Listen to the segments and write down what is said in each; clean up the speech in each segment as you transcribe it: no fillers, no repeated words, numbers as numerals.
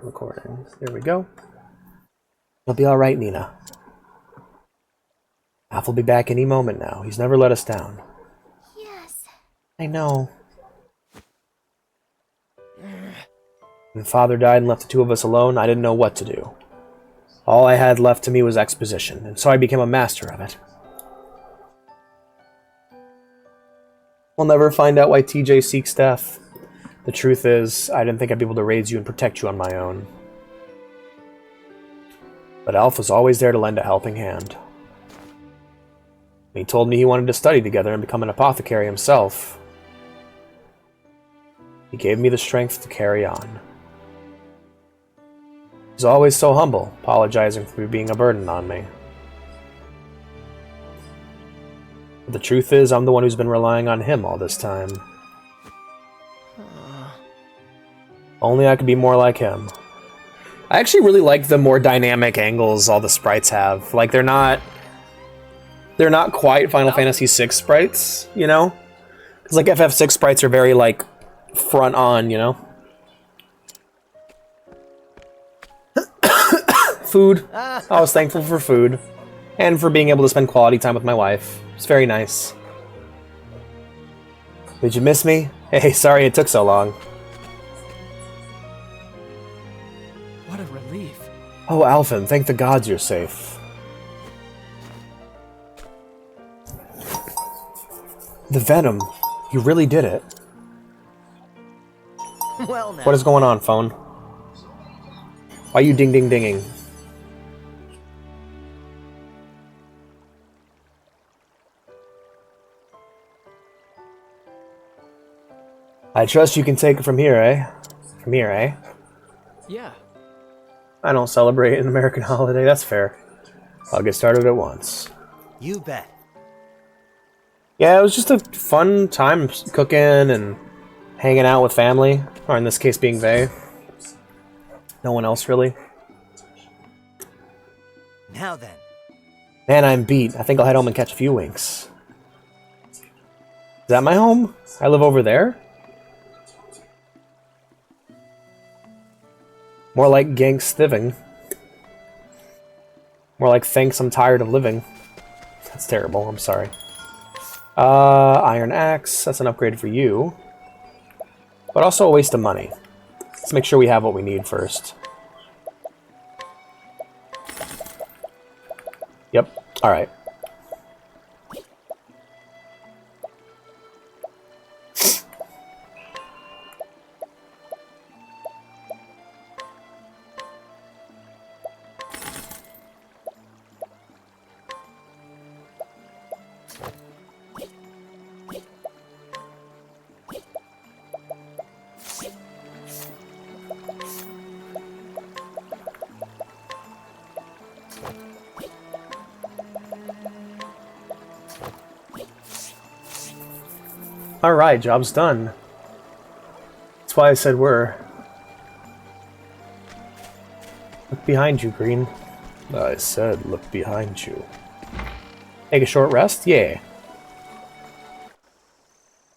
Recording. There we go. It'll be alright, Nina. Alf will be back any moment now. He's never let us down. Yes. I know. When Father died and left the two of us alone, I didn't know what to do. All I had left to me was exposition, and so I became a master of it. We'll never find out why TJ seeks death. The truth is, I didn't think I'd be able to raise you and protect you on my own. But Alf was always there to lend a helping hand. He told me he wanted to study together and become an apothecary himself. He gave me the strength to carry on. He's always so humble, apologizing for being a burden on me. But the truth is, I'm the one who's been relying on him all this time. Only I could be more like him. I actually really like the more dynamic angles all the sprites have. Like, they're not quite Final Fantasy VI sprites, you know? Because, like, FF6 sprites are very, like, front on, you know? Food. I was thankful for food. And for being able to spend quality time with my wife. It's very nice. Did you miss me? Hey, sorry it took so long. What a relief. Oh, Alphen, thank the gods you're safe. The venom. You really did it. Well now. What is going on, phone? Why are you ding-ding-dinging? I trust you can take it from here, eh? From here, eh? Yeah. I don't celebrate an American holiday, that's fair. I'll get started at once. You bet. Yeah, it was just a fun time cooking and hanging out with family. Or in this case, being Vey. No one else, really. Now then. Man, I'm beat. I think I'll head home and catch a few winks. Is that my home? I live over there? More like Gangstiving. More like thanks, I'm tired of living. That's terrible, I'm sorry. Iron Axe, that's an upgrade for you. But also a waste of money. Let's make sure we have what we need first. Yep, alright. Alright, job's done. That's why I said we're. Look behind you, Green. I said look behind you. Take a short rest? Yeah.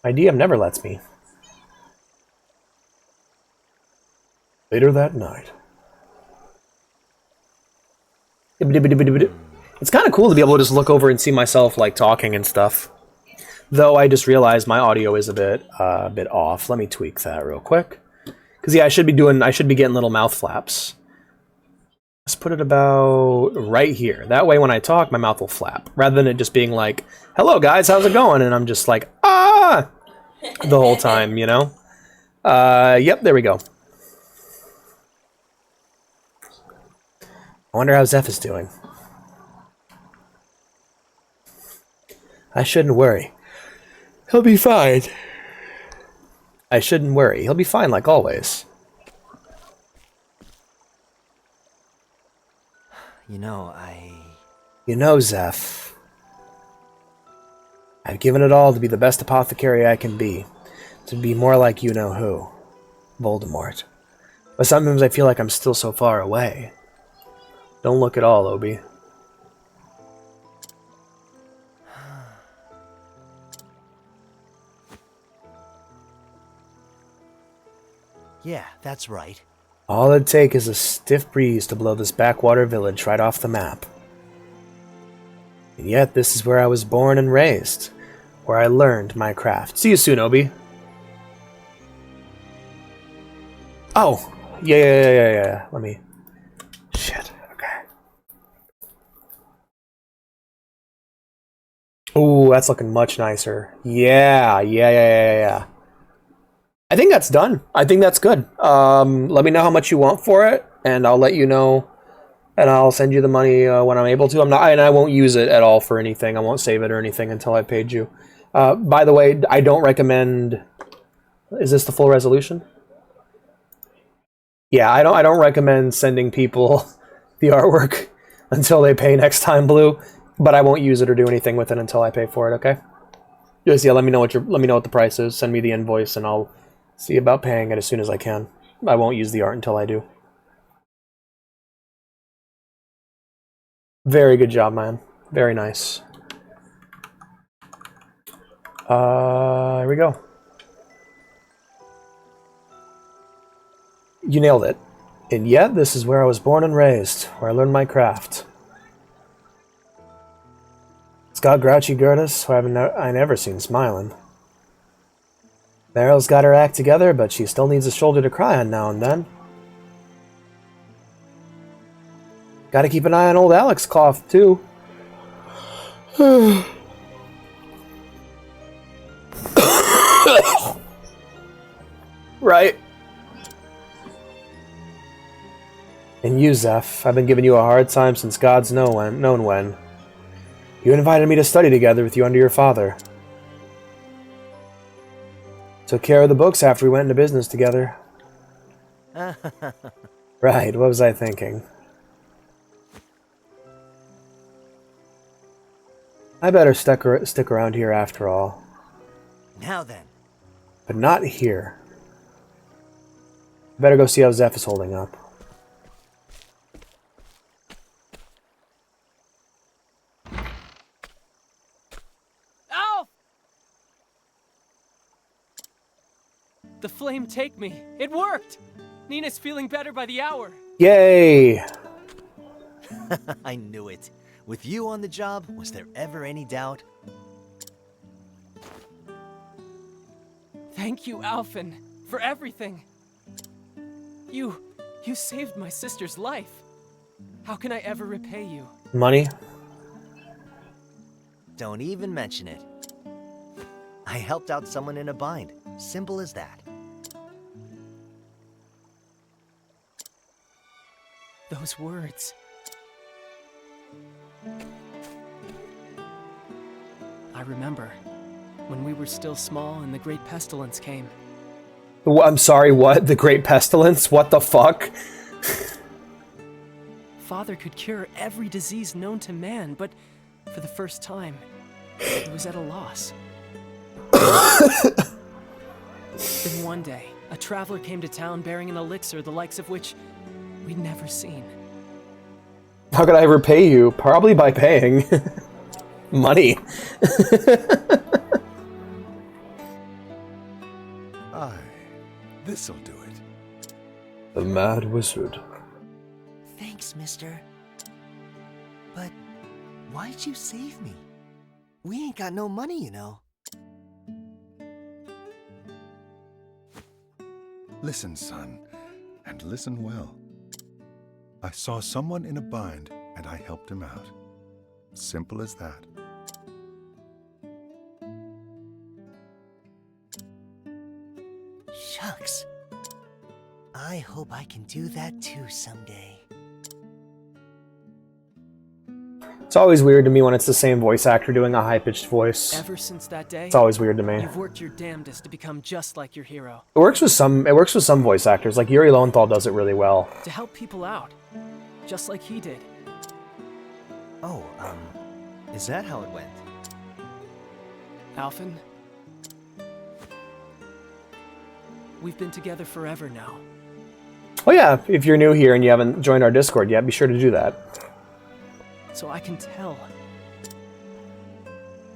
My DM never lets me. Later that night. It's kind of cool to be able to just look over and see myself, like, talking and stuff. Though I just realized my audio is a bit off. Let me tweak that real quick. Because, yeah, I should be getting little mouth flaps. Let's put it about right here. That way when I talk, my mouth will flap. Rather than it just being like, hello guys, how's it going? And I'm just like, ah! The whole time, you know? Yep, there we go. I wonder how Zeph is doing. I shouldn't worry. He'll be fine. I shouldn't worry. He'll be fine like always. You know, You know, Zeph. I've given it all to be the best apothecary I can be. To be more like you-know-who. Voldemort. But sometimes I feel like I'm still so far away. Don't look at all, Obi. Yeah, that's right. All it'd take is a stiff breeze to blow this backwater village right off the map. And yet, this is where I was born and raised, where I learned my craft. See you soon, Obi. Oh, yeah. Let me... Shit, okay. Ooh, that's looking much nicer. Yeah. I think that's done. I think that's good. Let me know how much you want for it, and I'll let you know, and I'll send you the money when I'm able to. I won't use it at all for anything. I won't save it or anything until I paid you. By the way, I don't recommend... Is this the full resolution? Yeah, I don't recommend sending people the artwork until they pay next time, Blue. But I won't use it or do anything with it until I pay for it. Okay? Just let me know what the price is. Send me the invoice, and I'll see about paying it as soon as I can. I won't use the art until I do. Very good job, man. Very nice. Here we go. You nailed it. And yet, this is where I was born and raised, where I learned my craft. It's got grouchy Gertis, who I never seen smiling. Meryl's got her act together, but she still needs a shoulder to cry on now and then. Gotta keep an eye on old Alex cough, too. Right. And you, Zeph, I've been giving you a hard time since God's known when. You invited me to study together with you under your father. Took care of the books after we went into business together. Right, what was I thinking? I better stick around here after all. Now then. But not here. Better go see how Zeph is holding up. Ow! The flame take me. It worked! Nina's feeling better by the hour. Yay! I knew it. With you on the job, was there ever any doubt? Thank you, Alphen, for everything. You saved my sister's life. How can I ever repay you? Money? Don't even mention it. I helped out someone in a bind. Simple as that. Those words. I remember when we were still small and the Great Pestilence came. I'm sorry, what? The Great Pestilence? What the fuck? Father could cure every disease known to man, but for the first time, he was at a loss. Then one day, a traveler came to town bearing an elixir the likes of which we'd never seen. How could I repay you? Probably by paying. Money. Aye, this'll do it. The Mad Wizard. Thanks, mister. But why'd you save me? We ain't got no money, you know. Listen, son, and listen well. I saw someone in a bind, and I helped him out. Simple as that. Shucks. I hope I can do that too someday. It's always weird to me when it's the same voice actor doing a high-pitched voice. Ever since that day, It's always weird to me. you've worked your damnedest to become just like your hero. It works with some voice actors. Like Yuri Lowenthal does it really well. To help people out, just like he did. Oh, is that how it went? Alphen, we've been together forever now. Oh yeah, if you're new here and you haven't joined our Discord yet, be sure to do that. So I can tell.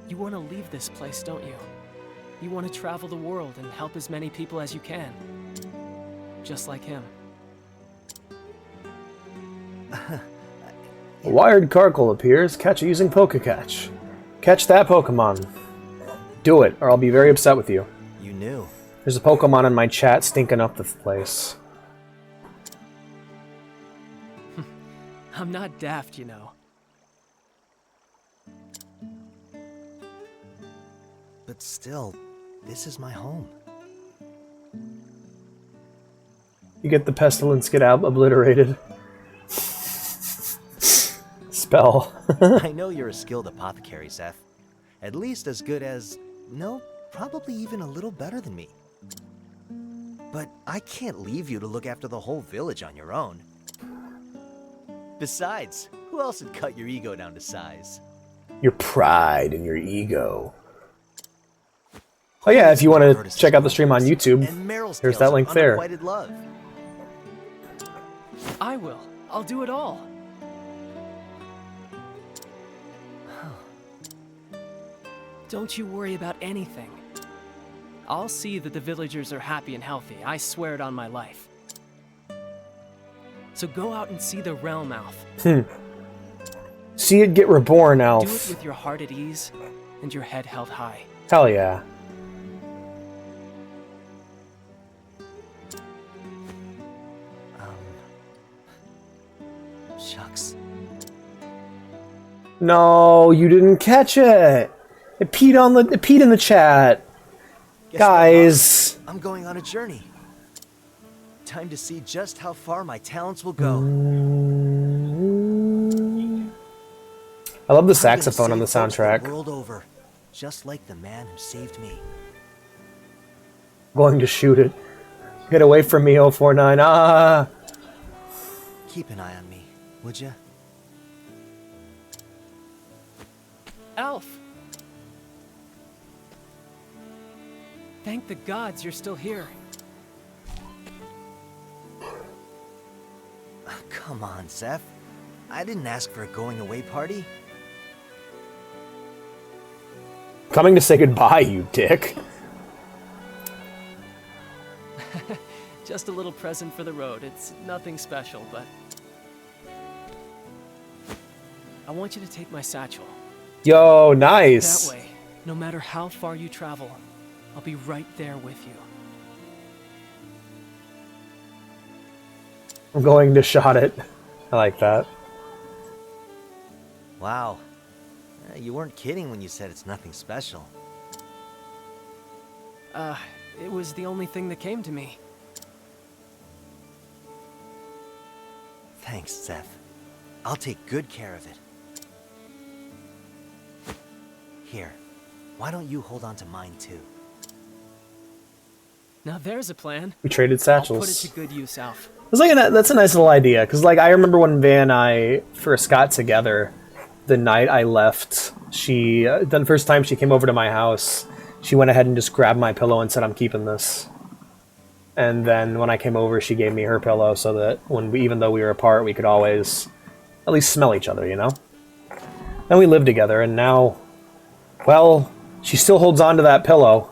You want to leave this place, don't you? You want to travel the world and help as many people as you can. Just like him. A wired Carkle appears. Catch it using Poke-Catch. Catch that Pokemon. Do it, or I'll be very upset with you. You knew. There's a Pokemon in my chat stinking up the place. I'm not daft, you know. But still, this is my home. You get the pestilence, get obliterated. Spell. I know you're a skilled apothecary, Seth. At least as good as... no, probably even a little better than me. But I can't leave you to look after the whole village on your own. Besides, who else would cut your ego down to size? Your pride and your ego. Oh yeah, if you want to check out the stream on YouTube, there's that link there. Love. I will. I'll do it all. Don't you worry about anything. I'll see that the villagers are happy and healthy. I swear it on my life. So go out and see the realm, Alf. See it get reborn, Alf. Do it with your heart at ease and your head held high. Hell yeah. Shucks. No, you didn't catch it. It peed in the chat. Guess Guys. what, I'm going on a journey. Time to see just how far my talents will go. I love the saxophone on the soundtrack. The world over, just like the man who saved me. Going to shoot it. Get away from me, 049. Ah! Keep an eye on me, would ya? Alf! Thank the gods you're still here. Come on, Seth. I didn't ask for a going-away party. Coming to say goodbye, you dick. Just a little present for the road. It's nothing special, but... I want you to take my satchel. Yo, nice. That way, no matter how far you travel, I'll be right there with you. I'm going to shot it. I like that. Wow. You weren't kidding when you said it's nothing special. It was the only thing that came to me. Thanks, Seth. I'll take good care of it. Here, why don't you hold on to mine too? Now there's a plan. We traded I'll put it satchels. to good use, Alf. It's like that's a nice little idea, because like I remember when Van and I first got together, the night I left, the first time she came over to my house, she went ahead and just grabbed my pillow and said, "I'm keeping this." And then when I came over, she gave me her pillow so that even though we were apart, we could always at least smell each other, you know? And we lived together, and now, well, she still holds on to that pillow.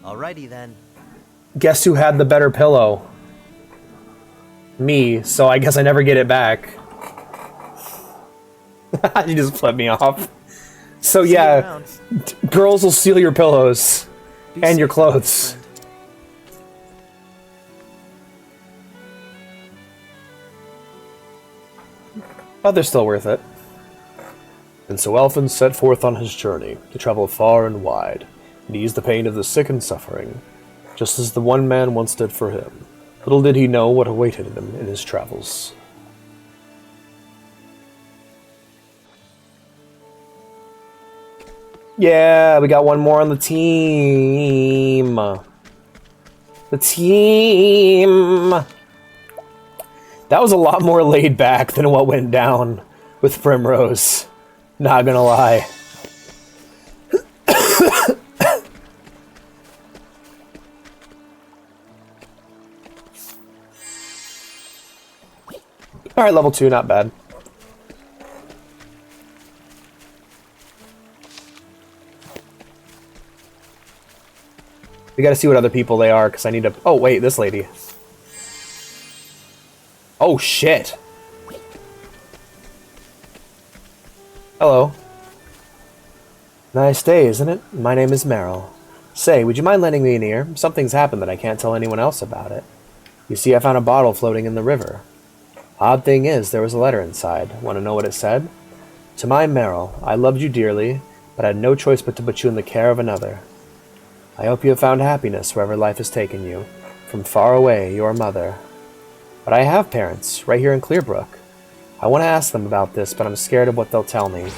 Alrighty then. Guess who had the better pillow? Me, so I guess I never get it back. You just flipped me off. So See you yeah, around. girls will steal your pillows Be and your safe, clothes. friend. But they're still worth it. And so Elfin set forth on his journey to travel far and wide, and ease the pain of the sick and suffering, just as the one man once did for him. Little did he know what awaited him in his travels. Yeah, we got one more on the team. The team. That was a lot more laid back than what went down with Primrose. Not gonna lie. Alright, level 2, not bad. We gotta see what other people they are, because I need to... Oh, wait, this lady. Oh, shit. Hello. Nice day, isn't it? My name is Meryl. Say, would you mind lending me an ear? Something's happened that I can't tell anyone else about it. You see, I found a bottle floating in the river. Odd thing is, there was a letter inside. Want to know what it said? To my Meryl, I loved you dearly, but I had no choice but to put you in the care of another. I hope you have found happiness wherever life has taken you. From far away, your mother. But I have parents, right here in Clearbrook. I want to ask them about this, but I'm scared of what they'll tell me.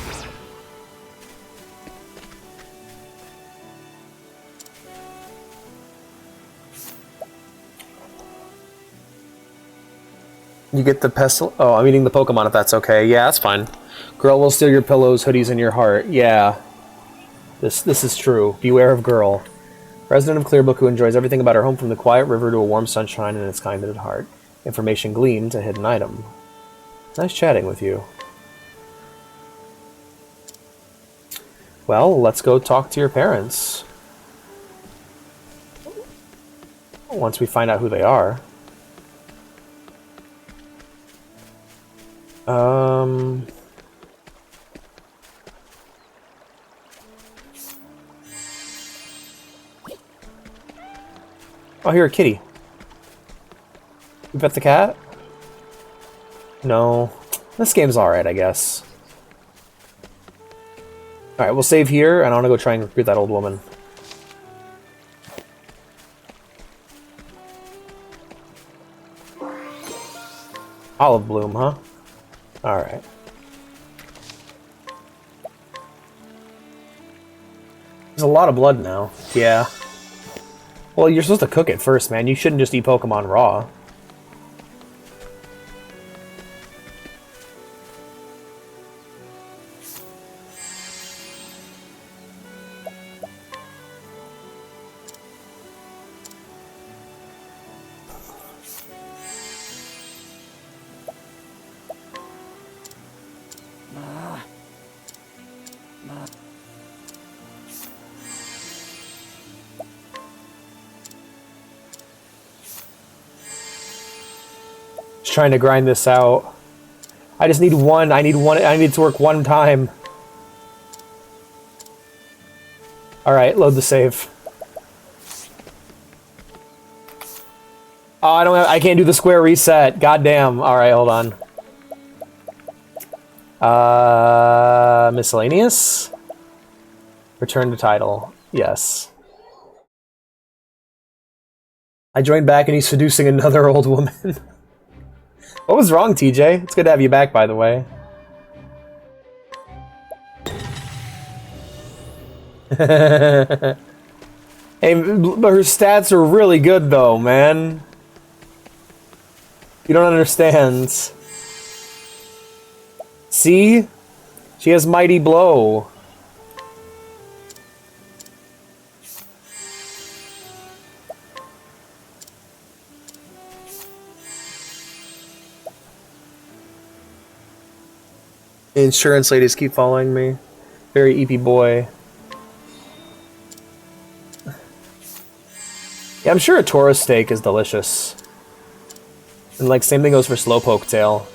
You get the pestle. Oh, I'm eating the Pokemon if that's okay. Yeah, that's fine. Girl will steal your pillows, hoodies, and your heart. Yeah. This is true. Beware of girl. Resident of Clearbrook who enjoys everything about her home from the quiet river to a warm sunshine and its kind-hearted heart. Information gleaned, a hidden item. Nice chatting with you. Well, let's go talk to your parents. Once we find out who they are. Oh, here, a kitty. You pet the cat? No. This game's alright, I guess. Alright, we'll save here, and I want to go try and recruit that old woman. Olive bloom, huh? Alright. There's a lot of blood now. Yeah. Well, you're supposed to cook it first, man. You shouldn't just eat Pokemon raw. Trying to grind this out. I just need one. I need it to work one time. Alright, load the save. Oh, I can't do the square reset. Goddamn. Alright, hold on. Miscellaneous? Return to title. Yes. I joined back and he's seducing another old woman. What was wrong, TJ? It's good to have you back, by the way. Hey, but her stats are really good, though, man. You don't understand. See? She has Mighty Blow. Insurance ladies keep following me. Very EP boy. Yeah, I'm sure a Taurus steak is delicious. And like, same thing goes for Slowpoke tail.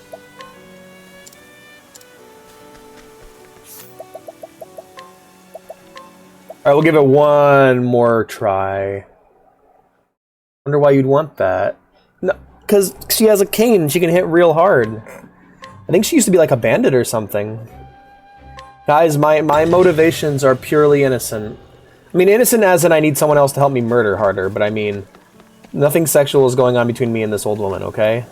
Alright, we'll give it one more try. Wonder why you'd want that. No, because she has a cane and she can hit real hard. I think she used to be like a bandit or something. Guys, my motivations are purely innocent. I mean, innocent as in I need someone else to help me murder harder, but I mean, nothing sexual is going on between me and this old woman, okay?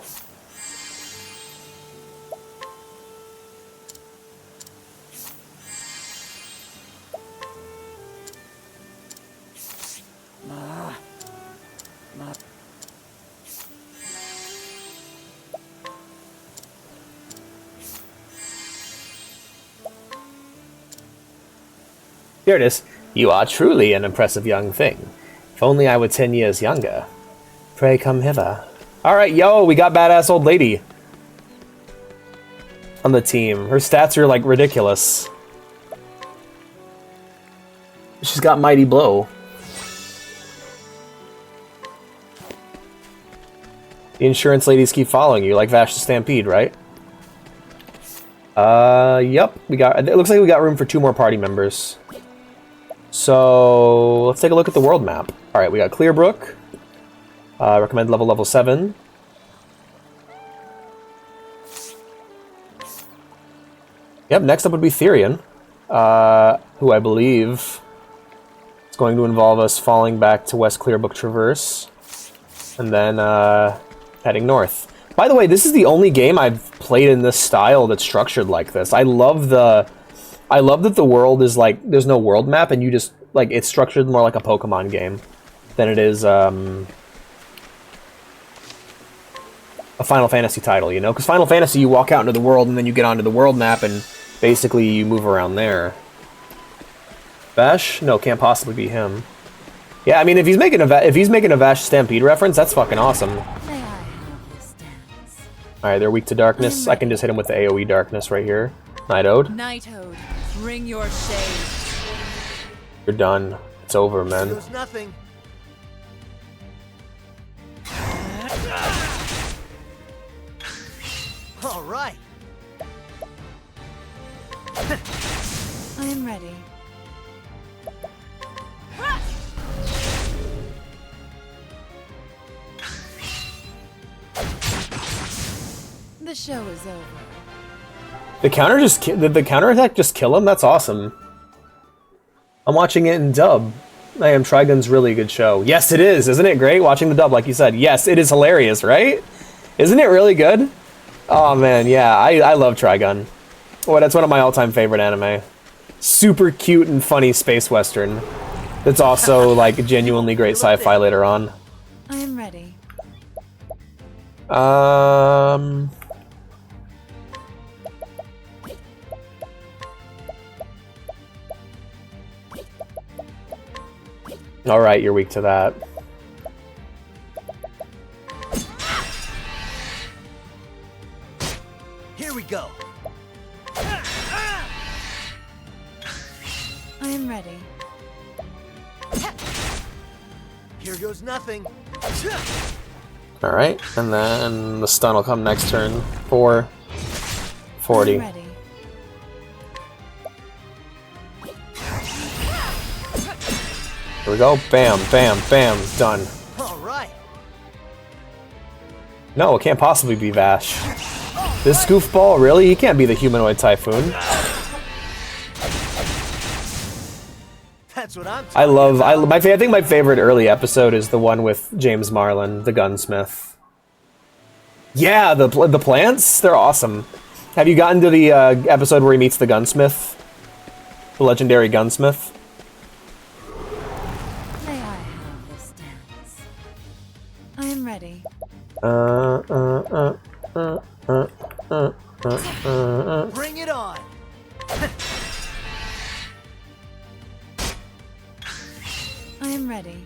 Here it is. You are truly an impressive young thing. If only I were 10 years younger. Pray come hither. Alright, yo, we got badass old lady on the team. Her stats are, like, ridiculous. She's got Mighty Blow. The insurance ladies keep following you, like Vash the Stampede, right? Yep. It looks like we got room for 2 more party members. So let's take a look at the world map. All right, we got Clearbrook. Recommend level 7. Yep. Next up would be Therion, who I believe is going to involve us falling back to West Clearbrook Traverse, and then heading north. By the way, this is the only game I've played in this style that's structured like this. I love that the world is like, there's no world map, and you just, like, it's structured more like a Pokemon game than it is a Final Fantasy title, you know? Because Final Fantasy, you walk out into the world, and then you get onto the world map, and basically you move around there. Vash? No, can't possibly be him. Yeah, I mean, if he's making a Vash Stampede reference, that's fucking awesome. Alright, they're weak to darkness. I can just hit him with the AoE darkness right here. Nightoad. Nightoad, bring your shade. You're done. It's over, man. There's nothing. All right. I am ready. The show is over. Did the counterattack just kill him? That's awesome. I'm watching it in dub. I am Trigun's really good show. Yes, it is. Isn't it great watching the dub, like you said? Yes, it is hilarious, right? Isn't it really good? Oh, man, yeah. I love Trigun. Oh, that's one of my all-time favorite anime. Super cute and funny space western. That's also, like, genuinely great sci-fi later on. I am ready. Alright, you're weak to that. Here we go. I am ready. Here goes nothing. Alright, and then the stun will come next turn for 40. I'm ready. Here we go. Bam, bam, bam. Done. All right. No, it can't possibly be Vash. This goofball, really? He can't be the humanoid typhoon. That's what I'm I think my favorite early episode is the one with James Marlin, the gunsmith. Yeah, the plants, they're awesome. Have you gotten to the episode where he meets the gunsmith? The legendary gunsmith? May I have this dance? I am ready. Bring it on. I am ready.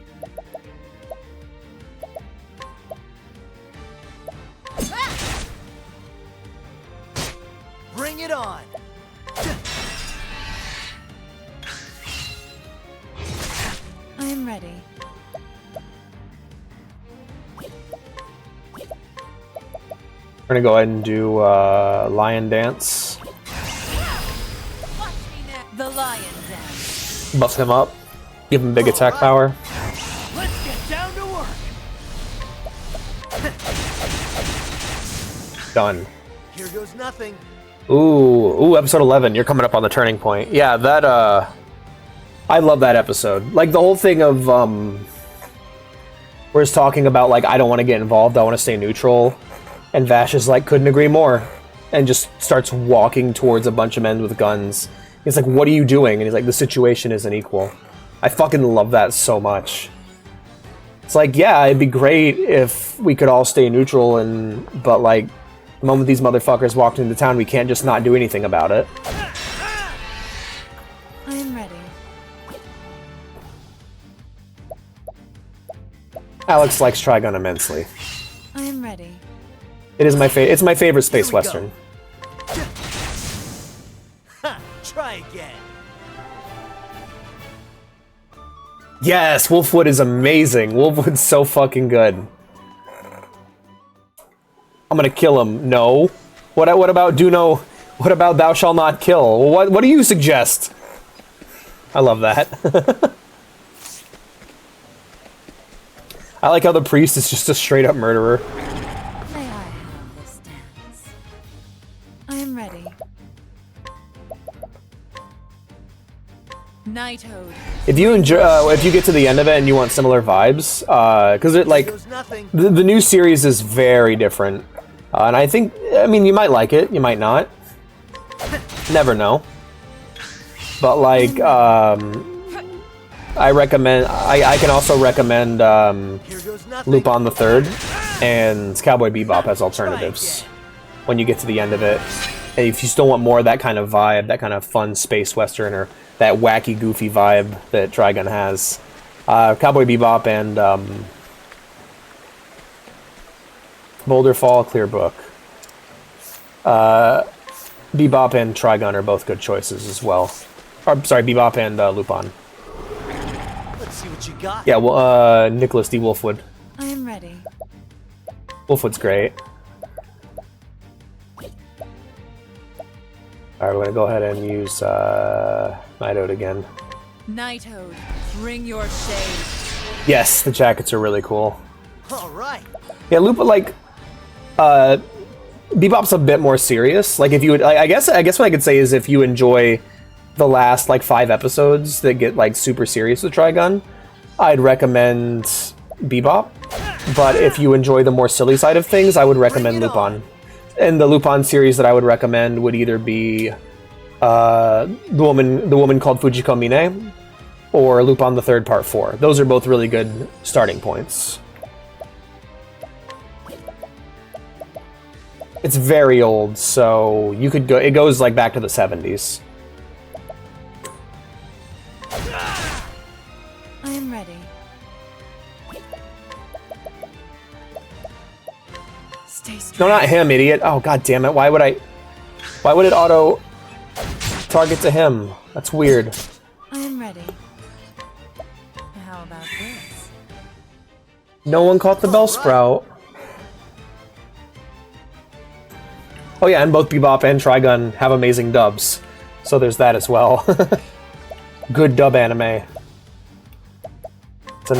Bring it on. I am ready. We're gonna go ahead and do Lion Dance. The lion dance. Buff him up. Give him big attack power. Let's get down to work. Done. Here goes nothing. Ooh, episode 11. You're coming up on the turning point. Yeah, that, I love that episode. Like, the whole thing of, where it's talking about, like, I don't want to get involved, I want to stay neutral. And Vash is like, couldn't agree more. And just starts walking towards a bunch of men with guns. He's like, what are you doing? And he's like, the situation isn't equal. I fucking love that so much. It's like, yeah, it'd be great if we could all stay neutral, but like, the moment these motherfuckers walked into town, we can't just not do anything about it. I am ready. Alex likes Trigun immensely. I am ready. It's my favorite space western. Ha! Try again. Yes, Wolfwood is amazing. Wolfwood's so fucking good. I'm gonna kill him. No. What about What about thou shalt not kill? Well, what do you suggest? I love that. I like how the priest is just a straight up murderer. May I have this dance? I am ready. Knighthood. If you enjoy, if you get to the end of it and you want similar vibes, because it like Goes nothing. the new series is very different, and I think, I mean, you might like it, you might not. Never know. But like, I recommend. I can also recommend Here goes nothing. Lupin the Third and Cowboy Bebop as alternatives when you get to the end of it. And if you still want more of that kind of vibe, that kind of fun space western, or that wacky, goofy vibe that Trigun has, Cowboy Bebop and Boulder Fall, Clear Book. Bebop and Trigun are both good choices as well. Or, sorry, Bebop and Lupin. Let's see what you got. Yeah, well, Nicholas D. Wolfwood. I am ready. Wolfwood's great. Alright, we're gonna go ahead and use Knighthood again. Knighthood, bring your shade. Yes, the jackets are really cool. All right. Yeah, Lupin, like, Bebop's a bit more serious. Like, if you would, like, I guess what I could say is if you enjoy the last, like, 5 episodes that get, like, super serious with Trigun, I'd recommend Bebop. But if you enjoy the more silly side of things, I would recommend Lupin. And the Lupin series that I would recommend would either be the woman called Fujiko Mine, or Lupin the Third Part 4. Those are both really good starting points. It's very old, so you could go. It goes like back to the 70s. I am ready. Stay strong. No, not him, idiot. Oh, god damn it. Why would it auto target to him? That's weird. I am ready. How about this? No one caught the Bellsprout. Oh yeah, and both Bebop and Trigun have amazing dubs. So there's that as well. Good dub anime. It's a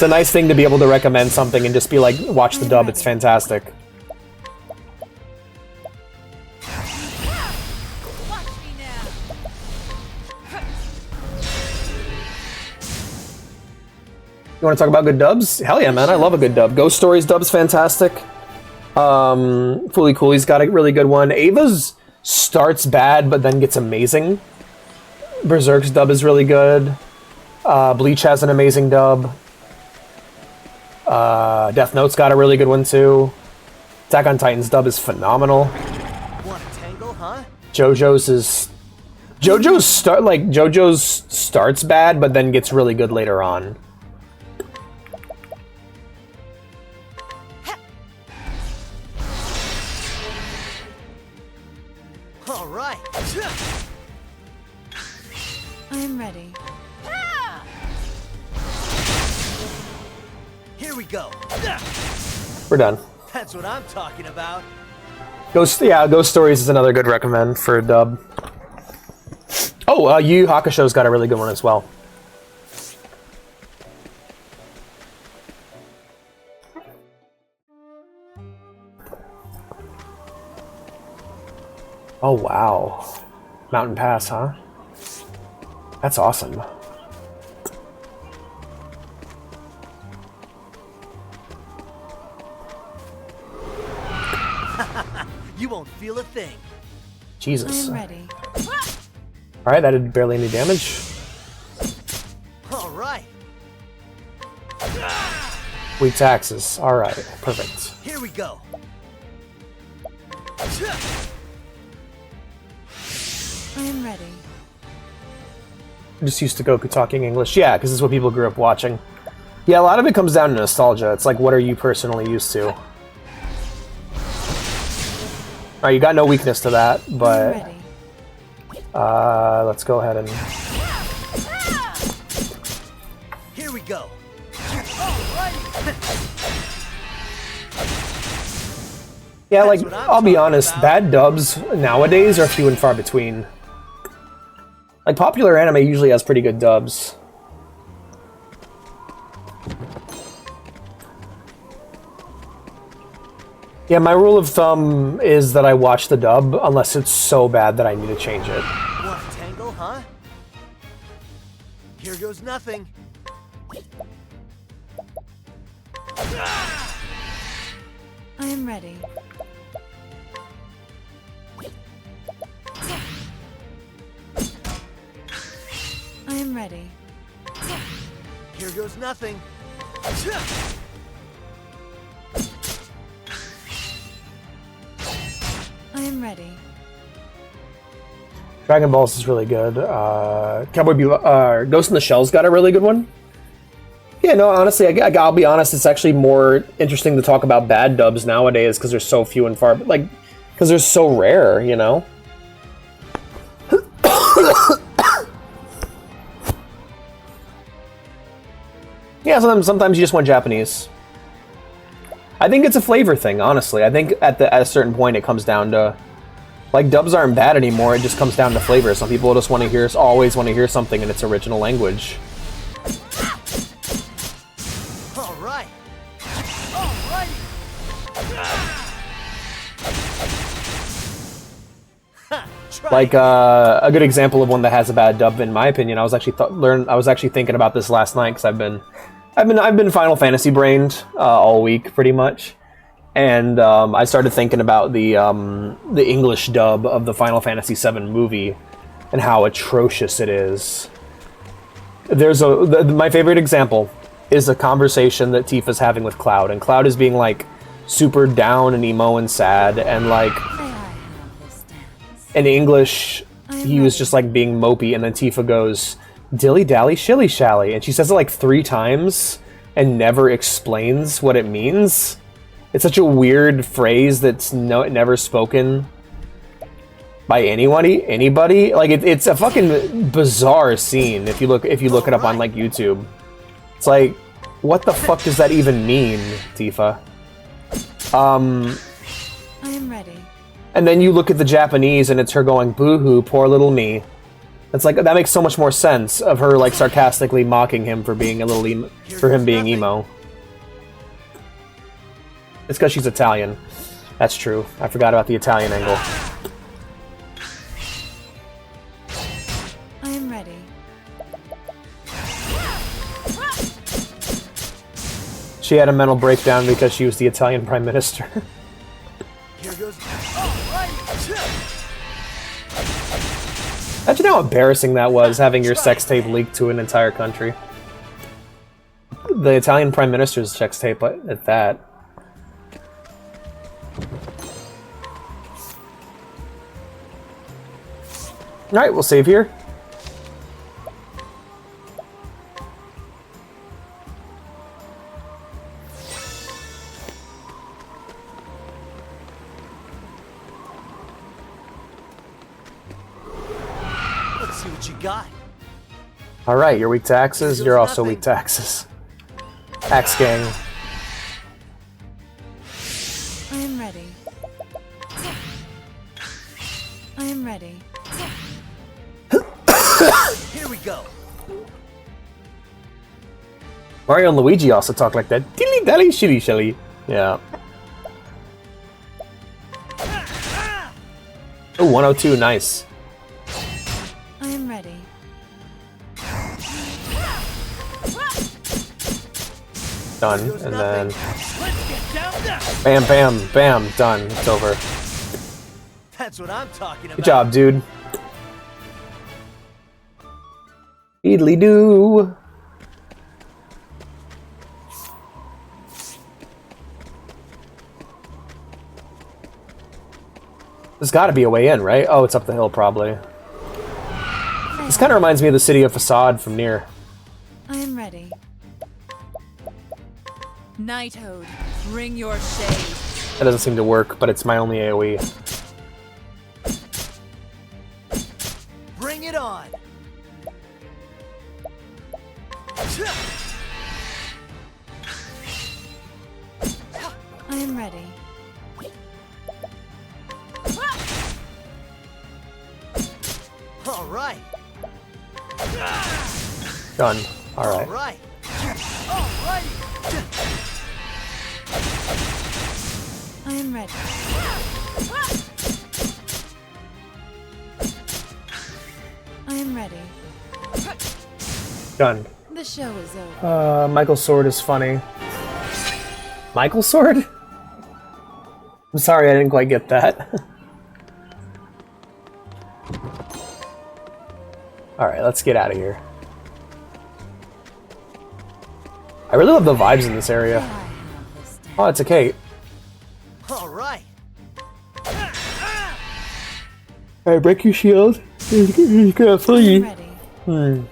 nice thing to be able to recommend something and just be like, watch the dub, it's fantastic. Watch me now. You want to talk about good dubs? Hell yeah, man, I love a good dub. Ghost Stories dub's fantastic. Fully Cooley's got a really good one. Ava's starts bad, but then gets amazing. Berserk's dub is really good. Bleach has an amazing dub. Death Note's got a really good one too. Attack on Titan's dub is phenomenal. Want a tangle, huh? JoJo's starts bad, but then gets really good later on. All right. I am ready. Here we go. We're done. That's what I'm talking about. Ghost Stories is another good recommend for a dub. Oh, Yu Yu Hakusho's got a really good one as well. Oh wow. Mountain Pass, huh? That's awesome. You won't feel a thing. I Jesus. am ready. Alright, that did barely any damage. All right. Weak taxes. Alright, perfect. Here we go. I am ready. I'm just used to Goku talking English. Yeah, because this is what people grew up watching. Yeah, a lot of it comes down to nostalgia. It's like, what are you personally used to? Alright, you got no weakness to that, I am but ready. let's go ahead and... Here we go. Yeah, like, That's what I'm I'll be talking honest, about. bad dubs nowadays are few and far between. Like, popular anime usually has pretty good dubs. Yeah, my rule of thumb is that I watch the dub unless it's so bad that I need to change it. What, tangle, huh? Here goes nothing. I am ready. I am ready. Here goes nothing. I am ready. Dragon Balls is really good. Cowboy Bebop, Ghost in the Shell's got a really good one. Yeah, no, honestly, I'll be honest, it's actually more interesting to talk about bad dubs nowadays because they're so few and far, like, because they're so rare, you know? Yeah, sometimes you just want Japanese. I think it's a flavor thing, honestly. I think at a certain point it comes down to, like, dubs aren't bad anymore. It just comes down to flavor. Some people just want to hear, always want to hear something in its original language. All right. All right. Like a good example of one that has a bad dub, in my opinion. I was actually thinking about this last night because I've been Final Fantasy brained all week pretty much, and I started thinking about the English dub of the Final Fantasy VII movie and how atrocious it is. My favorite example is a conversation that Tifa's having with Cloud, and Cloud is being like super down and emo and sad, and like May I have this dance? in English he was just like being mopey, and then Tifa goes, "Dilly dally shilly shally," and she says it like 3 times and never explains what it means. It's such a weird phrase that's never spoken by anybody. Like it's a fucking bizarre scene if you look it up on like YouTube. It's like, what the fuck does that even mean, Tifa? I am ready. And then you look at the Japanese and it's her going, "Boo-hoo, poor little me." It's like, that makes so much more sense of her like sarcastically mocking him for being a little being emo. It's because she's Italian. That's true. I forgot about the Italian angle. I am ready. She had a mental breakdown because she was the Italian Prime Minister. Here goes. All right. Imagine how embarrassing that was, having your sex tape leaked to an entire country. The Italian Prime Minister's sex tape at that. Alright, we'll save here. Let's see what you got. Alright, you're weak to axes, you're also weak to axes. Axe gang. I am ready. I am ready. Here we go. Mario and Luigi also talk like that. Dilly dally shilly shelly. Yeah. Oh, 102, nice. I am ready. Done. And then Let's get down there. bam, bam, bam, done. It's over. That's what I'm talking about. Good job, dude. Eedly doo. There's gotta be a way in, right? Oh, it's up the hill, probably. This kind of reminds me of the city of Facade from Nier. I am ready. Nighthode, bring your shade. That doesn't seem to work, but it's my only AoE. Bring it on. I am ready. All right. Done. All All right. right. All right. I am ready. I am ready. Done. The show is over. Michael's sword is funny. Michael's sword? I'm sorry, I didn't quite get that. Alright, let's get out of here. I really love the vibes in this area. I have this dance. Oh, it's a Kate. All right. Alright, break your shield. You can't I'm flee. ready.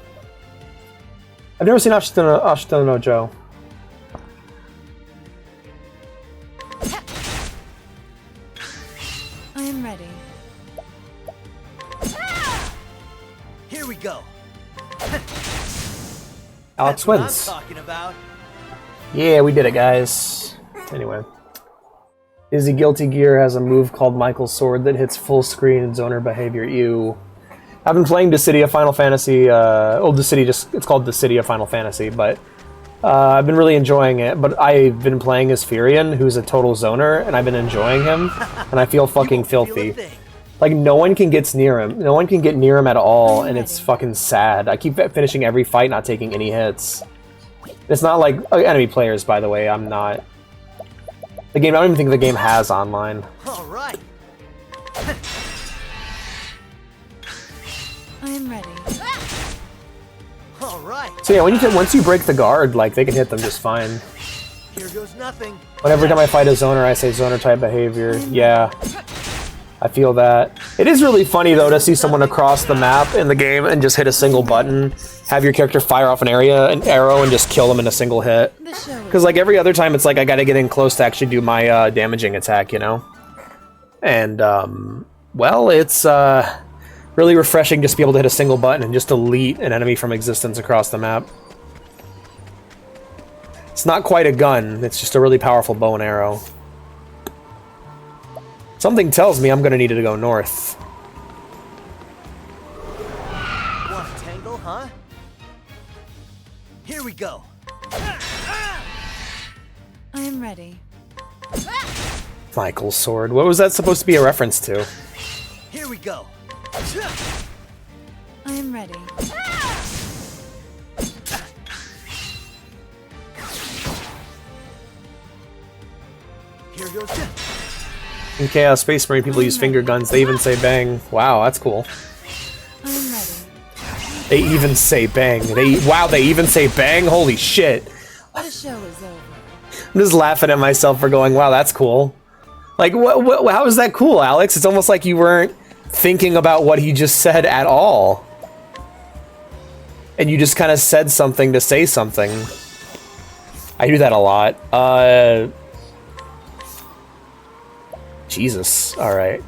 I've never seen Ashita no Joe. I am ready. Here we go. Alex That's what I'm wins. talking about. Yeah, we did it, guys. Anyway. Izzy Guilty Gear has a move called Michael's Sword that hits full screen and zoner behavior. Ew. I've been playing Dissidia Final Fantasy, it's called Dissidia Final Fantasy, but I've been really enjoying it, but I've been playing as Furion, who's a total zoner, and I've been enjoying him, and I feel fucking Feel a filthy. thing. Like, no one can get near him. No one can get near him at all, I'm and it's ready. fucking sad. I keep finishing every fight, not taking any hits. It's not like enemy players, by the way. I'm not. The game. I don't even think the game has online. All right. I am ready. All right. So yeah, once you break the guard, like they can hit them just fine. Here goes nothing. But every time I fight a zoner, I say zoner type behavior. Yeah, I feel that. It is really funny though to see someone across the map in the game and just hit a single button, have your character fire off an arrow, and just kill them in a single hit. The show is Because like every other time, it's like I gotta get in close to actually do my damaging attack, you know. And well, it's really refreshing just to be able to hit a single button and just delete an enemy from existence across the map. It's not quite a gun, it's just a really powerful bow and arrow. Something tells me I'm gonna need to go north. Want a tangle, huh? Here we go. I am ready. Michael's sword. What was that supposed to be a reference to? Here we go. I am ready. Here goes. In Chaos Space Marine, people use finger guns. They even say bang. Wow, that's cool. I am ready. They even say bang. They even say bang. Holy shit! The show is over. I'm just laughing at myself for going, wow, that's cool. Like, how is that cool, Alex? It's almost like you weren't thinking about what he just said at all. And you just kind of said something to say something. I do that a lot. Jesus. Alright.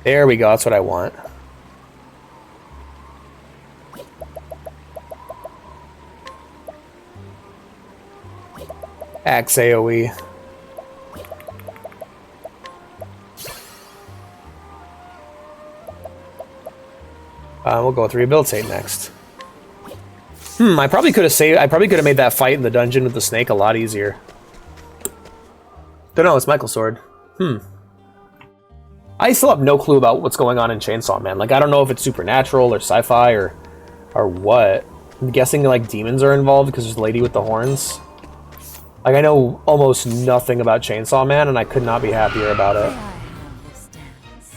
There we go. That's what I want. Axe AoE. We'll go with Rehabilitate next. I probably could have made that fight in the dungeon with the snake a lot easier. Don't know, it's Michael's sword. I still have no clue about what's going on in Chainsaw Man. Like, I don't know if it's supernatural or sci-fi or what. I'm guessing like demons are involved because there's a lady with the horns. Like, I know almost nothing about Chainsaw Man, and I could not be happier about May I it. have this dance?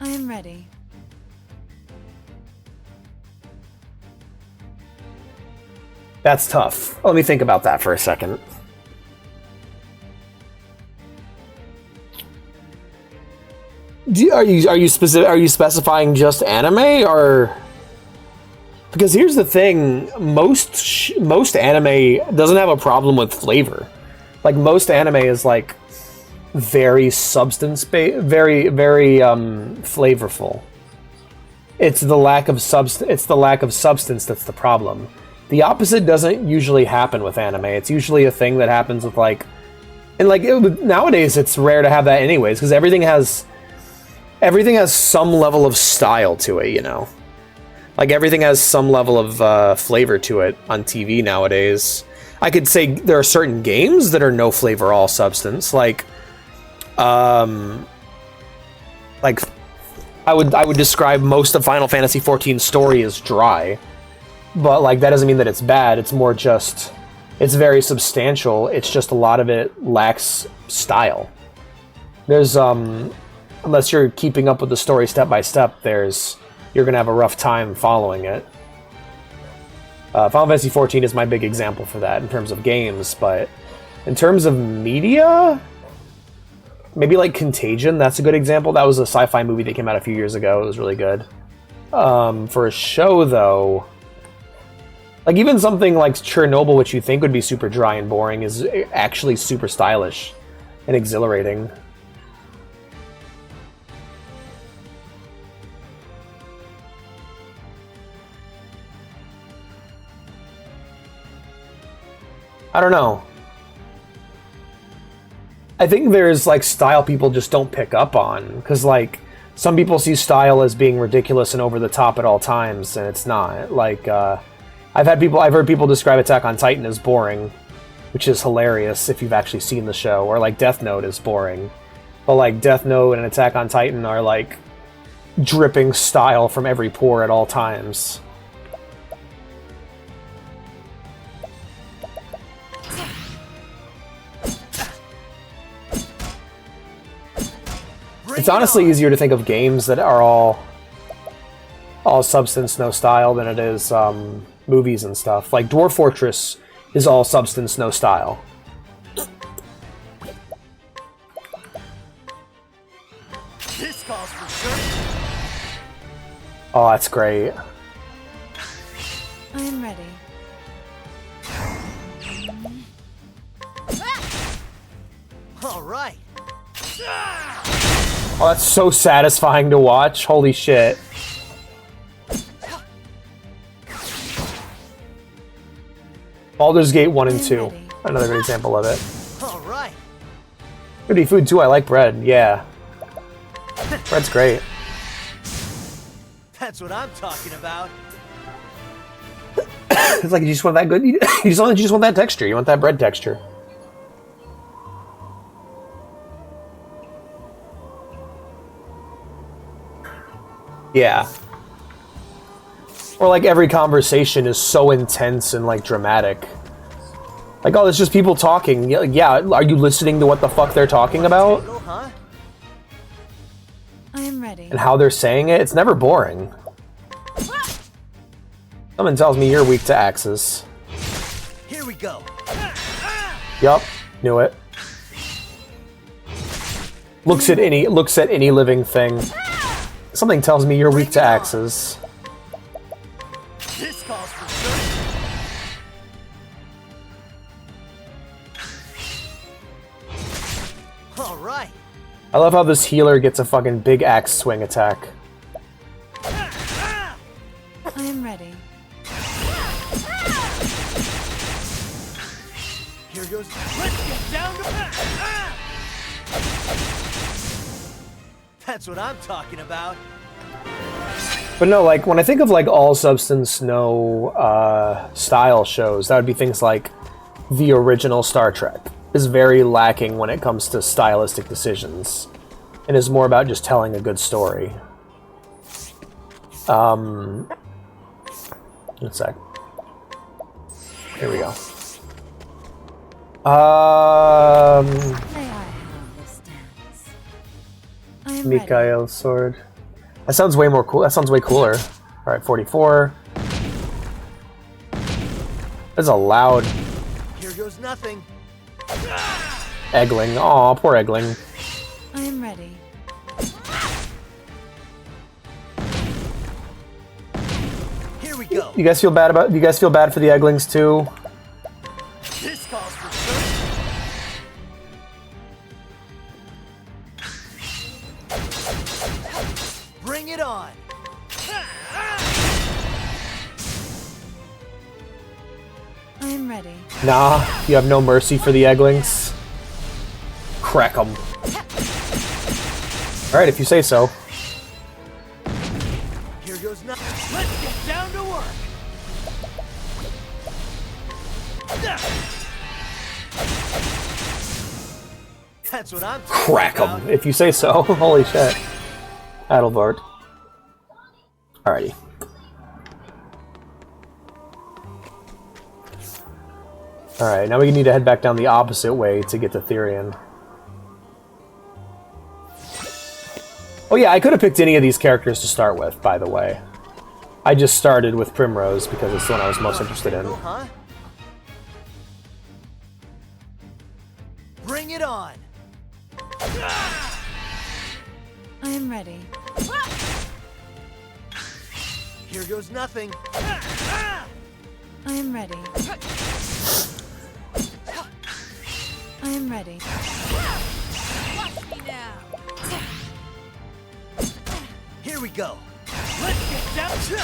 I am ready. That's tough. Let me think about that for a second. Are you specifying just anime, or? Because here's the thing: most anime doesn't have a problem with flavor. Like, most anime is like very very flavorful. It's the lack of substance that's the problem. The opposite doesn't usually happen with anime. It's usually a thing that happens with like And like nowadays, it's rare to have that anyways, because everything has some level of style to it, you know. Like everything has some level of flavor to it on TV nowadays. I could say there are certain games that are no flavor, all substance. Like I would describe most of Final Fantasy XIV's story as dry, but like that doesn't mean that it's bad. It's more just it's very substantial. It's just a lot of it lacks style. There's unless you're keeping up with the story step by step, you're gonna have a rough time following it. Final Fantasy XIV is my big example for that in terms of games, but in terms of media, maybe like Contagion, that's a good example. That was a sci-fi movie that came out a few years ago. It was really good. For a show, though, like even something like Chernobyl, which you think would be super dry and boring, is actually super stylish and exhilarating. I don't know. I think there's like style people just don't pick up on, because like some people see style as being ridiculous and over the top at all times, and it's not. Like I've heard people describe Attack on Titan as boring, which is hilarious if you've actually seen the show, or like Death Note is boring. But like Death Note and Attack on Titan are like dripping style from every pore at all times. It's honestly easier to think of games that are all substance, no style, than it is movies and stuff. Like Dwarf Fortress is all substance, no style. This calls for sure. Oh, that's great. I'm ready. All right. Oh, that's so satisfying to watch. Holy shit. Baldur's Gate 1 and 2. Another good example of it. All right. Good eat food too. I like bread. Yeah. Bread's great. That's what I'm talking about. It's like you just want that good. You just want that texture. You want that bread texture. Yeah. Or like every conversation is so intense and like dramatic. Like, oh, it's just people talking. Yeah, are you listening to what the fuck they're talking about? Huh? I am ready. And how they're saying it? It's never boring. Someone tells me you're weak to axes. Here we go. Yup, knew it. Looks at any living thing. Something tells me you're weak to axes. This calls for sure. All right. I love how this healer gets a fucking big axe swing attack. I am ready. Here goes. Let's get down to That's what I'm talking about. But no, like, when I think of, like, all substance, no style shows, that would be things like the original Star Trek is very lacking when it comes to stylistic decisions, and is more about just telling a good story. One sec. Here we go. May I have this dance? I am ready. Mikael's sword. That sounds way more cool. That sounds way cooler. All right, 44. That's a loud Here goes nothing. Eggling. Aw, poor Eggling. I am ready. Here we go. You guys feel bad about? You guys feel bad for the Egglings too? This calls for sure. Bring it on. I am ready. Nah, you have no mercy for the Egglings. Crack 'em. Alright, if you say so. Here goes nothing. Let's get down to work. That's what I'm talking Crack 'em, about. if you say so. Holy shit. Edgelord. Alrighty. Alright, now we need to head back down the opposite way to get to Therion. Oh yeah, I could have picked any of these characters to start with, by the way. I just started with Primrose because it's the one I was most interested in. Huh? Bring it on. I am ready. Here goes nothing. I am ready. I am ready. Watch me now. Here we go. Let's get down to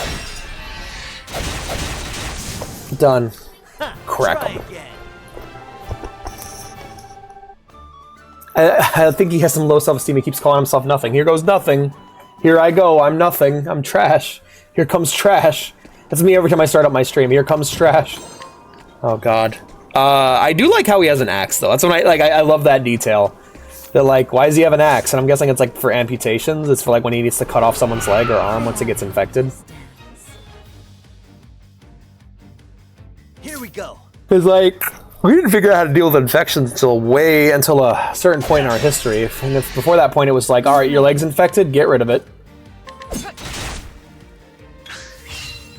Done. Crack Try 'em. again. I think he has some low self-esteem. He keeps calling himself nothing. Here goes nothing. Here I go. I'm nothing. I'm trash. Here comes trash. That's me every time I start up my stream. Here comes trash. Oh god. I do like how he has an axe though. That's when I love that detail. That like, why does he have an axe? And I'm guessing it's like for amputations. It's for like when he needs to cut off someone's leg or arm once it gets infected. Here we go. It's like, we didn't figure out how to deal with infections until a certain point in our history. And if before that point it was like, alright, your leg's infected, get rid of it.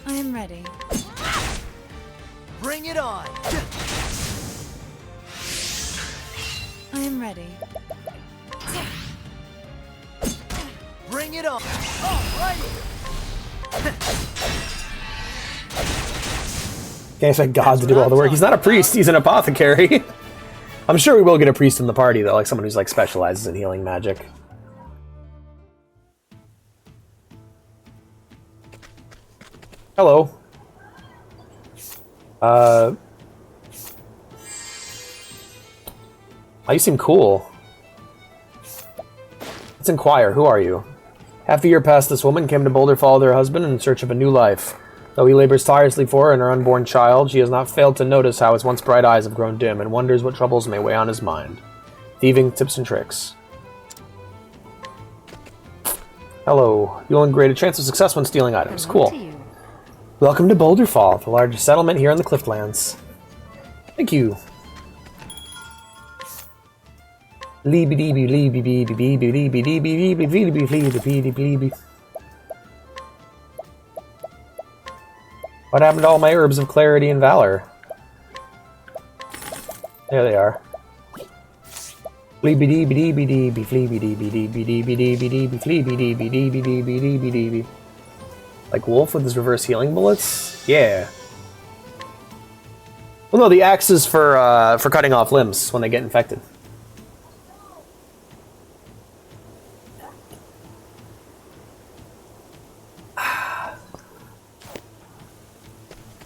I am ready. Bring it on. I am ready. Bring it on. Alrighty. Can't expect God to do all the work. He's not a priest, he's an apothecary. I'm sure we will get a priest in the party though, like someone who's like specializes in healing magic. Hello. Oh, you seem cool. Let's inquire. Who are you? Half a year past, this woman came to Boulder follow her husband in search of a new life. Though he labors tirelessly for her and her unborn child, she has not failed to notice how his once bright eyes have grown dim and wonders what troubles may weigh on his mind. Thieving tips and tricks. Hello. You'll gain greater chance of success when stealing items. Hello to Cool. you. Welcome to Boulder Fall, the largest settlement here in the Cliftlands. Thank you. What happened to all my herbs of clarity and valor? There they are. Like Wolf with his reverse healing bullets? Yeah. Well, no, the axe is for cutting off limbs when they get infected.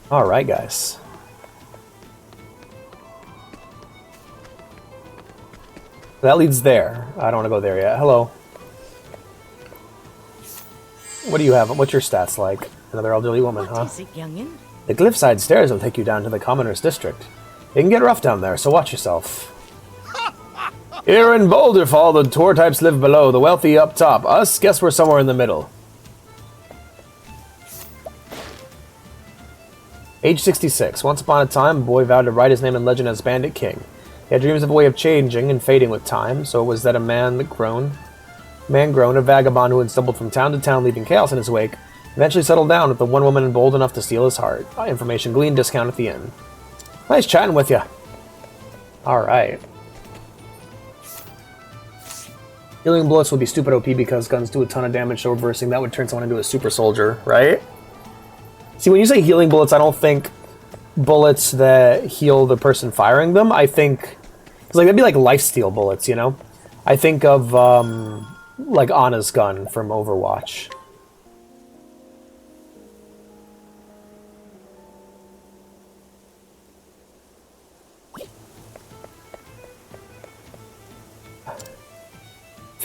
All right, guys. That leads there. I don't want to go there yet. Hello. What do you have? What's your stats like? Another elderly woman, huh? What is it, youngin? The cliffside stairs will take you down to the commoner's district. It can get rough down there, so watch yourself. Here in Boulder Fall, the tour types live below, the wealthy up top. Us, guess we're somewhere in the middle. Age 66. Once upon a time, a boy vowed to write his name in legend as Bandit King. He had dreams of a way of changing and fading with time, so it was that a man grown, a vagabond who had stumbled from town to town leaving chaos in his wake, eventually settled down with the one woman bold enough to steal his heart. Information gleaned, discount at the end. Nice chatting with you. Alright. Healing bullets would be stupid OP because guns do a ton of damage, so reversing that would turn someone into a super soldier, right? See, when you say healing bullets, I don't think bullets that heal the person firing them. I think... It's like, that'd be like lifesteal bullets, you know? I think of, like Anna's gun from Overwatch.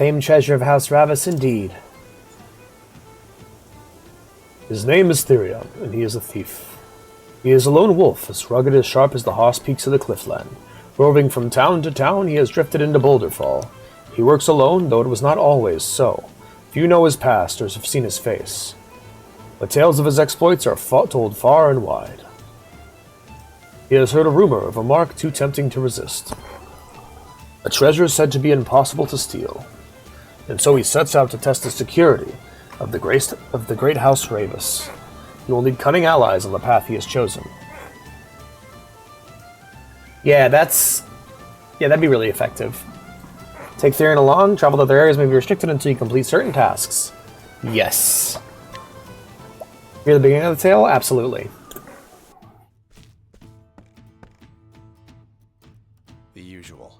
Famed treasure of House Ravis, indeed. His name is Therion, and he is a thief. He is a lone wolf, as rugged as sharp as the harsh peaks of the Cliffland. Roving from town to town, he has drifted into Boulderfall. He works alone, though it was not always so. Few know his past or have seen his face. But tales of his exploits are told far and wide. He has heard a rumor of a mark too tempting to resist. A treasure said to be impossible to steal. And so he sets out to test the security of the great House Ravis. He will need cunning allies on the path he has chosen. Yeah, that'd be really effective. Take Therion along, travel to other areas may be restricted until you complete certain tasks. Yes. Near the beginning of the tale? Absolutely. The usual.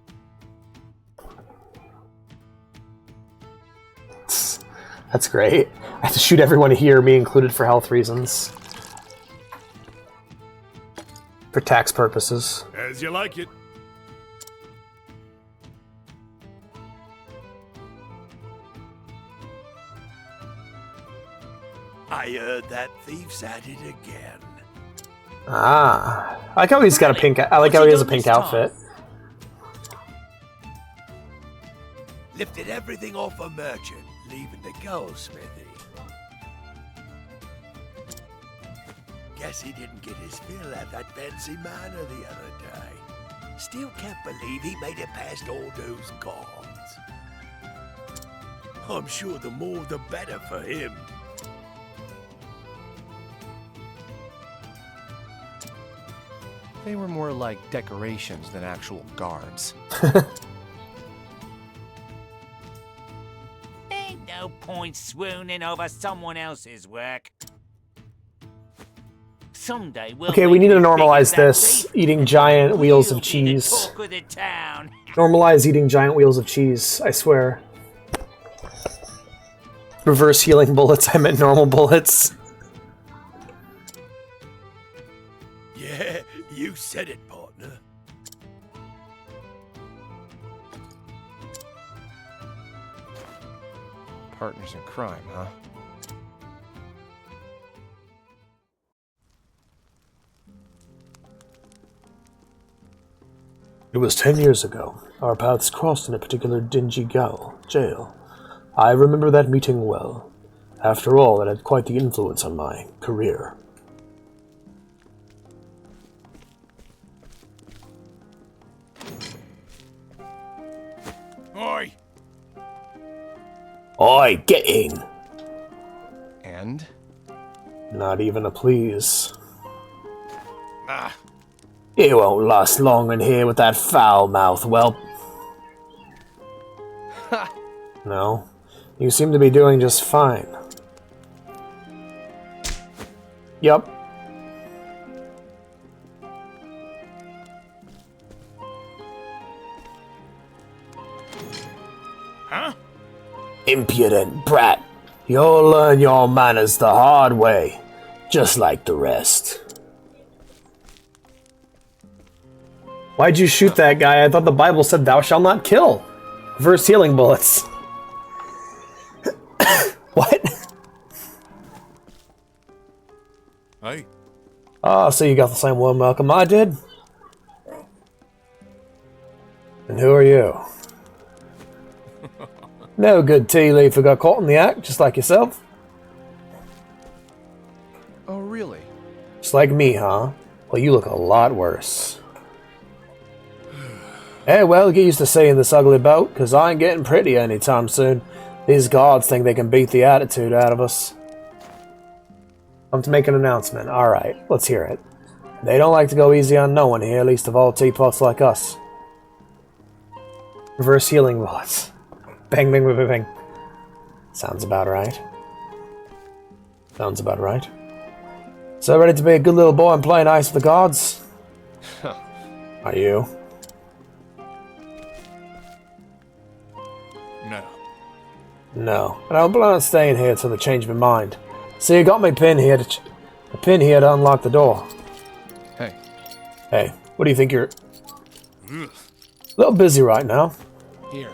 That's great. I have to shoot everyone here, me included, for health reasons. For tax purposes. As you like it. I heard that thief's at it again. Ah. I like how he's got a pink... I like how he has a pink outfit. Lifted everything off a merchant, leaving the goldsmithy. Guess he didn't get his fill at that fancy manor the other day. Still can't believe he made it past all those guards. I'm sure the more the better for him. They were more like decorations than actual guards. Ain't no point swooning over someone else's work. Someday we'll Okay, we need to normalize this. Eating giant wheels of cheese. Talk of the town. Normalize eating giant wheels of cheese, I swear. Reverse healing bullets, I meant normal bullets. Yeah, you said it, partner. Partners in crime, huh? It was 10 years ago. Our paths crossed in a particular dingy jail. I remember that meeting well. After all, it had quite the influence on my career. Oi! Oi, get in! And? Not even a please. Ah, You won't last long in here with that foul mouth, whelp. No, you seem to be doing just fine. Yup. huh? Impudent brat. You'll learn your manners the hard way, just like the rest. Why'd you shoot that guy? I thought the Bible said thou shalt not kill. Reverse healing bullets. What? Hey, Ah, so you got the same warm welcome I did? And who are you? No good tea leaf who got caught in the act, just like yourself. Oh, really? Just like me, huh? Well, you look a lot worse. Hey, well, get used to seeing this ugly boat, because I ain't getting pretty anytime soon. These gods think they can beat the attitude out of us. I'm to make an announcement. Alright, let's hear it. They don't like to go easy on no one here, least of all teapots like us. Reverse healing bullets. Bang, bang, bang, bang, bang. Sounds about right. Sounds about right. So ready to be a good little boy and play nice with the gods? Are you? no. No. And I don't plan on staying here till they change my mind. See, you got my pin here to unlock the door. Hey, Hey, what do you think you're... A little busy right now. here.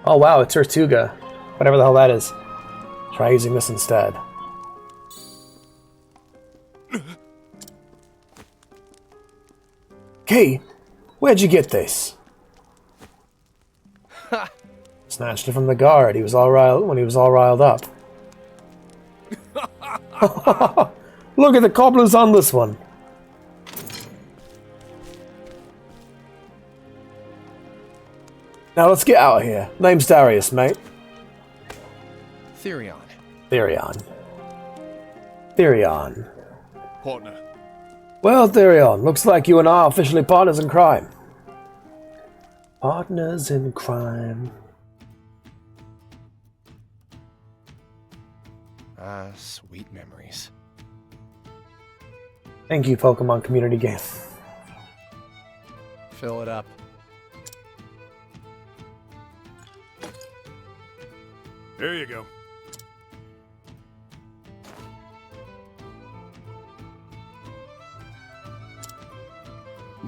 Oh wow, it's Tortuga. Whatever the hell that is. Try using this instead. Kay, where'd you get this? Snatched it from the guard. He was all riled when he was all riled up. Look at the cobblers on this one. Now let's get out of here. Name's Darius, mate. Therion. Therion. Therion. Partner. Well, Therion, looks like you and I are officially partners in crime. Partners in crime. Ah, sweet memories. Thank you, Pokemon Community Game. Fill it up. There you go.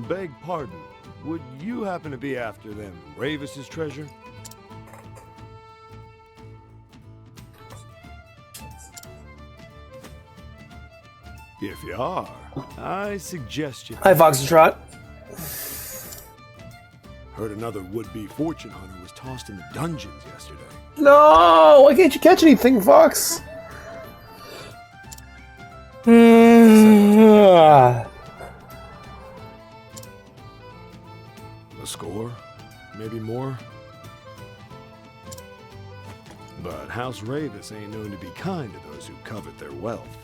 Beg pardon. Would you happen to be after them Ravis's treasure? If you are, I suggest you... Hi, Foxtrot. Heard another would-be fortune hunter was tossed in the dungeons yesterday. No! Why can't you catch anything, Fox? A score? Maybe more? But House Ravis ain't known to be kind to those who covet their wealth.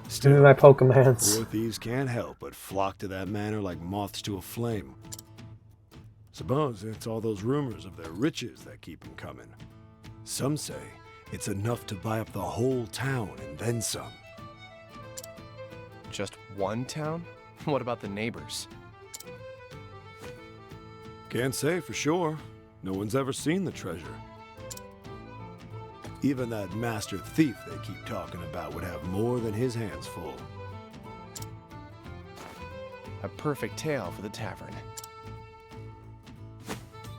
Still, my Pokemans. Poor thieves can't help but flock to that manor like moths to a flame. Suppose it's all those rumors of their riches that keep them coming. Some say it's enough to buy up the whole town and then some. Just one town? What about the neighbors? Can't say for sure. No one's ever seen the treasure. Even that master thief they keep talking about would have more than his hands full. A perfect tale for the tavern.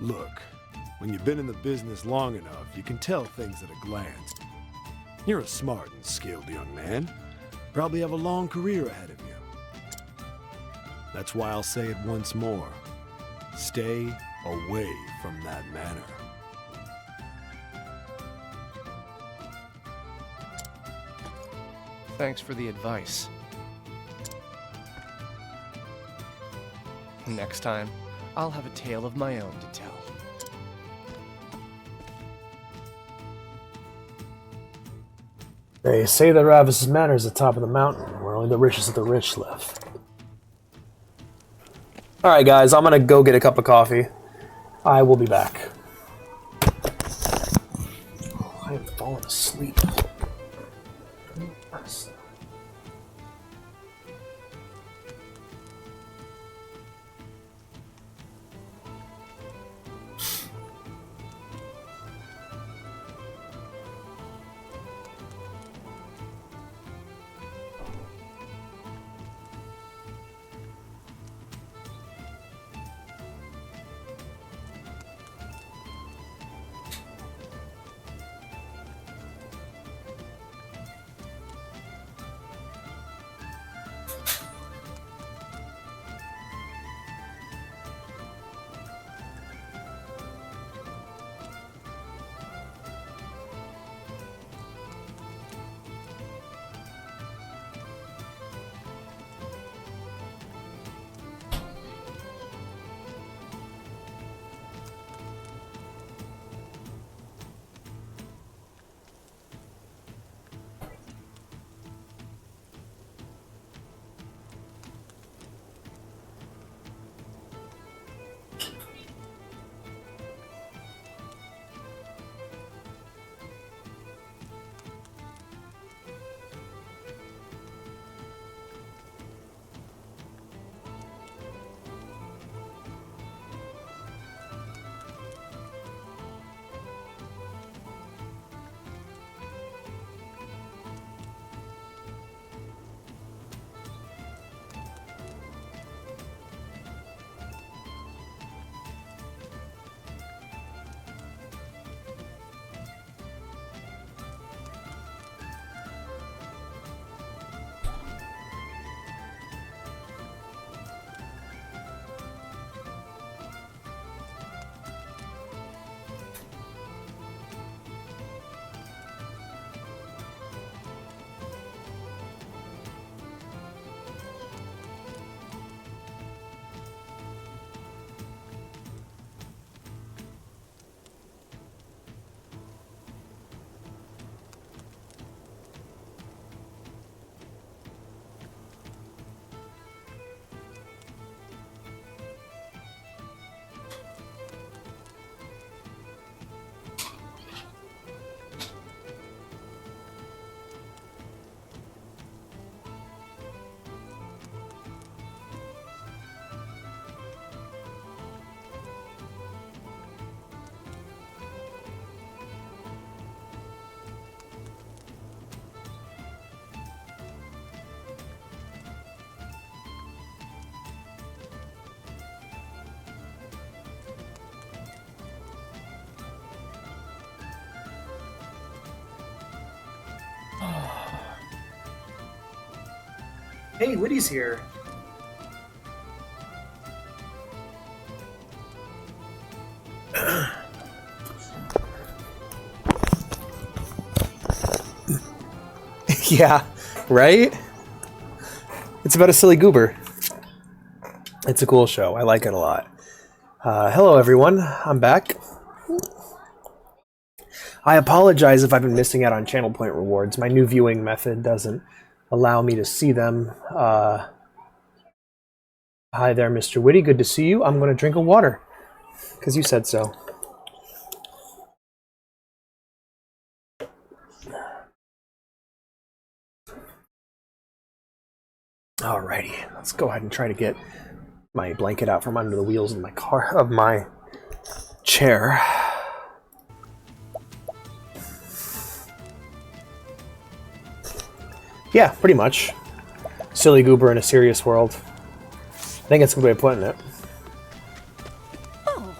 Look, when you've been in the business long enough, you can tell things at a glance. You're a smart and skilled young man. Probably have a long career ahead of you. That's why I'll say it once more. Stay away from that manor. Thanks for the advice. Next time, I'll have a tale of my own to tell. They say that Ravis's Manor is the top of the mountain, where only the richest of the rich live. Alright guys, I'm gonna go get a cup of coffee. I will be back. I am falling asleep. Hey, Witty's here. Yeah, right? It's about a silly goober. It's a cool show. I like it a lot. Hello, everyone. I'm back. I apologize if I've been missing out on channel point rewards. My new viewing method doesn't allow me to see them. Hi there, Mr. Witty. Good to see you. I'm going to drink a water because you said so. Alrighty, let's go ahead and try to get my blanket out from under the wheels of my car, of my chair. Yeah, pretty much. Silly goober in a serious world. I think that's a good way of putting it. Oh.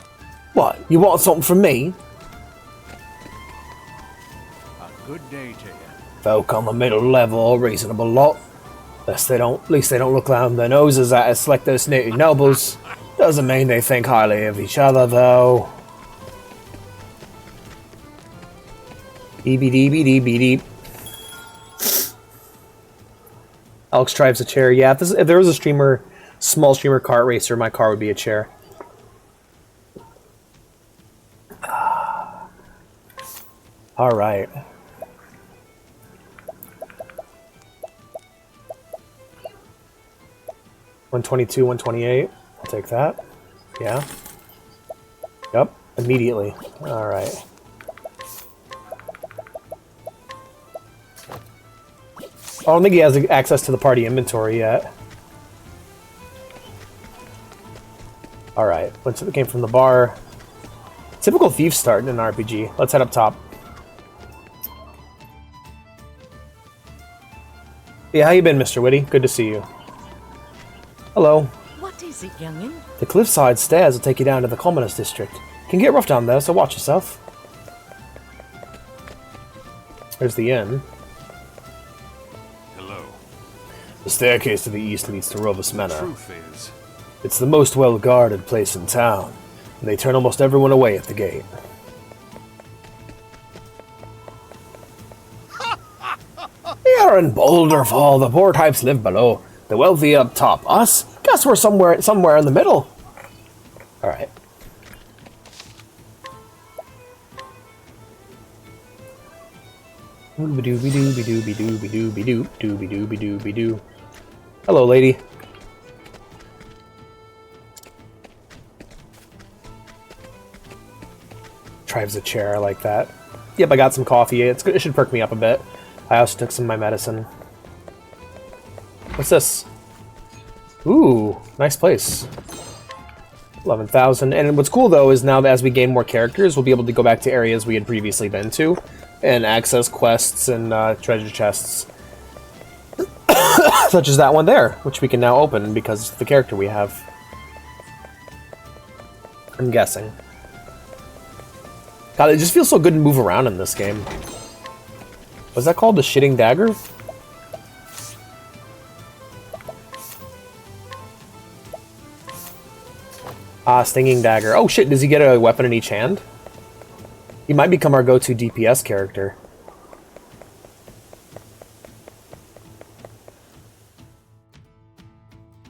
What? You want something from me? A good day to you. Folk on the middle level, a reasonable lot. At least they don't look down their noses at us like those snooty nobles. Doesn't mean they think highly of each other, though. Dee-bee-dee-bee-dee-bee-dee. Alex drives a chair. Yeah, if there was a small streamer kart racer, my car would be a chair. Alright. 122, 128. I'll take that. Yeah. Yep. Immediately. Alright. I don't think he has access to the party inventory yet. Alright. Once it came from the bar. Typical thief start in an RPG. Let's head up top. Yeah, how you been, Mr. Witty? Good to see you. Hello. What is it, youngin? The cliffside stairs will take you down to the Commoners District. Can get rough down there, so watch yourself. There's the inn. Hello. The staircase to the east leads to Rovus Manor. Truth is, It's the most well-guarded place in town, and they turn almost everyone away at the gate. Here in Boulder Fall, the poor types live below, the wealthy up top. Us? Guess we're somewhere in the middle. Alright. Hello, lady. Drives a chair, I like that. Yep, I got some coffee. It should perk me up a bit. I also took some of my medicine. What's this? Ooh, nice place. 11,000. And what's cool, though, is now that as we gain more characters, we'll be able to go back to areas we had previously been to and access quests and treasure chests. Such as that one there, which we can now open because of the character we have. I'm guessing. God, it just feels so good to move around in this game. Was that called the shitting dagger? Ah, stinging dagger. Oh shit, does he get a weapon in each hand? He might become our go-to DPS character.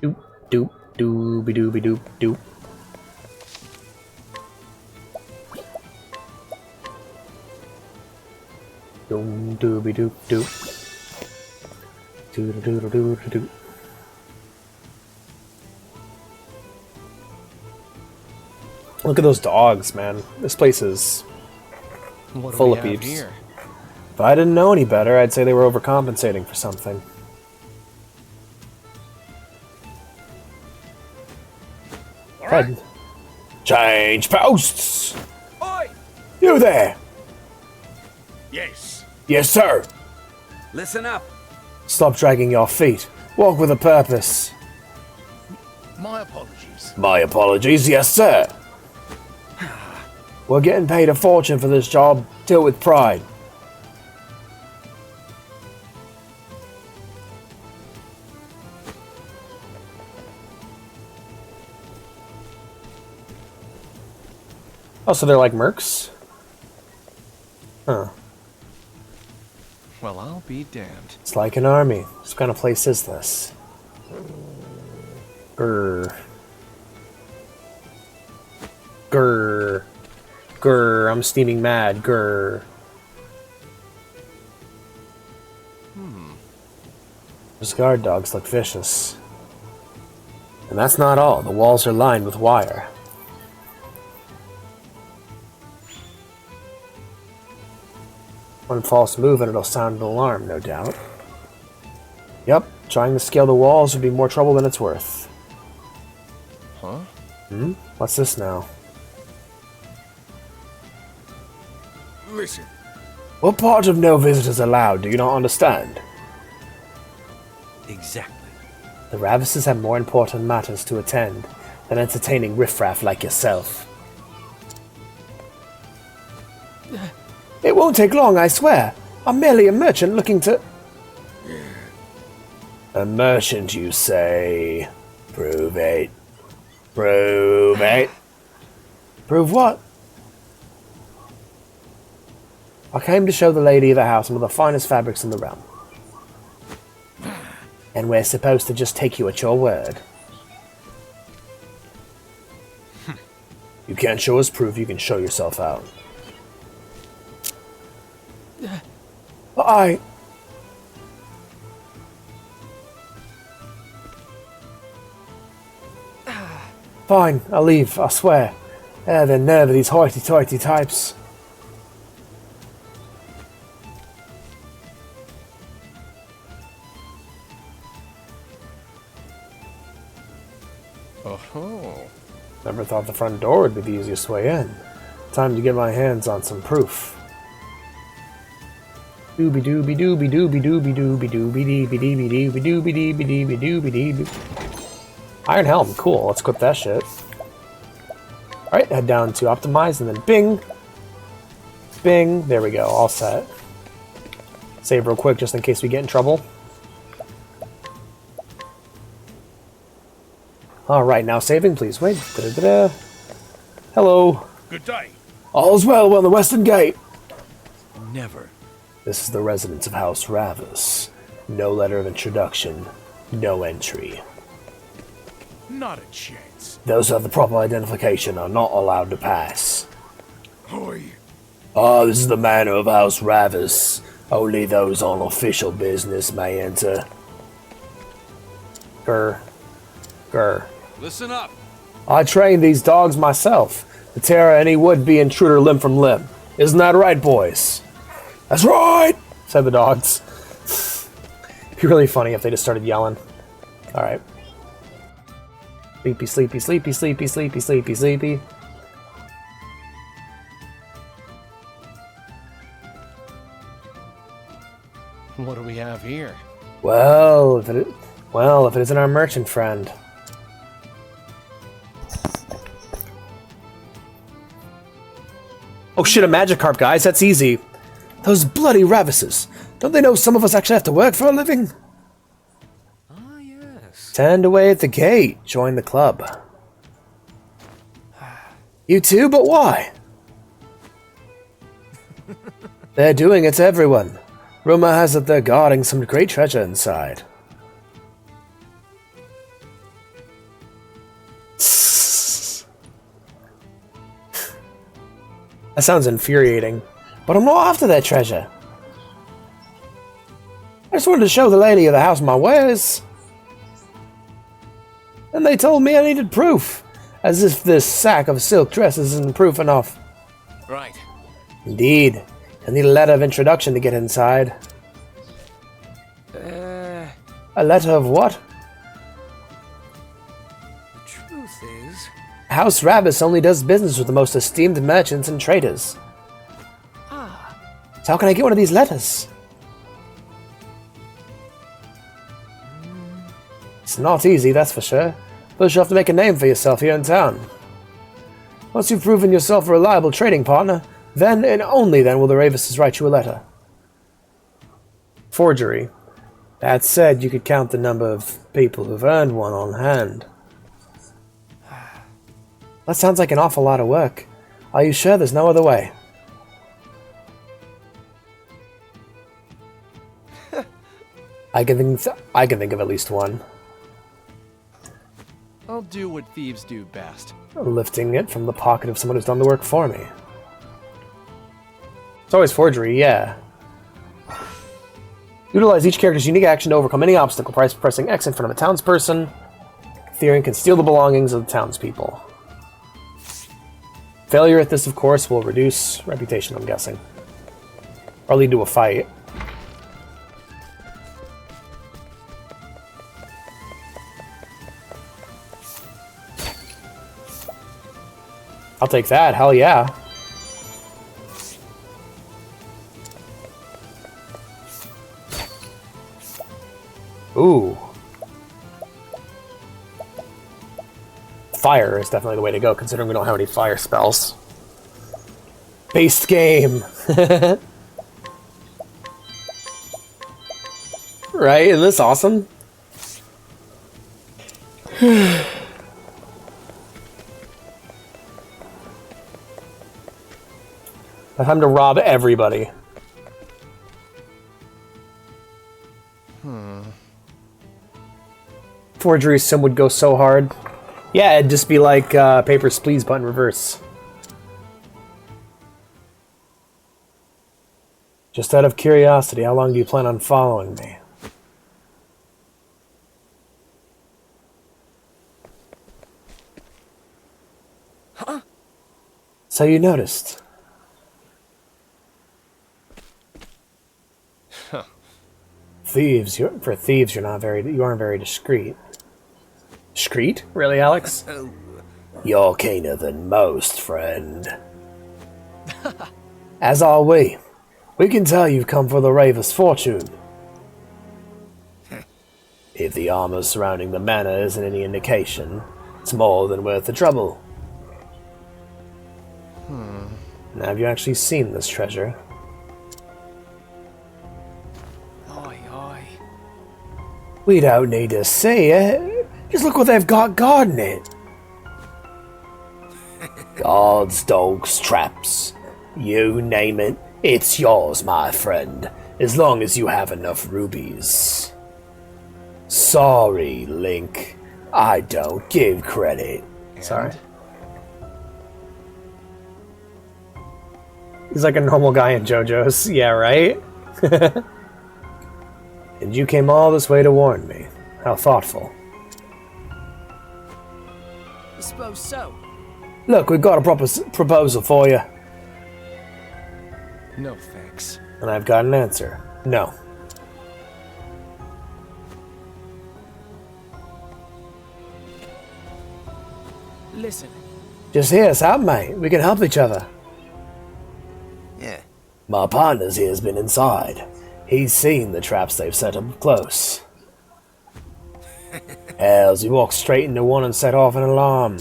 Doop, doop, dooby dooby doop, doop. Doom dooby doop doop. Doodle doodle doodle doop. Look at those dogs, man. This place is full of peeps. Here? If I didn't know any better, I'd say they were overcompensating for something. Head. Change posts! Oi! You there! Yes. Yes, sir! Listen up. Stop dragging your feet. Walk with a purpose. My apologies. My apologies, yes, sir. We're getting paid a fortune for this job. Do it with pride. Oh, so they're like mercs? Huh. Well, I'll be damned. It's like an army. What kind of place is this? Grr. Grr. Grr. I'm steaming mad. Grr. Those guard dogs look vicious. And that's not all. The walls are lined with wire. One false move and it'll sound an alarm, no doubt. Yep, trying to scale the walls would be more trouble than it's worth. Huh? Hmm? What's this now? Listen. What part of no visitors allowed do you not understand? Exactly. The Ravises have more important matters to attend than entertaining riffraff like yourself. It won't take long, I swear. I'm merely a merchant looking to... A merchant, you say? Prove it. Prove it. Prove what? I came to show the lady of the house some of the finest fabrics in the realm. And we're supposed to just take you at your word. You can't show us proof, you can show yourself out. But Fine, I'll leave, I swear. The nerve of these hoity-toity types. Oh. Never thought the front door would be the easiest way in. Time to get my hands on some proof. Dooby dooby dooby dooby dooby dooby dooby dooby dooby dooby dooby dooby dooby dooby. Iron Helm, cool. Let's equip that shit. Alright, head down to optimize and then bing. Bing. There we go, all set. Save real quick just in case we get in trouble. Alright, now saving, please. Wait. Da-da-da-da. Hello. Good day. All's well on the Western Gate. Never. This is the residence of House Ravis. No letter of introduction. No entry. Not a chance. Those who have the proper identification are not allowed to pass. Oi. This is the manor of House Ravis. Only those on official business may enter. Grr. Grr. Listen up. I trained these dogs myself to tear any would-be intruder limb from limb. Isn't that right, boys? That's right, said the dogs. It'd be really funny if they just started yelling. Alright. Sleepy, sleepy, sleepy, sleepy, sleepy, sleepy, sleepy. What do we have here? Well, if it isn't our merchant friend. Oh shit, a Magikarp, guys, that's easy. Those bloody Ravises. Don't they know some of us actually have to work for a living? Ah, yes. Stand away at the gate. Join the club. You too? But why? They're doing it to everyone. Rumor has it they're guarding some great treasure inside. That sounds infuriating. But I'm not after that treasure. I just wanted to show the lady of the house my wares. And they told me I needed proof. As if this sack of silk dresses isn't proof enough. Right. Indeed. I need a letter of introduction to get inside. A letter of what? The truth is... House Ravis only does business with the most esteemed merchants and traders. Ah. So how can I get one of these letters? It's not easy, that's for sure. First you have to make a name for yourself here in town. Once you've proven yourself a reliable trading partner, then and only then will the Ravises write you a letter. Forgery. That said, you could count the number of people who've earned one on hand. That sounds like an awful lot of work. Are you sure there's no other way? I can think of at least one. I'll do what thieves do best. Lifting it from the pocket of someone who's done the work for me. It's always forgery, yeah. Utilize each character's unique action to overcome any obstacle by pressing X in front of a townsperson. Therian can steal the belongings of the townspeople. Failure at this, of course, will reduce reputation, I'm guessing. Or lead to a fight. I'll take that, hell yeah. Ooh. Fire is definitely the way to go, considering we don't have any fire spells. Based game! Right? Isn't this awesome? Time to rob everybody. Forgery sim would go so hard. Yeah, it'd just be like Papers, Please, but in reverse. Just out of curiosity, how long do you plan on following me? Huh? So you noticed. For thieves, you aren't very discreet. Discreet? Really, Alex? You're keener than most, friend. As are we. We can tell you've come for the Raver's fortune. If the armor surrounding the manor isn't any indication, it's more than worth the trouble. Now, have you actually seen this treasure? We don't need to see it. Just look what they've got guarding it. Guards, dogs, traps. You name it, it's yours, my friend. As long as you have enough rubies. Sorry, Link. I don't give credit. Sorry. He's like a normal guy in JoJo's. Yeah, right? And you came all this way to warn me. How thoughtful. I suppose so. Look, we've got a proposal for you. No thanks. And I've got an answer. No. Listen. Just hear us out, mate. We can help each other. Yeah. My partner's here's been inside. He's seen the traps they've set up close. Hells, he walked straight into one and set off an alarm.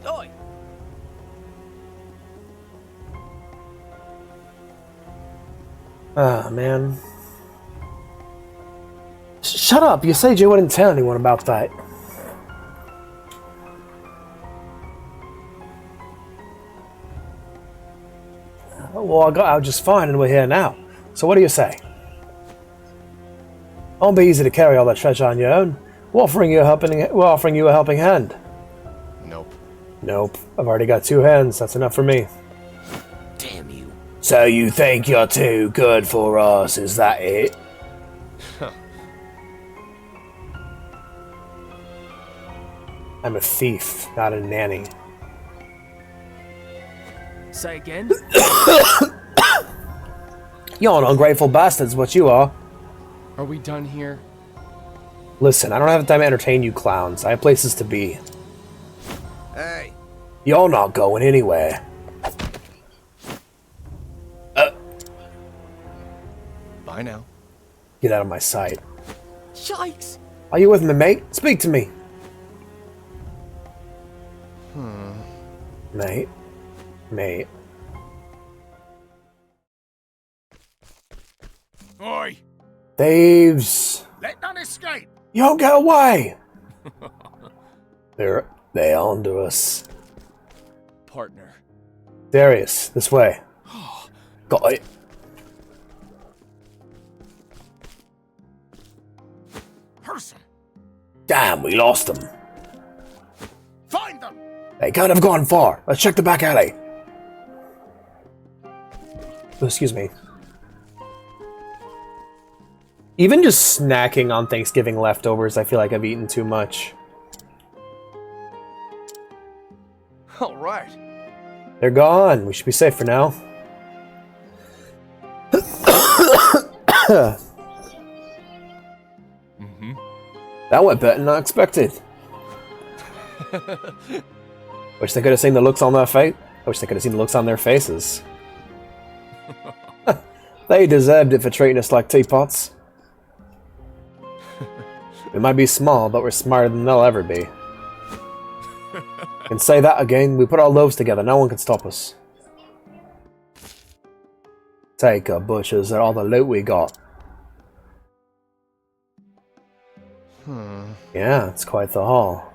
Oi. Ah, man. Shut up! You said you wouldn't tell anyone about that. Well, I got out just fine and we're here now. So what do you say? Won't be easy to carry all that treasure on your own. We're offering you a helping hand. Nope. Nope. I've already got 2 hands. That's enough for me. Damn you. So you think you're too good for us, is that it? I'm a thief, not a nanny. Say again? You're an ungrateful bastard's what you are. Are we done here? Listen, I don't have time to entertain you clowns. I have places to be. Hey. You're not going anywhere. Bye now. Get out of my sight. Yikes! Are you with me, mate? Speak to me. Mate. Mate. Oi! Thieves! Let none escape! You don't get away! They're onto us. partner. Darius, this way. Got it. Person! Damn, we lost them. Find them! They can't have gone far. Let's check the back alley. Oh, excuse me. Even just snacking on Thanksgiving leftovers, I feel like I've eaten too much. All right. They're gone. We should be safe for now. That went better than I expected. Wish they could have seen the looks on their face. I wish they could have seen the looks on their faces. They deserved it for treating us like teapots. We might be small, but we're smarter than they'll ever be. And say that again, we put our loaves together, no one can stop us. Take our butchers and all the loot we got. Yeah, it's quite the haul.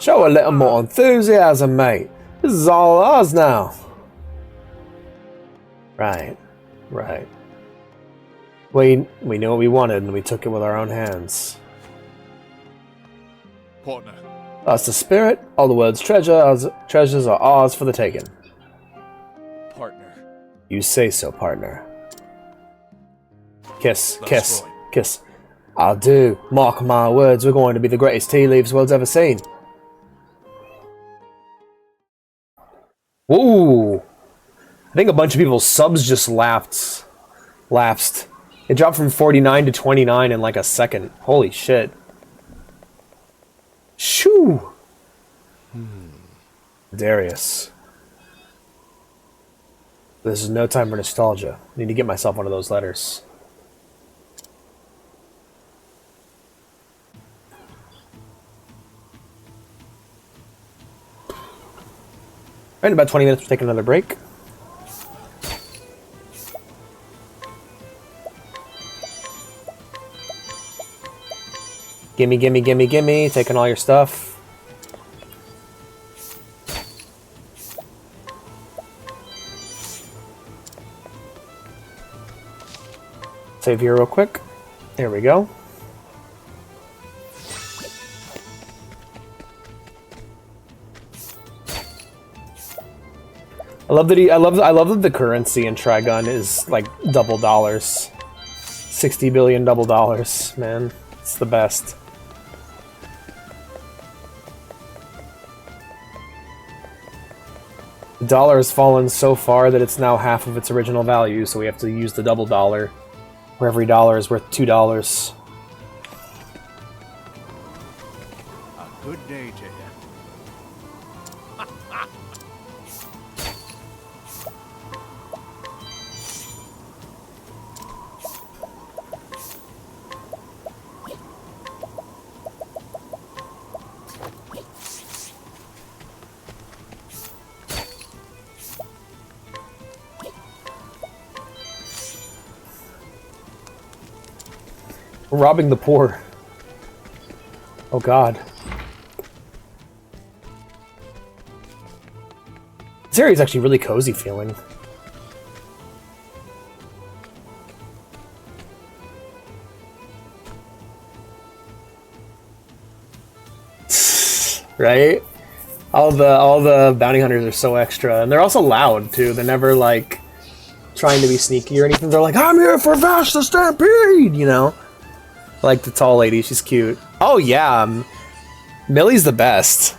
Show a little more enthusiasm, mate. This is all ours now. Right, right. We knew what we wanted and we took it with our own hands. Partner. That's the spirit. All the world's treasures are ours for the taking. Partner. You say so, partner. Kiss, That's kiss, right. kiss. I do. Mark my words, we're going to be the greatest tea leaves the world's ever seen. Ooh. I think a bunch of people's subs just lapsed. It dropped from 49 to 29 in like a second. Holy shit. Shoo! Darius. This is no time for nostalgia. I need to get myself one of those letters. Alright, in about 20 minutes, we'll take another break. Gimme, gimme, gimme, gimme. Taking all your stuff. Save here real quick. There we go. I love that the currency in Trigun is like double dollars. 60 billion double dollars, man. It's the best. The dollar has fallen so far that it's now half of its original value, so we have to use the double dollar, where every dollar is worth $2. A good day to you. We're robbing the poor. Oh god. This area is actually really cozy feeling. Right? All the bounty hunters are so extra, and they're also loud too. They're never like trying to be sneaky or anything. They're like, "I'm here for Vash the Stampede," you know. Like the tall lady, she's cute. Oh yeah, Millie's the best.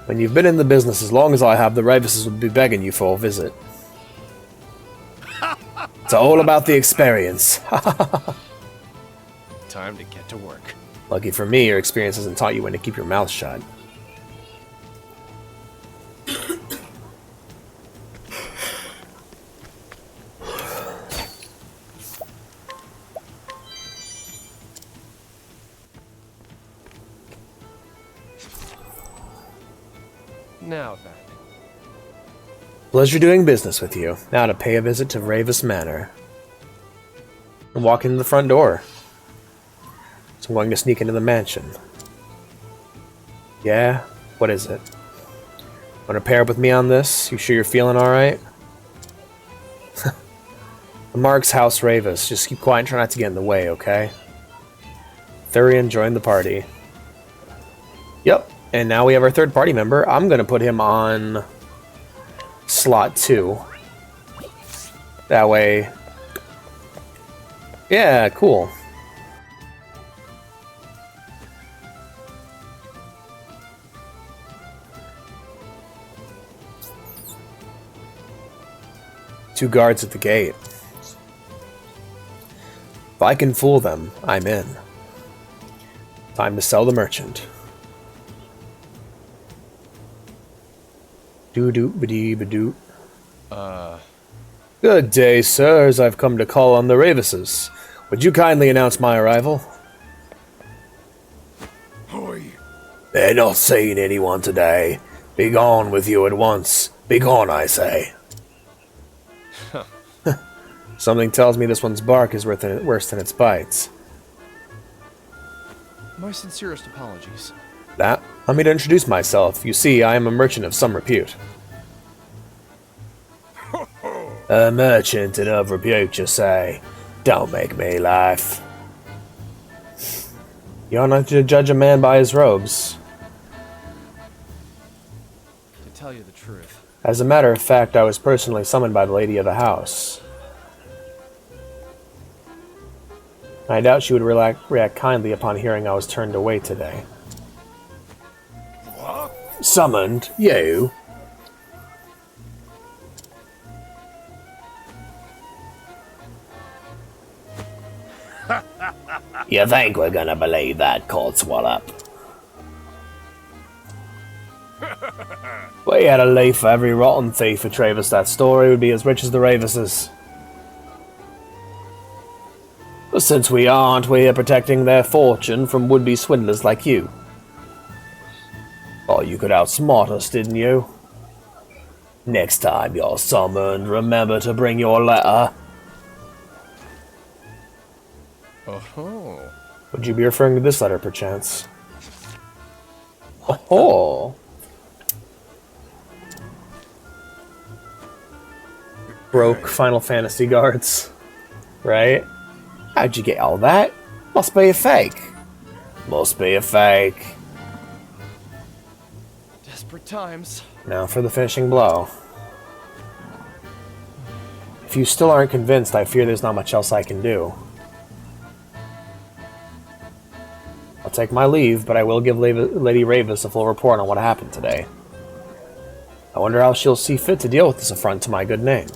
When you've been in the business as long as I have, the Ravises will be begging you for a visit. It's all about the experience. Time to get to work. Lucky for me, your experience hasn't taught you when to keep your mouth shut. Now then. Pleasure doing business with you. Now to pay a visit to Ravis Manor. And walk into the front door. So I'm going to sneak into the mansion. Yeah? What is it? Wanna pair up with me on this? You sure you're feeling alright? Mark's House Ravis. Just keep quiet and try not to get in the way, okay? Thurian joined the party. Yep, and now we have our third party member. I'm gonna put him on slot 2. That way... Yeah, cool. Two guards at the gate. If I can fool them, I'm in. Time to sell the merchant. Doo-doo-ba-dee-ba-doo. Good day, sirs. I've come to call on the Ravises. Would you kindly announce my arrival? They're not seeing anyone today. Be gone with you at once. Be gone, I say. Something tells me this one's bark is worse than its bites. My sincerest apologies. Let me to introduce myself. You see, I am a merchant of some repute. A merchant and of repute, you say? Don't make me laugh. You're not to judge a man by his robes. To tell you the truth. As a matter of fact, I was personally summoned by the lady of the house. I doubt she would react kindly upon hearing I was turned away today. What? Summoned? You? You think we're gonna believe that, Codswallop? We had a leaf for every rotten thief who Travis that story would be as rich as the Ravises. But since we aren't, we're protecting their fortune from would-be swindlers like you. Oh, you could outsmart us, didn't you? Next time you're summoned, remember to bring your letter. Oh. Would you be referring to this letter, perchance? Oh. Broke Final Fantasy guards. Right? How'd you get all that? Must be a fake. Must be a fake. Desperate times. Now for the finishing blow. If you still aren't convinced, I fear there's not much else I can do. I'll take my leave, but I will give Lady Ravis a full report on what happened today. I wonder how she'll see fit to deal with this affront to my good name.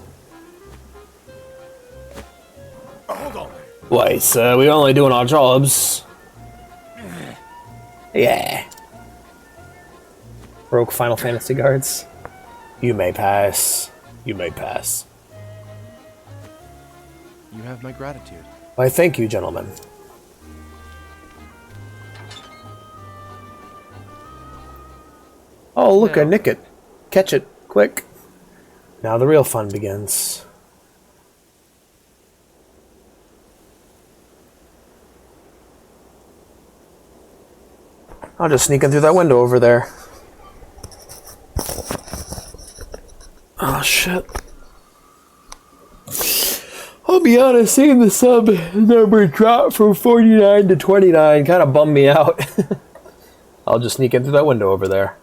Hold on. Wait, sir, we're only doing our jobs. Yeah. Broke Final Fantasy guards. You may pass. You may pass. You have my gratitude. Why, thank you, gentlemen. Oh, look, I nick it. Catch it, quick. Now the real fun begins. I'll just sneak in through that window over there. Oh, shit. I'll be honest, seeing the sub number drop from 49 to 29 kind of bummed me out. I'll just sneak in through that window over there.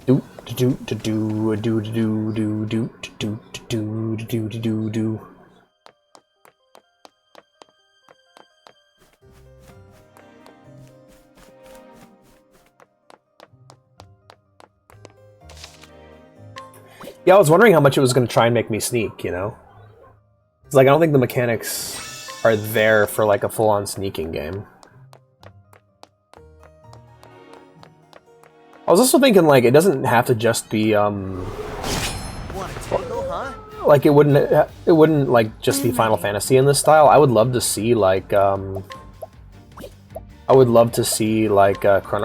Do do do do do do do do do do do do do do. Yeah, I was wondering how much it was going to try and make me sneak, you know? It's like, I don't think the mechanics are there for, like, a full-on sneaking game. I was also thinking, like, it doesn't have to just be, Want a tingle, huh? like, it wouldn't, like, just be Final Fantasy in this style. I would love to see, like, Chrono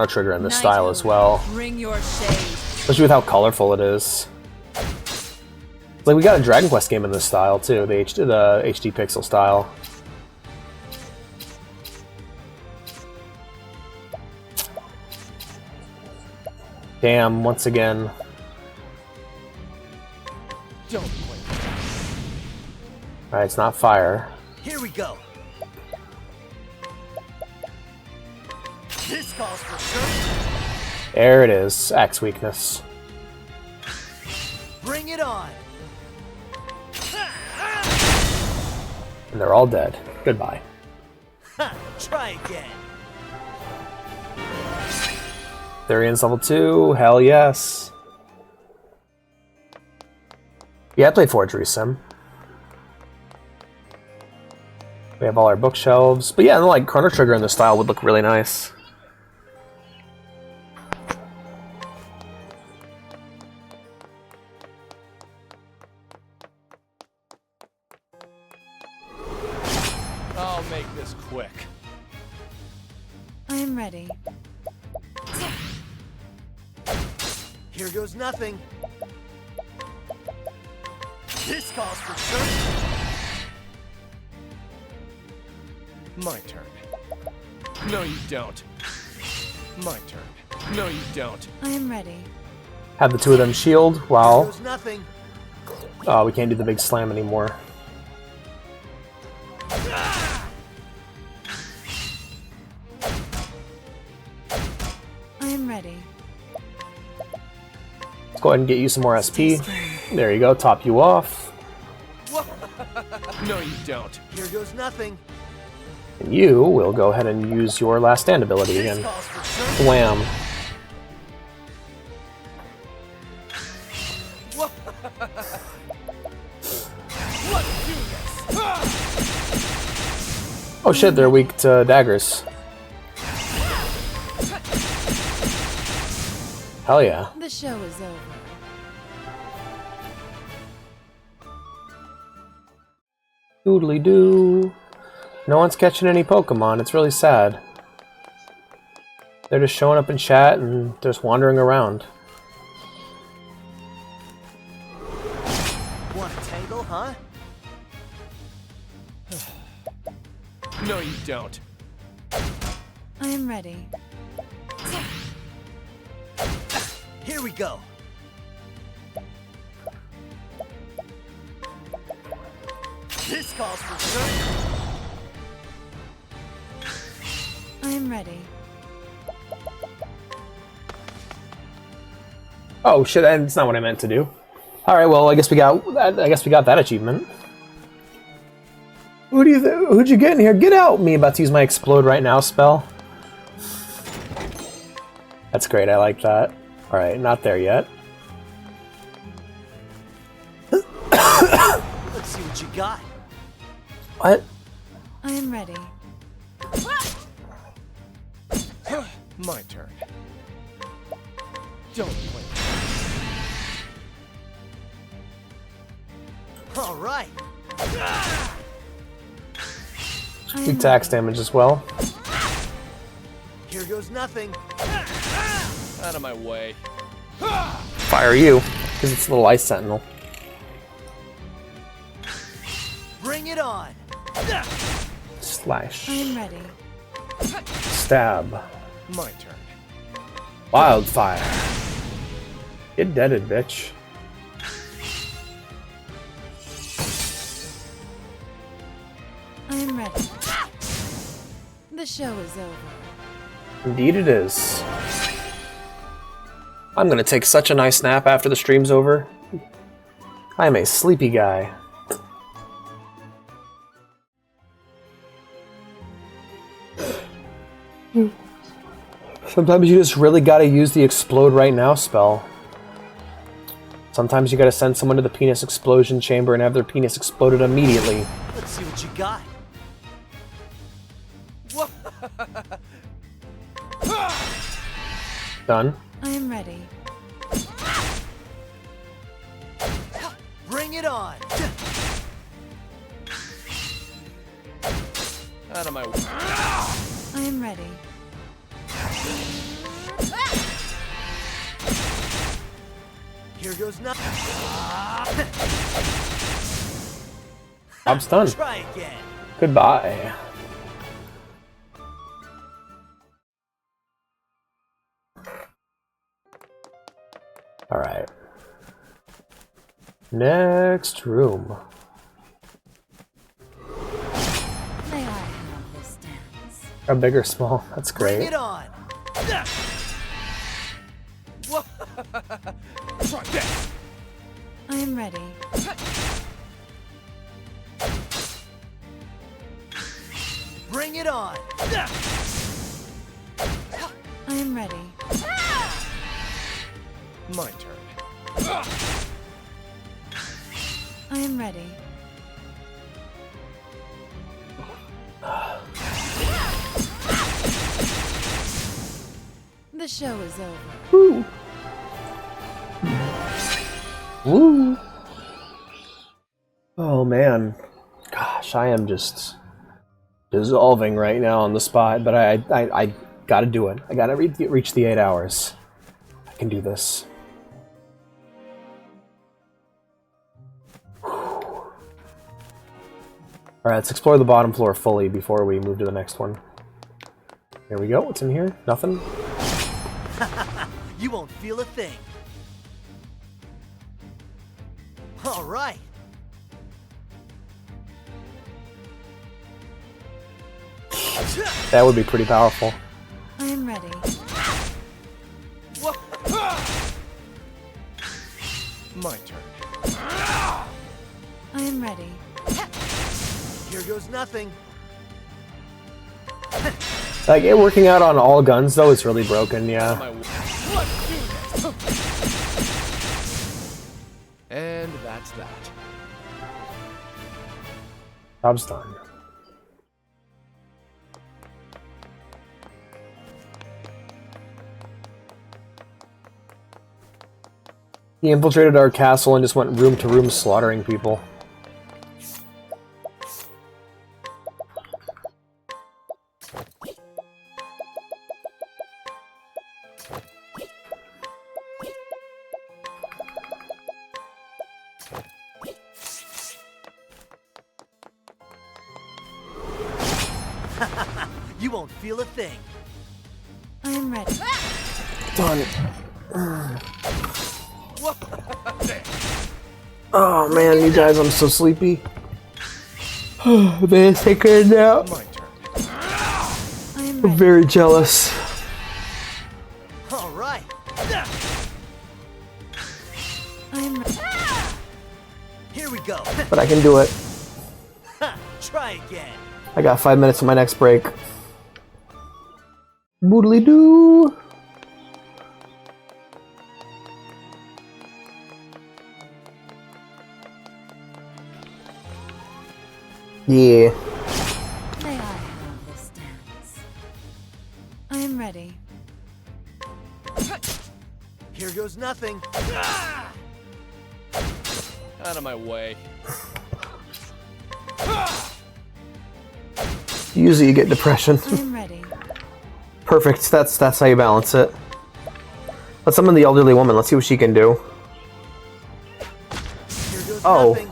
Trigger in this style as well. Bring your shade. Especially with how colorful it is. Like, we got a Dragon Quest game in this style, too. The HD pixel style. Damn, once again. Don't blink. Alright, it's not fire. Here we go. This calls for sure. There it is. Axe weakness. Bring it on. And they're all dead. Goodbye. Ha, try again. Therian's level 2. Hell yes. Yeah, I played Forgery Sim. We have all our bookshelves. But yeah, and like Chrono Trigger in this style would look really nice. I'll make this quick. I am ready. Here goes nothing. This calls for sure. My turn. No, you don't. My turn. No, you don't. I am ready. Have the two of them shield Here while... goes nothing. Oh, we can't do the big slam anymore. I am ready. Let's go ahead and get you some more SP. There you go, top you off. No, you don't. Here goes nothing. And you will go ahead and use your last stand ability This again. calls for sure. Wham. Oh shit, they're weak to daggers. Hell yeah. The show is over. Doodly doo. No one's catching any Pokemon. It's really sad. They're just showing up in chat and just wandering around. Want a tangle, huh? No, you don't. I am ready. Here we go. This calls for sure. I am ready. Oh shit, that's not what I meant to do. Alright, well I guess we got that achievement. Who'd you get in here? Get out! Me about to use my explode right now spell. That's great, I like that. Alright, not there yet. Let's see what you got. What? I am ready. My turn. Don't blink. All right. Weak to axe damage as well. Here goes nothing. Out of my way. Fire you, because it's a little ice sentinel. Bring it on. Slash. I am ready. Stab. My turn. Wildfire. Get deaded, bitch. I am ready. The show is over. Indeed it is. I'm gonna take such a nice nap after the stream's over. I am a sleepy guy. Sometimes you just really gotta use the explode right now spell. Sometimes you gotta send someone to the penis explosion chamber and have their penis exploded immediately. Let's see what you got. Done. I am ready. Bring it on. Out of my way. I am ready. Here goes nothing. I'm stunned. Try again. Goodbye. Next room. May I have this dance? A big or small? That's Bring great. it on! Try this! I am ready. Bring it on! I am ready. My turn. I am ready. The show is over. Woo! Woo! Oh man. Gosh, I am just dissolving right now on the spot, but I gotta do it. I gotta reach the 8 hours. I can do this. Alright, let's explore the bottom floor fully before we move to the next one. Here we go. What's in here? Nothing? You won't feel a thing. All right. That would be pretty powerful. I am ready. My turn. I am ready. Here goes nothing. Like, it working out on all guns, though, is really broken, yeah. Let's do this! And that's that. Job's done. He infiltrated our castle and just went room to room slaughtering people. You won't feel a thing. I am ready. Done. Oh man, you guys, I'm so sleepy. Man, take a nap. My turn. I am I'm ready. very jealous. All right. I am ready. Here we go. But I can do it. Try again. I got 5 minutes for my next break. Boodly doo. Yeah. May I have this dance? I am ready. Here goes nothing. Out of my way. Usually you get depression. I am ready. Perfect. That's how you balance it. Let's summon the elderly woman. Let's see what she can do. Here goes Oh. nothing.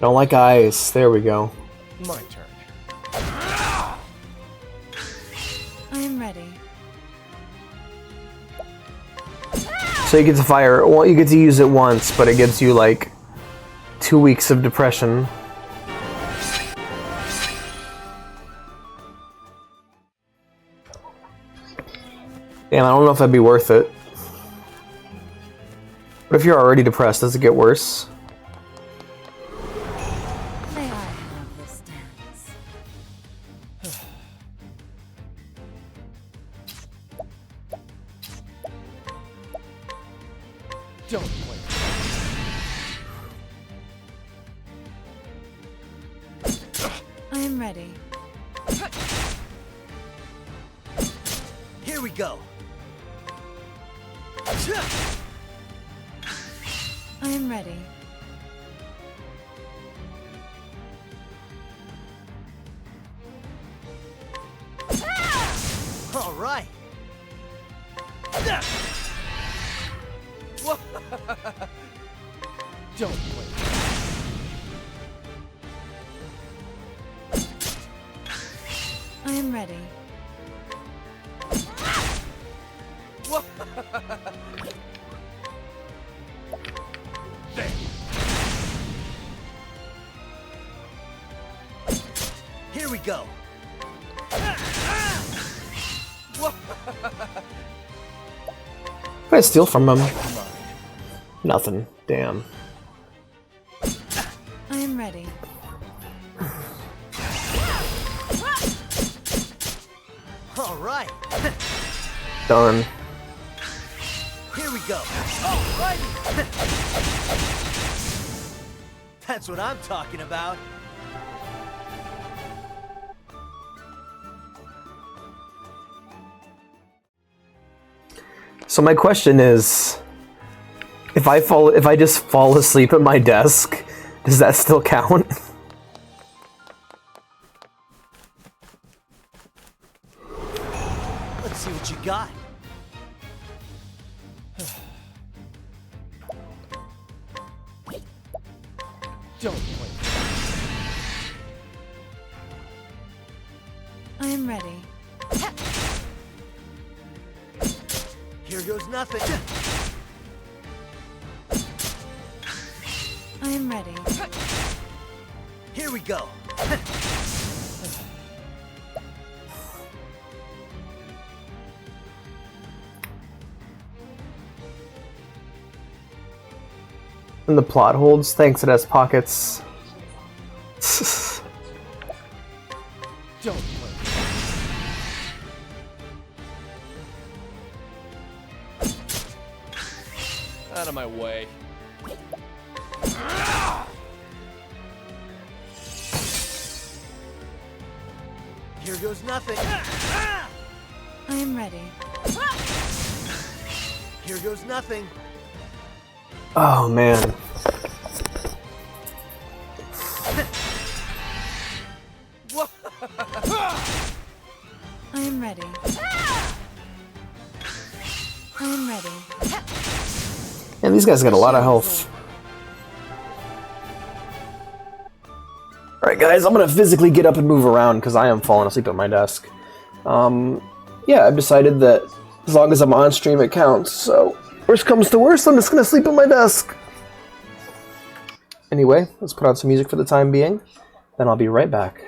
Don't like eyes. There we go. My turn. I am ready. So you get to fire. Well, you get to use it once, but it gives you like 2 weeks of depression. Damn, I don't know if that'd be worth it. But if you're already depressed, does it get worse? May I have this dance? Don't play. I am ready. Here we go. I am ready. All right. Don't play. I am ready. Here we go. What did I steal from him? Nothing. Damn. I am ready. All right. Done. Here we go. Alrighty. That's what I'm talking about. So my question is, if I just fall asleep at my desk, does that still count? Let's see what you got. Don't blink. I am ready. Here goes nothing. I am ready. Here we go. And the plot holds. Thanks, it has pockets. Don't blink. Out of my way. Here goes nothing. I am ready. Here goes nothing. Oh man. I am ready. I am ready. Yeah, these guys got a lot of health. Alright guys, I'm gonna physically get up and move around because I am falling asleep at my desk. Yeah, I've decided that as long as I'm on stream it counts, so worst comes to worst, I'm just gonna sleep at my desk. Anyway, let's put on some music for the time being, then I'll be right back.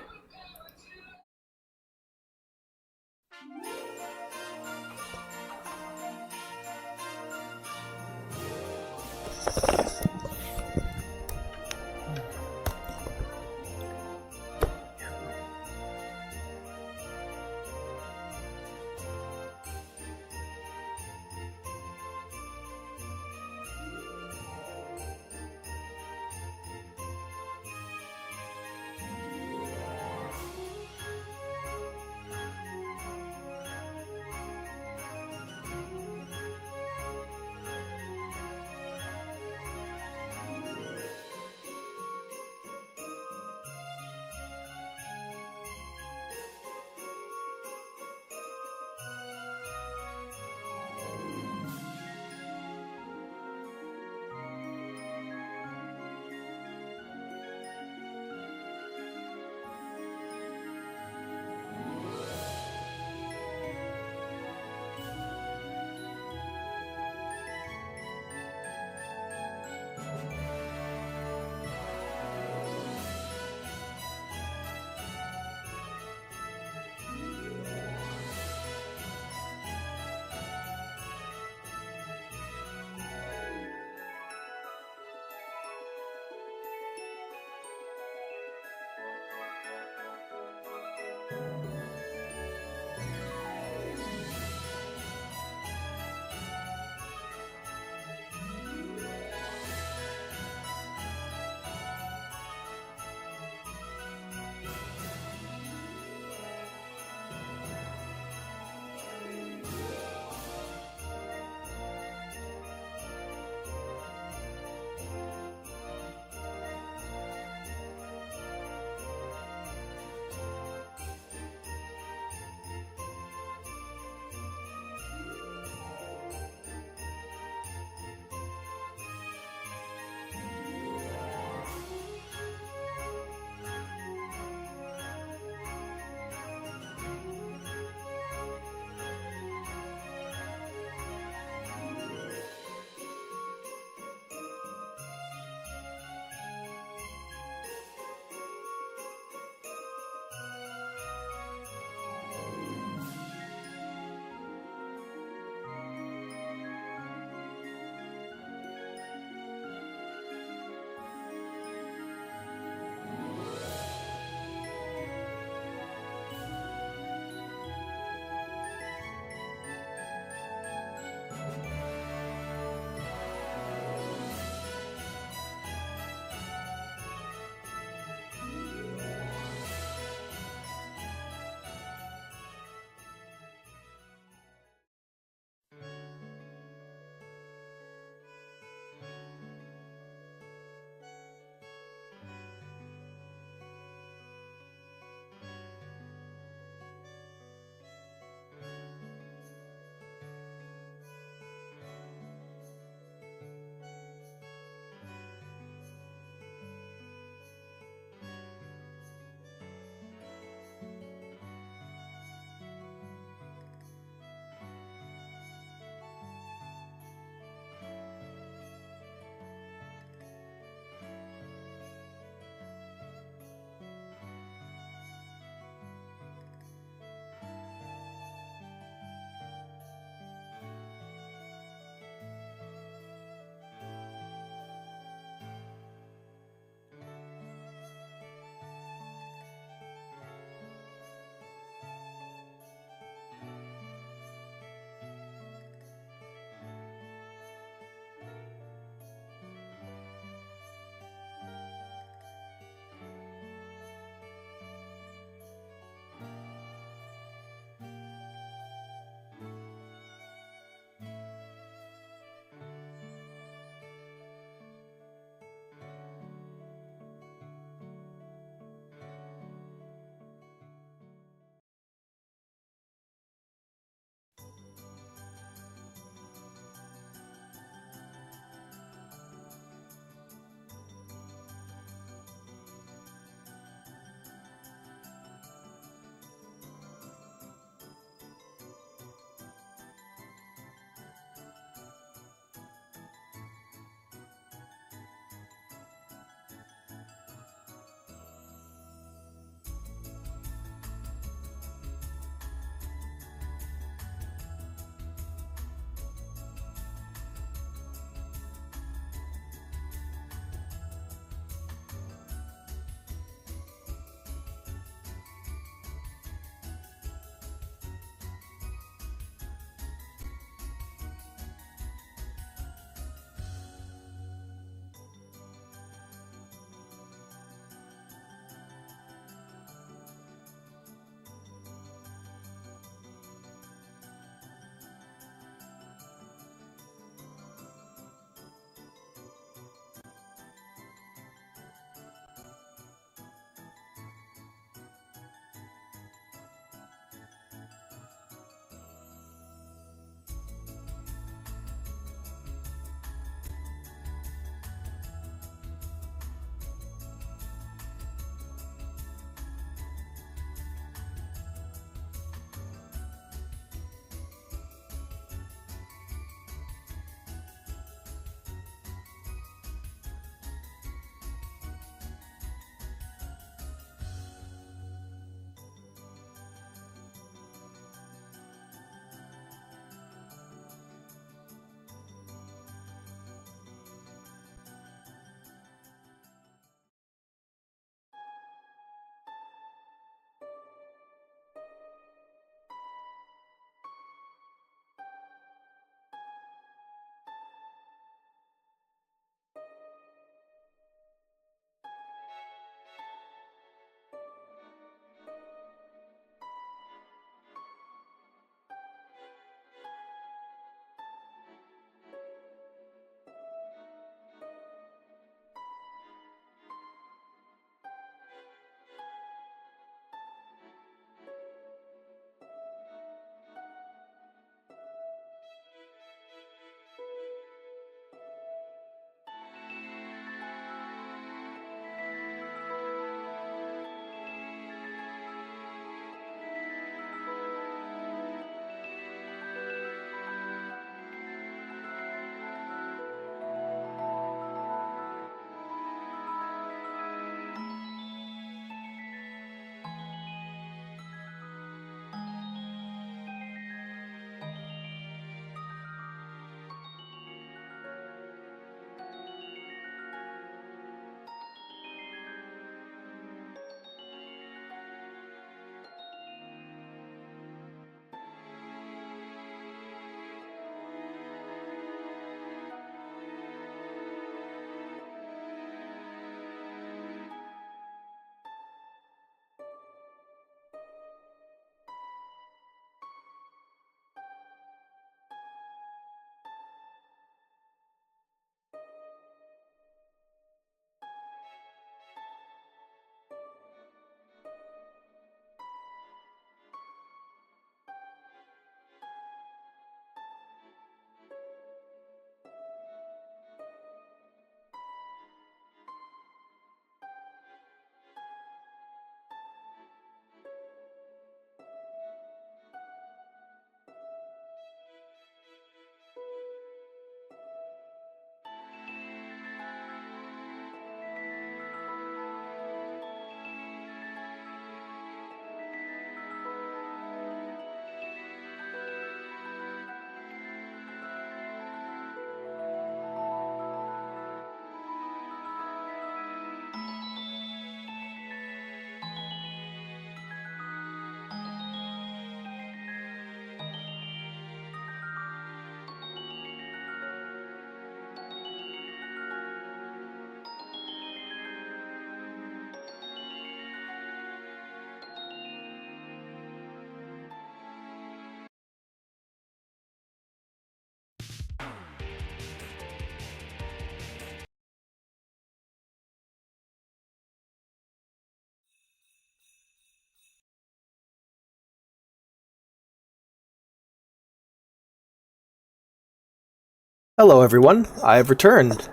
Hello everyone, I've returned.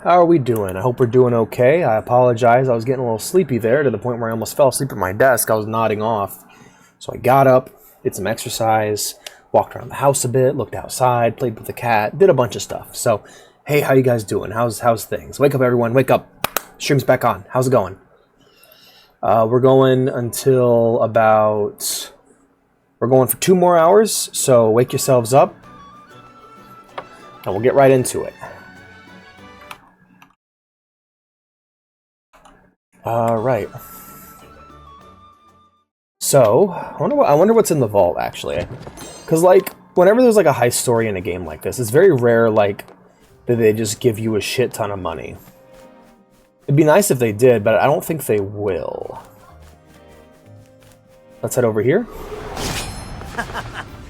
How are we doing? I hope we're doing okay. I apologize, I was getting a little sleepy there to the point where I almost fell asleep at my desk. I was nodding off. So I got up, did some exercise, walked around the house a bit, looked outside, played with the cat, did a bunch of stuff. So, hey, how you guys doing? How's things? Wake up everyone, wake up. Stream's back on. How's it going? We're going until about... We're going for 2 more hours, so wake yourselves up. And we'll get right into it. Alright. So, I wonder what's in the vault, actually. Because, like, whenever there's, like, a high story in a game like this, it's very rare, like, that they just give you a shit ton of money. It'd be nice if they did, but I don't think they will. Let's head over here.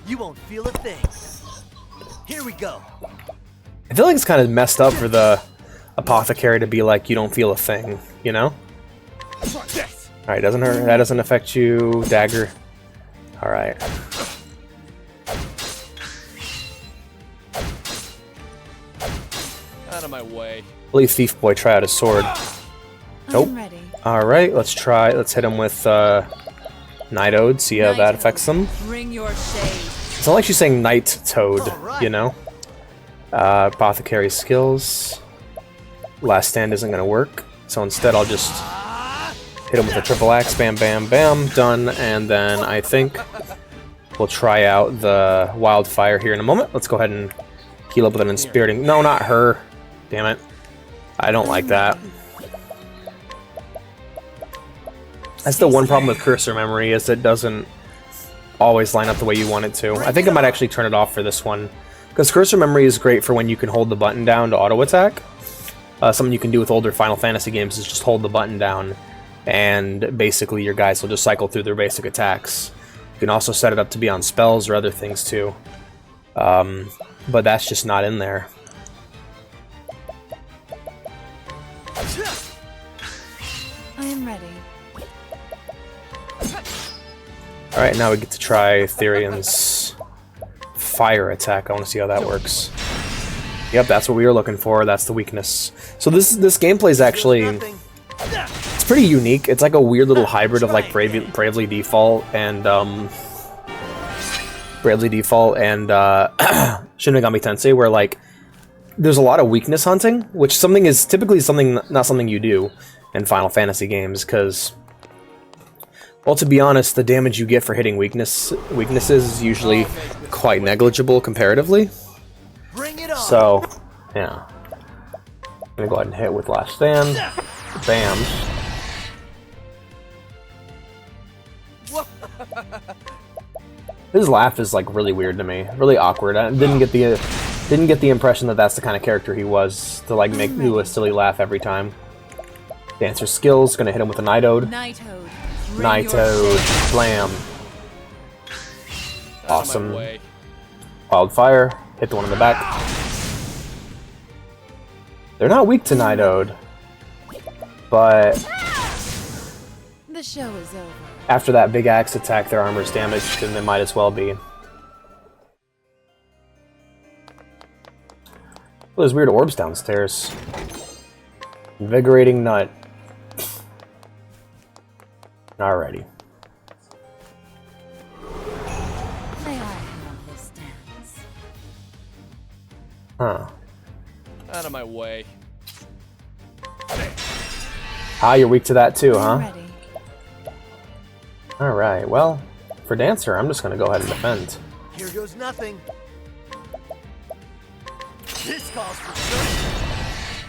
You won't feel a thing. Here we go. I feel like it's kind of messed up for the apothecary to be like, you don't feel a thing, you know? Alright, doesn't hurt. That doesn't affect you. Dagger. Alright. Out of my way. I believe Thief Boy try out his sword. Nope. Alright, let's hit him with Night Ode, see how that affects them. Bring your shade. It's not like she's saying Night Toad, you know? Apothecary skills. Last stand isn't going to work, so instead I'll just hit him with a triple axe, bam, bam, bam, done, and then I think we'll try out the wildfire here in a moment. Let's go ahead and heal up with an inspiriting. No, not her. Damn it. I don't like that. That's the one problem with cursor memory, is it doesn't always line up the way you want it to. I think I might actually turn it off for this one, because cursor memory is great for when you can hold the button down to auto attack. Something you can do with older Final Fantasy games is just hold the button down, and basically your guys will just cycle through their basic attacks. You can also set it up to be on spells or other things too, but that's just not in there. I am ready. Alright, now we get to try Therion's fire attack. I want to see how that works. Yep, that's what we were looking for. That's the weakness. So this gameplay is actually... It's pretty unique. It's like a weird little hybrid of like Bravely Default and Shin Megami Tensei, where like there's a lot of weakness hunting, which is typically not something you do in Final Fantasy games, because, well, to be honest, the damage you get for hitting weaknesses is usually quite negligible comparatively. So, yeah. I'm gonna go ahead and hit with Last Stand. Bam. His laugh is like really weird to me, really awkward. I didn't get the impression that that's the kind of character he was, to like make do a silly laugh every time. Dancer skills, gonna hit him with a Night Ode. Night Ode. Night Ode. Blam. Awesome. Wildfire. Hit the one in the back. They're not weak to Night Ode, but The show is over. after that big axe attack, their armor's damaged, and they might as well be. Oh, there's weird orbs downstairs. Invigorating nut. Alrighty. May I have this dance? Huh. Out of my way. Ah, you're weak to that too, huh? Ready. Alright, well, for Dancer, I'm just gonna go ahead and defend. Here goes nothing. This calls for search.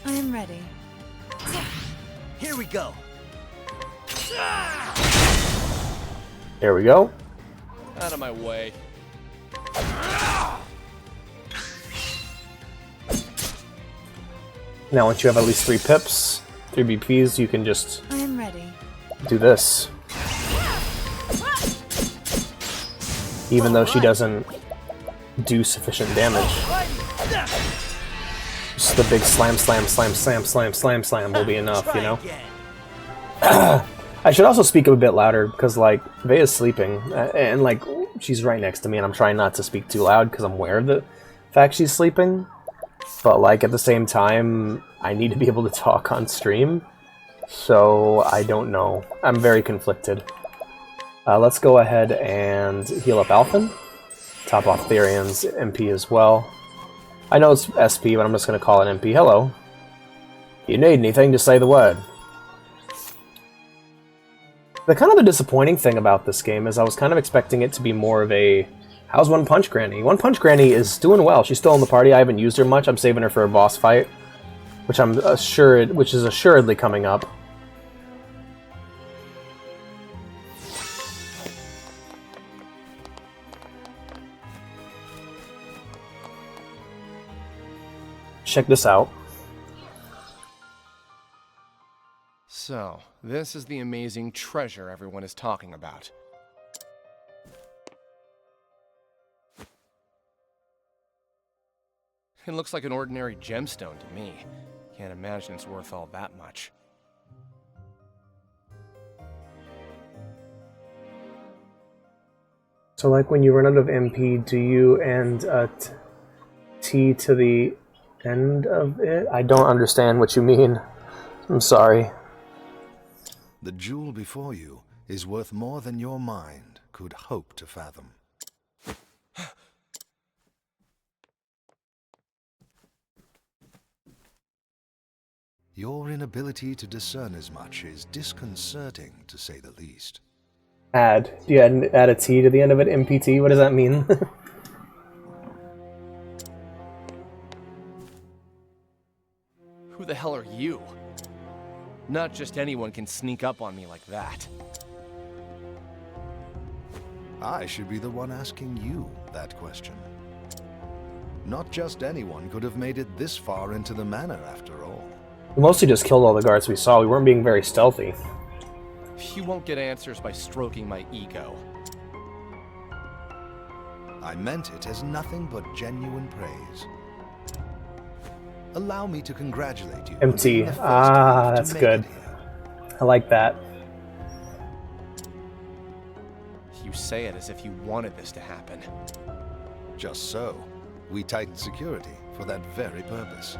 I am ready. Here we go. There we go. Out of my way. Now once you have at least 3 pips, 3 BPs, you can just I am ready. do this. Even though she doesn't do sufficient damage. Just the big slam, slam, slam, slam, slam, slam, slam will be enough, you know? I should also speak a bit louder, because, like, Veya's sleeping, and, like, she's right next to me, and I'm trying not to speak too loud because I'm aware of the fact she's sleeping. But, like, at the same time, I need to be able to talk on stream. So, I don't know. I'm very conflicted. Let's go ahead and heal up Alphen. Top off Therion's MP as well. I know it's SP, but I'm just going to call it MP. Hello. You need anything, just say the word. The kind of the disappointing thing about this game is I was kind of expecting it to be more of a... How's One Punch Granny? One Punch Granny is doing well. She's still in the party. I haven't used her much. I'm saving her for a boss fight, which is assuredly coming up. Check this out. So, this is the amazing treasure everyone is talking about. It looks like an ordinary gemstone to me. Can't imagine it's worth all that much. So, like, when you run out of MP, do you end at T to the end of it? I don't understand what you mean. I'm sorry. The jewel before you is worth more than your mind could hope to fathom. Your inability to discern as much is disconcerting, to say the least. Add. Do you add a T to the end of it? MPT? What does that mean? Who the hell are you? Not just anyone can sneak up on me like that. I should be the one asking you that question. Not just anyone could have made it this far into the manor, after all. We mostly just killed all the guards we saw. We weren't being very stealthy. You won't get answers by stroking my ego. I meant it as nothing but genuine praise. Allow me to congratulate you. MT. Ah, that's good. I like that. You say it as if you wanted this to happen. Just so. We tightened security for that very purpose.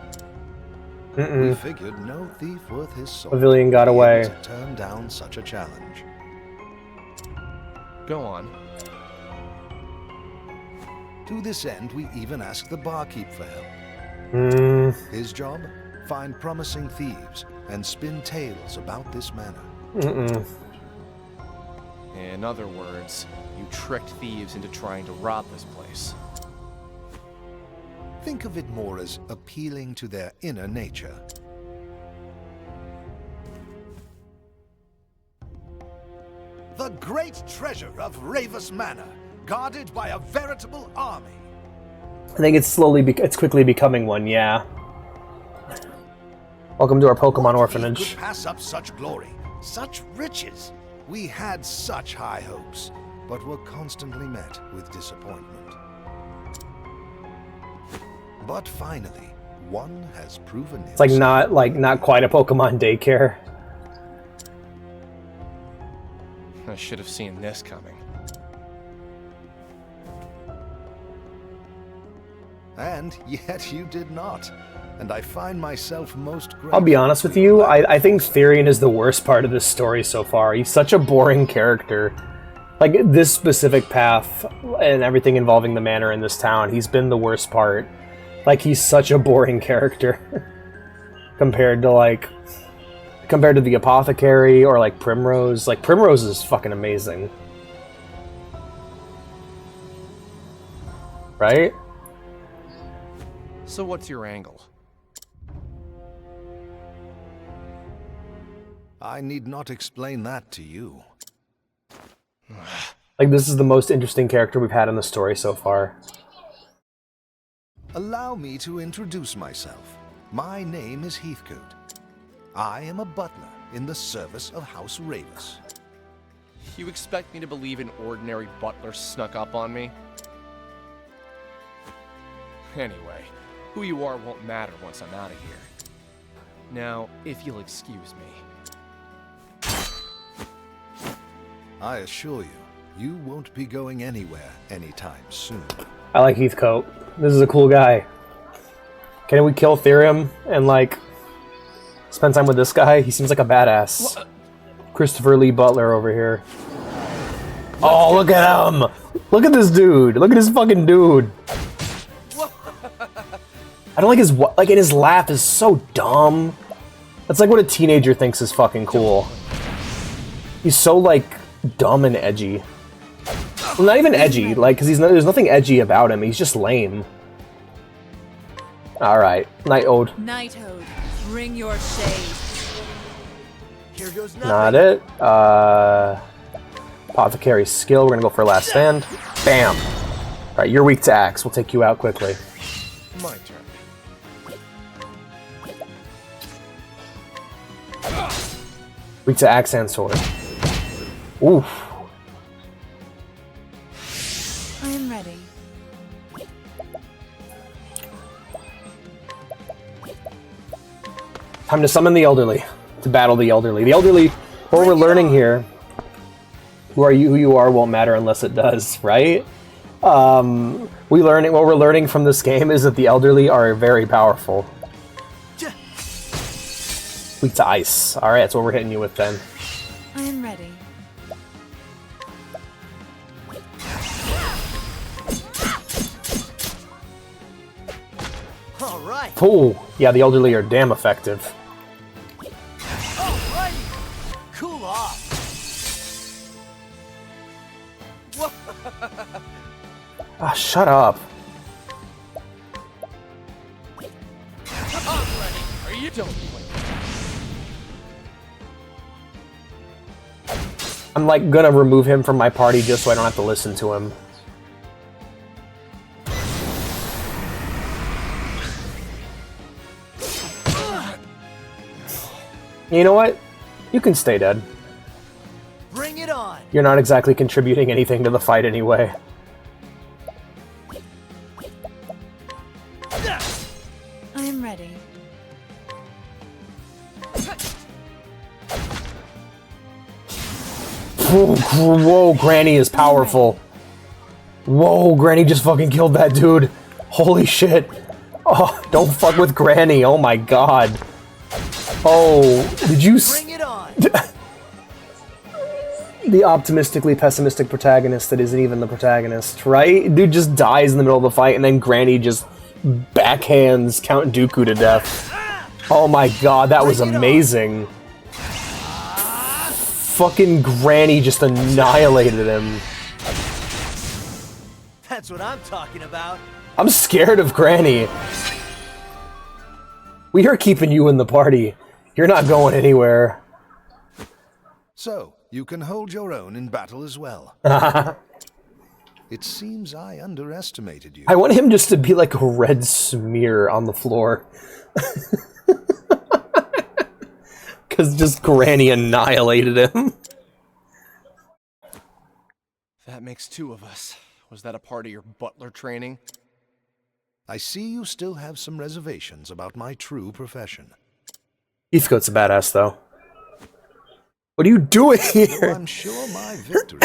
Mm-mm. We figured no thief worth his soul Pavilion got would be away. able to turn down such a challenge. Go on. To this end, we even asked the barkeep for help. His job? Find promising thieves and spin tales about this manor. In other words, you tricked thieves into trying to rob this place. Think of it more as appealing to their inner nature. The great treasure of Ravus Manor, guarded by a veritable army. I think it's it's quickly becoming one, yeah. Welcome to our Pokemon orphanage. We could pass up such glory, such riches. We had such high hopes, but were constantly met with disappointment. But finally, one has proven It's like not quite a Pokemon daycare. I should have seen this coming. And yet you did not. And I find myself most grateful. I'll be honest with you, I think Therion is the worst part of this story so far. He's such a boring character. Like, this specific path and everything involving the manor in this town, he's been the worst part. Like, he's such a boring character. compared to the Apothecary or, like, Primrose. Like, Primrose is fucking amazing. Right? So what's your angle? I need not explain that to you. Like, this is the most interesting character we've had in the story so far. Allow me to introduce myself. My name is Heathcote. I am a butler in the service of House Ravus. You expect me to believe an ordinary butler snuck up on me? Anyway, who you are won't matter once I'm out of here. Now, if you'll excuse me. I assure you, You won't be going anywhere anytime soon. I like Heathcote. This is a cool guy. Can we kill Therium and, like, spend time with this guy? He seems like a badass. Christopher Lee Butler over here. Oh, look at him! Look at this dude! Look at this fucking dude! I don't like his, like, and his laugh is so dumb. That's like what a teenager thinks is fucking cool. He's so, like, dumb and edgy. Well, not even edgy, like, because there's nothing edgy about him. He's just lame. Alright, Night Ode. Night Ode, bring your shade. Here goes nothing. Not it. Apothecary's skill. We're gonna go for last stand. Bam! Alright, you're weak to axe. We'll take you out quickly. My turn. Weak to axe and sword. Oof. I am ready. Time to summon the elderly. To battle the elderly. The elderly, what we're learning here, who you are won't matter unless it does, right? What we're learning from this game is that the elderly are very powerful. Weak to ice. Alright, that's what we're hitting you with then. I am ready. Alright. Oh, yeah, the elderly are damn effective. Alrighty. Cool off. Ah, shut up. Are you don't play? I'm like gonna remove him from my party just so I don't have to listen to him. You know what? You can stay dead. Bring it on. You're not exactly contributing anything to the fight anyway. I am ready. Whoa, Granny is powerful. Whoa, Granny just fucking killed that dude. Holy shit. Oh, don't fuck with Granny. Oh my god. Oh, did you Bring it on. The optimistically pessimistic protagonist that isn't even the protagonist, right? Dude just dies in the middle of the fight and then Granny just backhands Count Dooku to death. Oh my god, that was amazing. Fucking Granny just annihilated him. That's what I'm talking about. I'm scared of Granny. We are keeping you in the party. You're not going anywhere. So, you can hold your own in battle as well. It seems I underestimated you. I want him just to be like a red smear on the floor. Because just Granny annihilated him. That makes two of us. Was that a part of your butler training? I see you still have some reservations about my true profession. Heathcote's a badass, though. What are you doing Though here? I'm sure my victory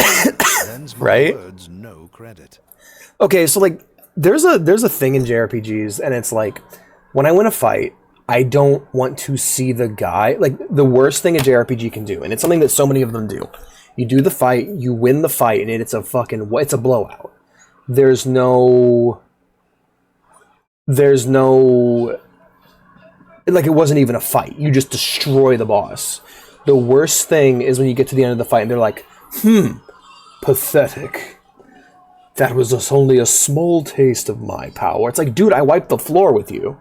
lends my Right? words no credit. Okay, so like, there's a thing in JRPGs, and it's like, when I win a fight, I don't want to see the guy. Like, the worst thing a JRPG can do, and it's something that so many of them do. You do the fight, you win the fight, and it's a blowout. There's no, like, it wasn't even a fight. You just destroy the boss. The worst thing is when you get to the end of the fight and they're like, pathetic. That was just only a small taste of my power. It's like, dude, I wiped the floor with you.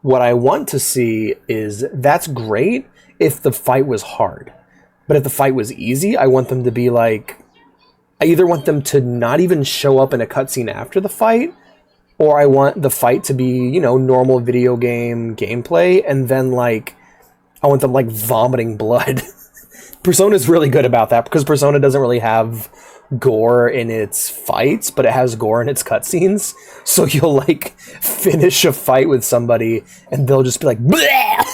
What I want to see is, that's great if the fight was hard. But if the fight was easy, I want them to be like, I either want them to not even show up in a cutscene after the fight, or I want the fight to be, you know, normal video game gameplay, and then, like, I want them, like, vomiting blood. Persona's really good about that, because Persona doesn't really have gore in its fights, but it has gore in its cutscenes. So you'll, like, finish a fight with somebody, and they'll just be like, bleh!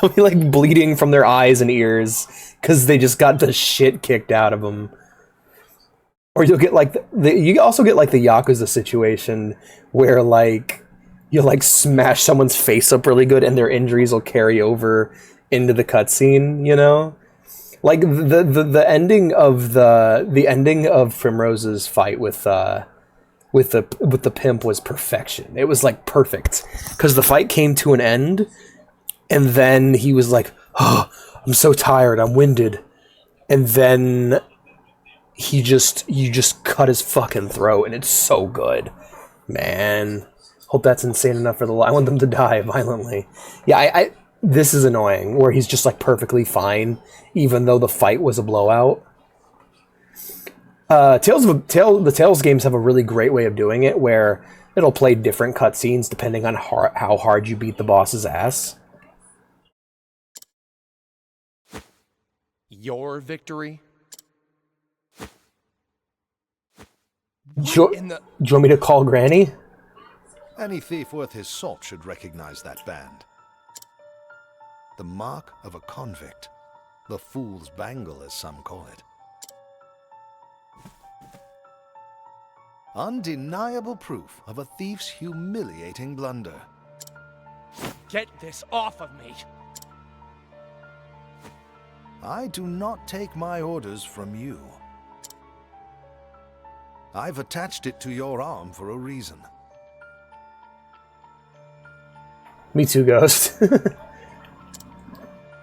They'll be, like, bleeding from their eyes and ears, because they just got the shit kicked out of them. Or you'll get like you also get like the Yakuza situation where like you'll like smash someone's face up really good and their injuries will carry over into the cutscene, you know? Like the ending of the ending of Primrose's fight with the pimp was perfection. It was like perfect because the fight came to an end, and then he was like, "Oh, I'm so tired, I'm winded," and then you just cut his fucking throat, and it's so good, man. Hope that's insane enough for I want them to die violently. Yeah, I this is annoying where he's just like perfectly fine, even though the fight was a blowout. The Tales games have a really great way of doing it, where it'll play different cutscenes depending on how hard you beat the boss's ass. Your victory? Do you want me to call Granny? Any thief worth his salt should recognize that band. The mark of a convict. The fool's bangle, as some call it. Undeniable proof of a thief's humiliating blunder. Get this off of me! I do not take my orders from you. I've attached it to your arm for a reason. Me too, Ghost.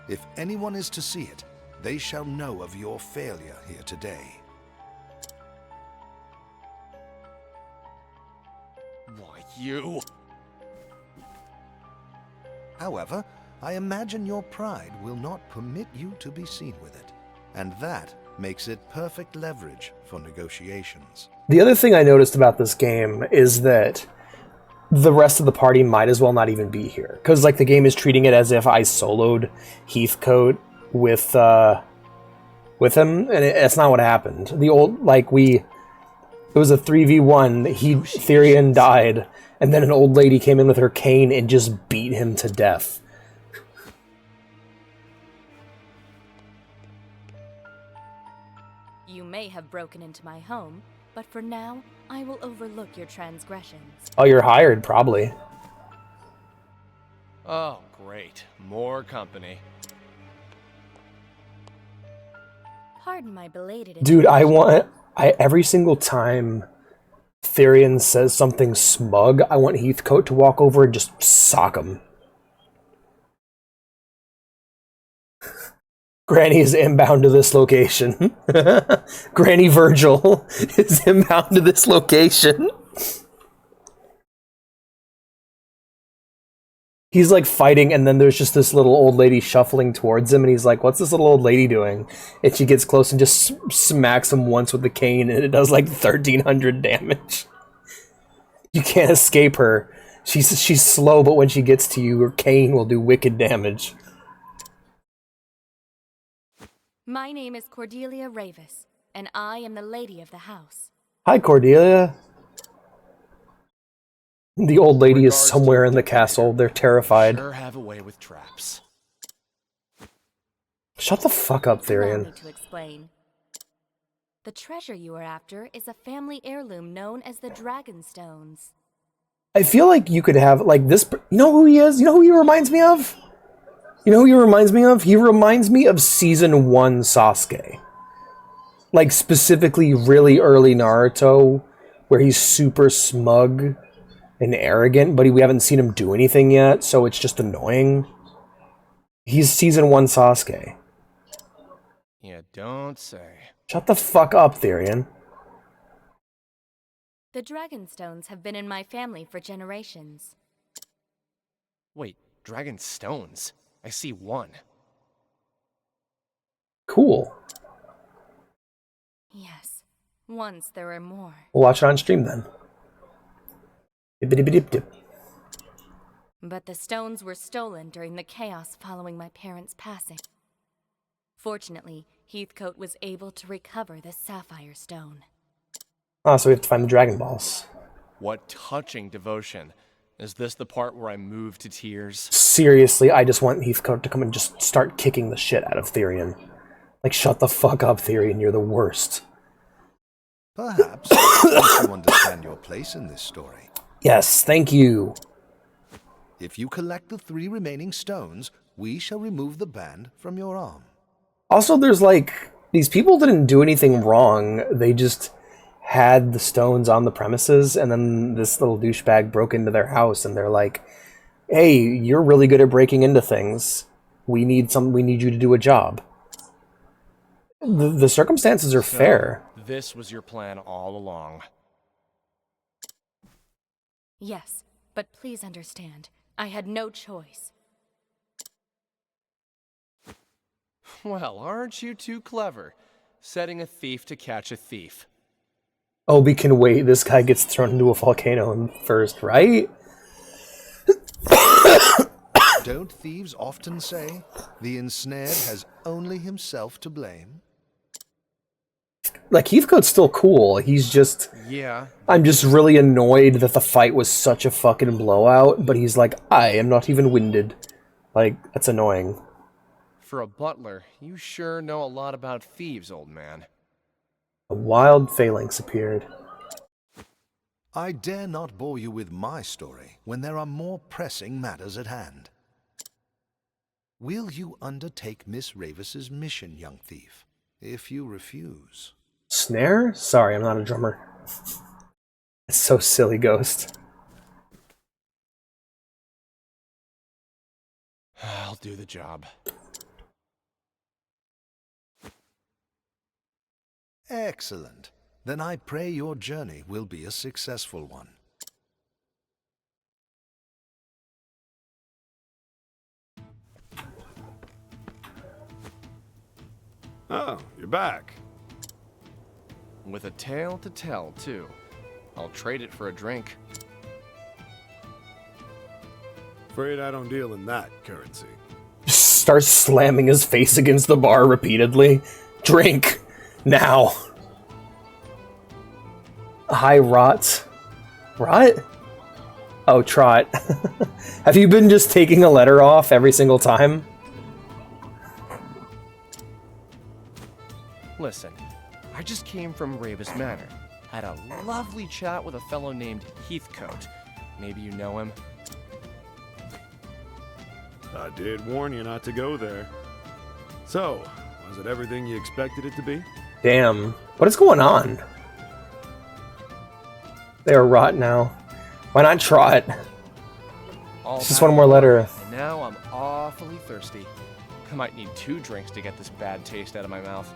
If anyone is to see it, they shall know of your failure here today. Why, you... However, I imagine your pride will not permit you to be seen with it, and that makes it perfect leverage for negotiations. The other thing I noticed about this game is that the rest of the party might as well not even be here, because like the game is treating it as if I soloed Heathcote with him, and it's not what happened. The old it was a 3v1. Therion died, and then an old lady came in with her cane and just beat him to death. You may have broken into my home, but for now, I will overlook your transgressions. Oh, you're hired, probably. Oh, great. More company. Pardon my belated... Dude, every single time Therion says something smug, I want Heathcote to walk over and just sock him. Granny is inbound to this location. Granny Virgil is inbound to this location. He's like fighting, and then there's just this little old lady shuffling towards him, and he's like, what's this little old lady doing? And she gets close and just smacks him once with the cane, and it does like 1,300 damage. You can't escape her. She's slow, but when she gets to you, her cane will do wicked damage. My name is Cordelia Ravis, and I am the lady of the house. Hi, Cordelia. The old lady is somewhere in the castle. They're terrified. Sure have a way with traps. Shut the fuck up, Allow Therion. me to explain. The treasure you are after is a family heirloom known as the Dragonstones. I feel like you could have, like, this... You know who he is? You know who he reminds me of? You know who he reminds me of? He reminds me of Season 1 Sasuke. Like, specifically really early Naruto, where he's super smug and arrogant, but we haven't seen him do anything yet, so it's just annoying. He's Season 1 Sasuke. Yeah, don't say. Shut the fuck up, Therion. The Dragonstones have been in my family for generations. Wait, dragon stones? I see one. Cool. Yes, once there were more. We'll watch it on stream then. Dip-a-dip-a-dip-dip. But the stones were stolen during the chaos following my parents' passing. Fortunately, Heathcote was able to recover the Sapphire Stone. Oh, so we have to find the Dragon Balls. What touching devotion. Is this the part where I move to tears? Seriously, I just want Heathcote to come and just start kicking the shit out of Therion. Like, shut the fuck up, Therion, you're the worst. Perhaps, once you understand your place in this story. Yes, thank you. If you collect the 3 remaining stones, we shall remove the band from your arm. Also, there's like, these people didn't do anything wrong. They just had the stones on the premises, and then this little douchebag broke into their house, and they're like, hey, you're really good at breaking into things. We need you to do a job. The circumstances are fair. This was your plan all along. Yes, but please understand, I had no choice. Well, aren't you too clever? Setting a thief to catch a thief. Oh, we can wait. This guy gets thrown into a volcano first, right? Don't thieves often say, the ensnared has only himself to blame? Like, Heathcote's still cool. He's just... Yeah. I'm just really annoyed that the fight was such a fucking blowout, but he's like, I am not even winded. Like, that's annoying. For a butler, you sure know a lot about thieves, old man. A wild phalanx appeared. I dare not bore you with my story when there are more pressing matters at hand. Will you undertake Miss Ravis's mission, young thief? If you refuse... Snare? Sorry, I'm not a drummer. It's so silly, Ghost. I'll do the job. Excellent. Then I pray your journey will be a successful one. Oh, you're back. With a tale to tell, too. I'll trade it for a drink. Afraid I don't deal in that currency. Just starts slamming his face against the bar repeatedly. Drink! Now! Hi, Rot. Rot? Oh, Trot. Have you been just taking a letter off every single time? Listen, I just came from Ravis Manor. Had a lovely chat with a fellow named Heathcote. Maybe you know him? I did warn you not to go there. So, was it everything you expected it to be? Damn. What is going on? They are Rot now. Why not Trot? It's just one more letter. And now I'm awfully thirsty. I might need 2 drinks to get this bad taste out of my mouth.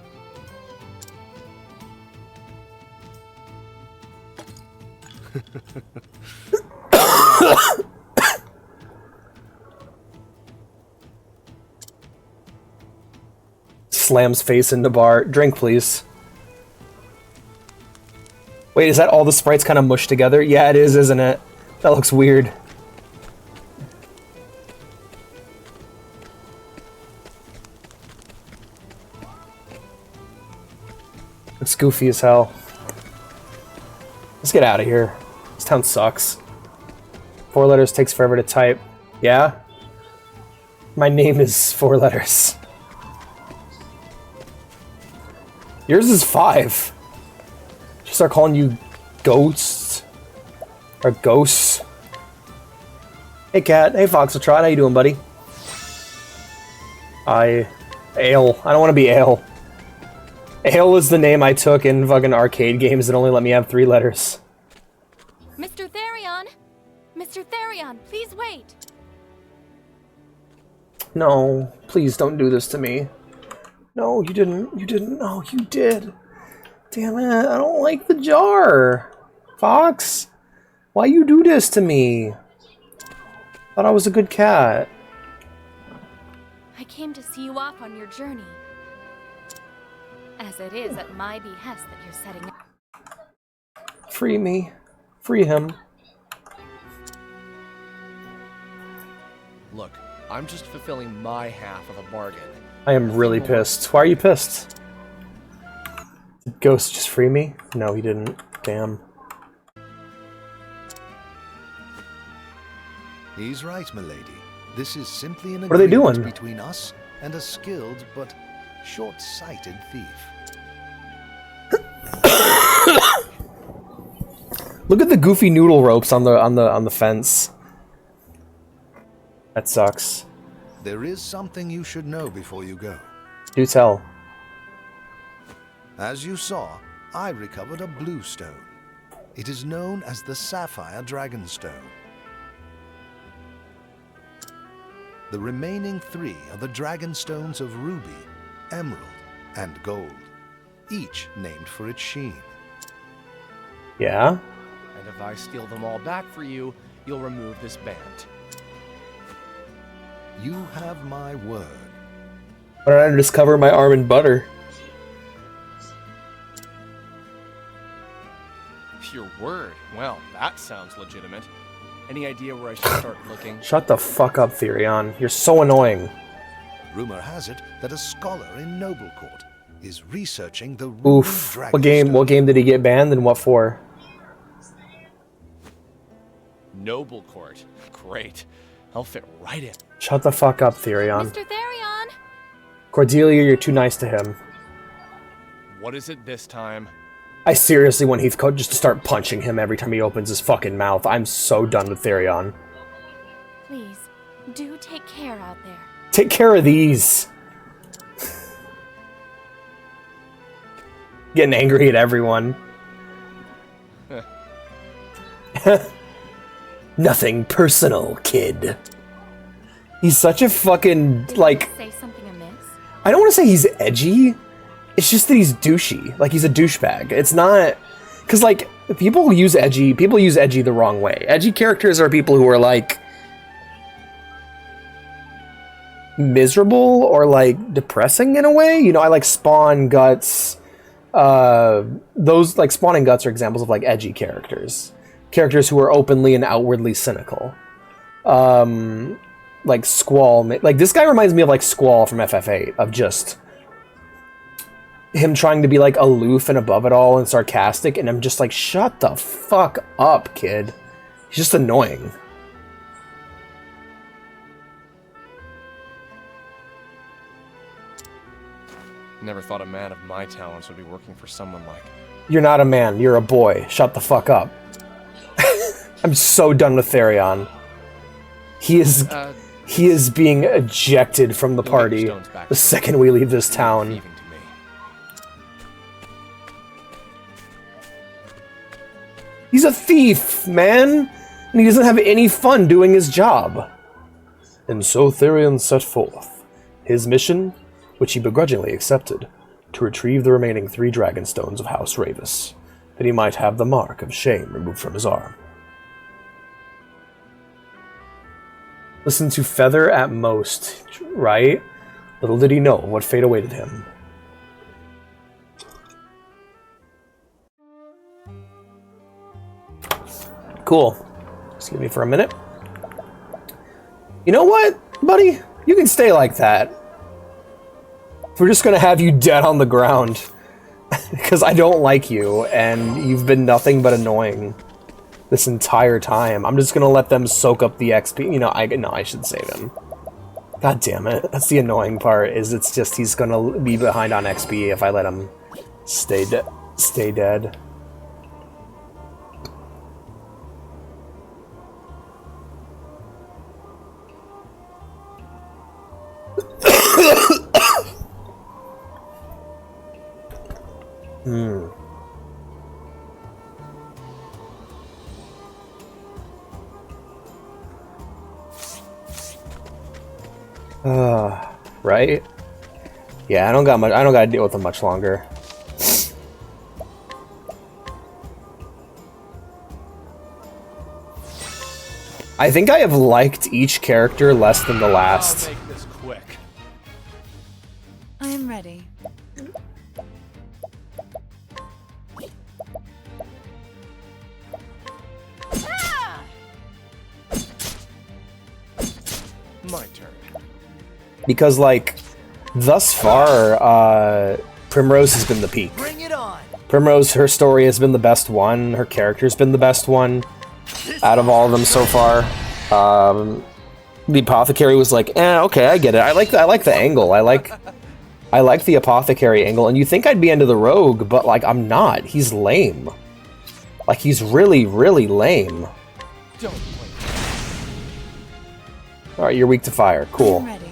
Slams face into bar. Drink, please. Wait, is that all the sprites kind of mushed together? Yeah, it is, isn't it? That looks weird. It's goofy as hell. Let's get out of here. This town sucks. 4 letters takes forever to type. Yeah? My name is 4 letters. Yours is 5. Should start calling you ghosts. Or ghosts. Hey Cat. Hey Foxtrot. How you doing, buddy? Ale. I don't want to be Ale. Ale is the name I took in fucking arcade games that only let me have 3 letters. Mr. Therion! Mr. Therion, please wait! No, please don't do this to me. No, you didn't. You didn't. No, you did. Damn it, I don't like the jar. Fox, why you do this to me? Thought I was a good cat. I came to see you off on your journey. As it is at my behest that you're setting up. Free me. Free him. Look, I'm just fulfilling my half of a bargain. I am really pissed. Why are you pissed? Did Ghost just free me? No, he didn't. Damn. He's right, milady. This is simply an What are they agreement doing? between us and a skilled but short-sighted thief. Look at the goofy noodle ropes on the fence. That sucks. There is something you should know before you go. Do tell. As you saw, I recovered a blue stone. It is known as the Sapphire Dragonstone. The remaining 3 are the Dragonstones of Ruby, Emerald, and Gold, each named for its sheen. Yeah? And if I steal them all back for you, you'll remove this band. You have my word. Why don't I just cover my arm in butter? Your word? Well, that sounds legitimate. Any idea where I should start looking? Shut the fuck up, Therion. You're so annoying. Rumor has it that a scholar in Noblecourt is researching the Ruby Oof. What game did he get banned and what for? Noblecourt. Great. I'll fit right in. Shut the fuck up, Therion. Mr. Therion! Cordelia, you're too nice to him. What is it this time? I seriously want Heathcote just to start punching him every time he opens his fucking mouth. I'm so done with Therion. Please, do take care out there. Take care of these. Getting angry at everyone. Nothing personal, kid. He's such a fucking, like... Say something amiss? I don't want to say he's edgy. It's just that he's douchey. Like, he's a douchebag. It's not... Because, like, people use edgy the wrong way. Edgy characters are people who are, like... miserable or, like, depressing in a way. You know, I like Spawn, Guts... those, like, Spawn and Guts are examples of, like, edgy characters. Characters who are openly and outwardly cynical. Like Squall. Like, this guy reminds me of, like, Squall from FF8. Of just... him trying to be, like, aloof and above it all and sarcastic. And I'm just like, shut the fuck up, kid. He's just annoying. Never thought a man of my talents would be working for someone like... You're not a man. You're a boy. Shut the fuck up. I'm so done with Therion. He is being ejected from the party the second we leave this town. He's a thief, man! And he doesn't have any fun doing his job. And so Therion set forth. His mission, which he begrudgingly accepted, to retrieve the remaining 3 Dragonstones of House Ravis, that he might have the mark of shame removed from his arm. Listen to Feather at most, right? Little did he know what fate awaited him. Cool. Excuse me for a minute. You know what, buddy? You can stay like that. We're just gonna have you dead on the ground. Because I don't like you, and you've been nothing but annoying this entire time. I'm just gonna let them soak up the XP. You know, I should save him. God damn it. That's the annoying part, is it's just he's gonna be behind on XP if I let him stay dead. Right? Yeah, I don't gotta deal with them much longer. I think I have liked each character less than the last. I'll make this quick. I am ready. My turn. Because, like, thus far, Primrose has been the peak. Bring it on. Primrose, her story has been the best one. Her character's been the best one out of all of them so far. The Apothecary was like, okay, I get it. I like the angle. I like the Apothecary angle. And you think I'd be into the Rogue, but, like, I'm not. He's lame. Like, he's really, really lame. Don't blink. Alright, you're weak to fire. Cool. I'm ready.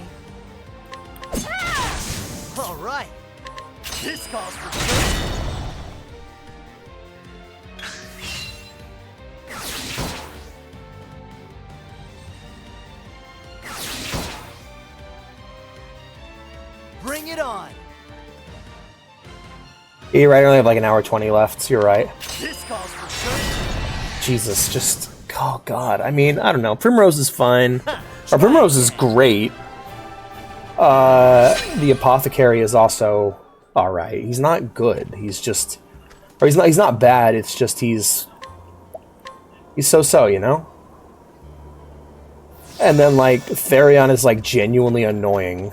All right. This calls for... Bring it on. You're right, I only have like an hour 20 left. You're right. This calls for sure. Jesus, just... Oh, God. I mean, I don't know. Primrose is fine. Or Primrose is great. The Apothecary is also alright. He's not good. He's just... Or he's not bad, it's just he's so-so, you know? And then, like, Therion is, like, genuinely annoying.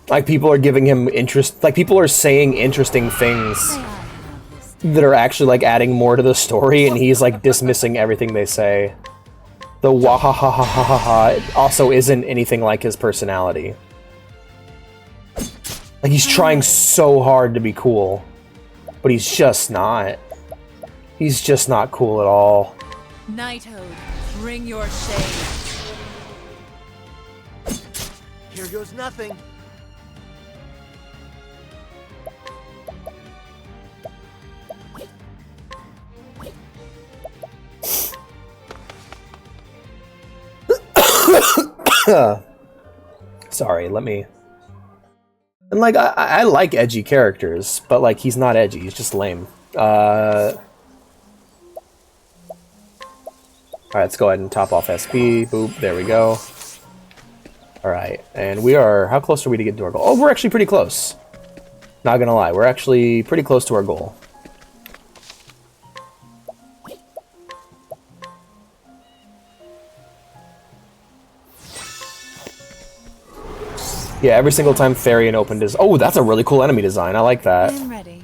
Like, people are giving him interest... Like, people are saying interesting things that are actually, like, adding more to the story, and he's, like, dismissing everything they say. The wahahahahaha also isn't anything like his personality. Like, he's trying so hard to be cool, but he's just not. He's just not cool at all. Nighthode, bring your shade. Here goes nothing. Sorry, let me... And, like, I like edgy characters, but, like, he's not edgy, he's just lame. Alright, let's go ahead and top off SP. Boop, there we go. Alright, and we are... How close are we to get to our goal? Oh, we're actually pretty close. Not gonna lie, we're actually pretty close to our goal. Yeah, every single time Therion opened his... Oh, that's a really cool enemy design. I like that. I'm ready.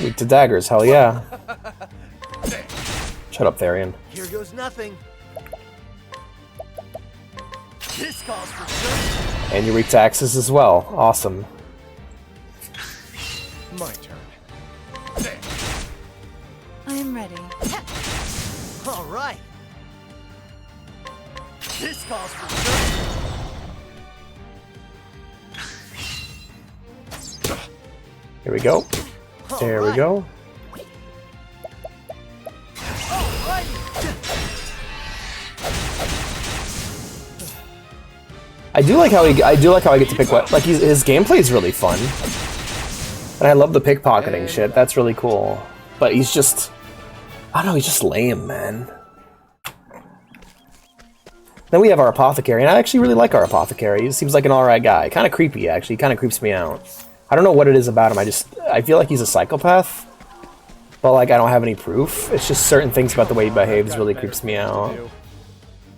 Weak to daggers, hell yeah. Shut up, Therion. Here goes nothing. This calls for sure. And you're weak to axes as well. Awesome. My turn. I'm ready. All right. This calls for sure. Here we go. There we go. I do like how I get to pick what, like, his gameplay is really fun, and I love the pickpocketing shit. That's really cool. But he's just, I don't know, he's just lame, man. Then we have our Apothecary, and I actually really like our Apothecary. He seems like an alright guy. Kind of creepy, actually. He kind of creeps me out. I don't know what it is about him. I feel like he's a psychopath, but, like, I don't have any proof. It's just certain things about the way he behaves really creeps me out.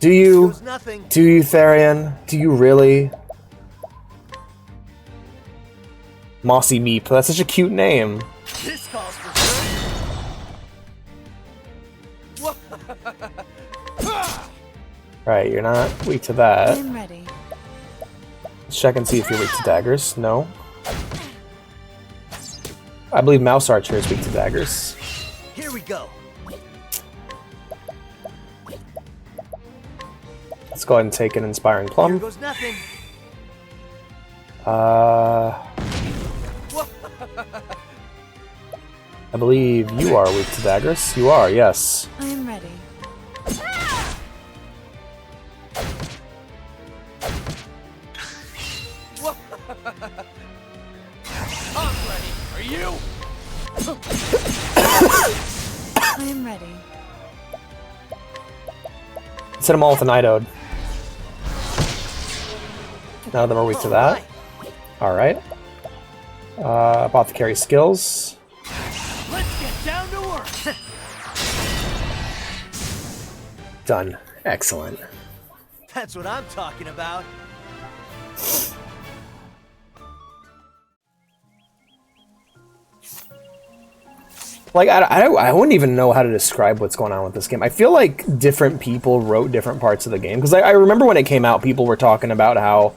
Do you? Do you, Therion? Do you really? Mossy Meep. That's such a cute name. This calls for sure. Right, you're not weak to that. I'm ready. Let's check and see if you're weak to daggers. No. I believe Mouse Archer is weak to daggers. Here we go. Let's go ahead and take an Inspiring Here Plum. goes nothing. I believe you are weak to daggers. You are, yes. I'm ready. I'm ready. Are you? I'm ready. Let's hit them all with a Nighthode. None of them are weak to that. Alright. Apothecary skills. Let's get down to work. Done. Excellent. That's what I'm talking about. Like, I wouldn't even know how to describe what's going on with this game. I feel like different people wrote different parts of the game. Because I remember when it came out, people were talking about how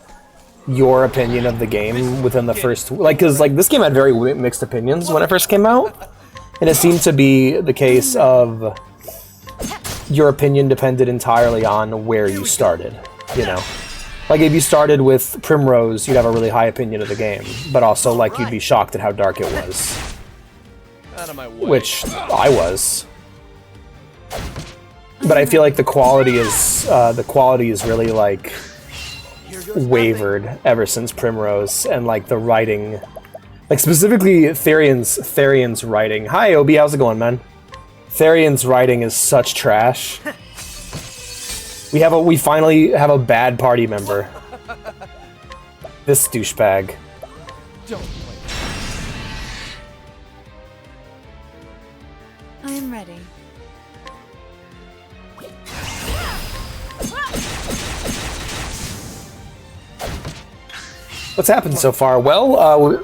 your opinion of the game within the first, like, because like this game had very mixed opinions when it first came out, and it seemed to be the case of your opinion depended entirely on where you started, you know. Like if you started with Primrose, you'd have a really high opinion of the game, but also like you'd be shocked at how dark it was, Out of my way. which I was. But I feel like the quality is really like wavered ever since Primrose, and like the writing, like specifically Therion's writing. Hi Obi, how's it going, man? Therion's writing is such trash. We finally have a bad party member. This douchebag. Don't play. I am ready. What's happened so far? Well,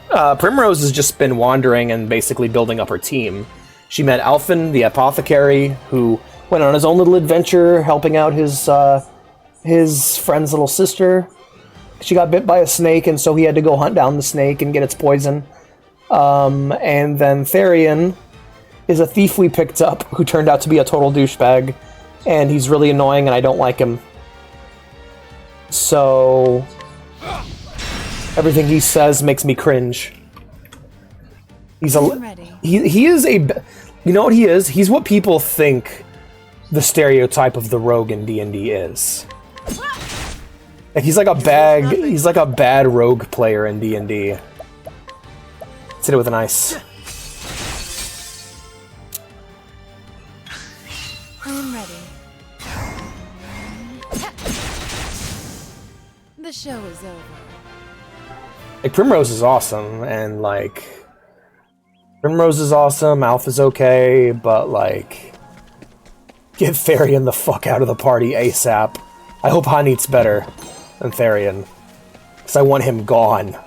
Primrose has just been wandering and basically building up her team. She met Alphen, the apothecary, who went on his own little adventure helping out his friend's little sister. She got bit by a snake, and so he had to go hunt down the snake and get its poison. And then Therion is a thief we picked up who turned out to be a total douchebag, and he's really annoying and I don't like him. So everything he says makes me cringe. He's he is a, you know what he is? He's what people think the stereotype of the rogue in D&D is. Like he's like a bad rogue player in D&D. Let's hit it with an ice. I am ready. The show is over. Like Primrose is awesome, and like Primrose is awesome, Alpha's okay, but like get Therion the fuck out of the party ASAP. I hope Hanit's better than Therion, because I want him gone.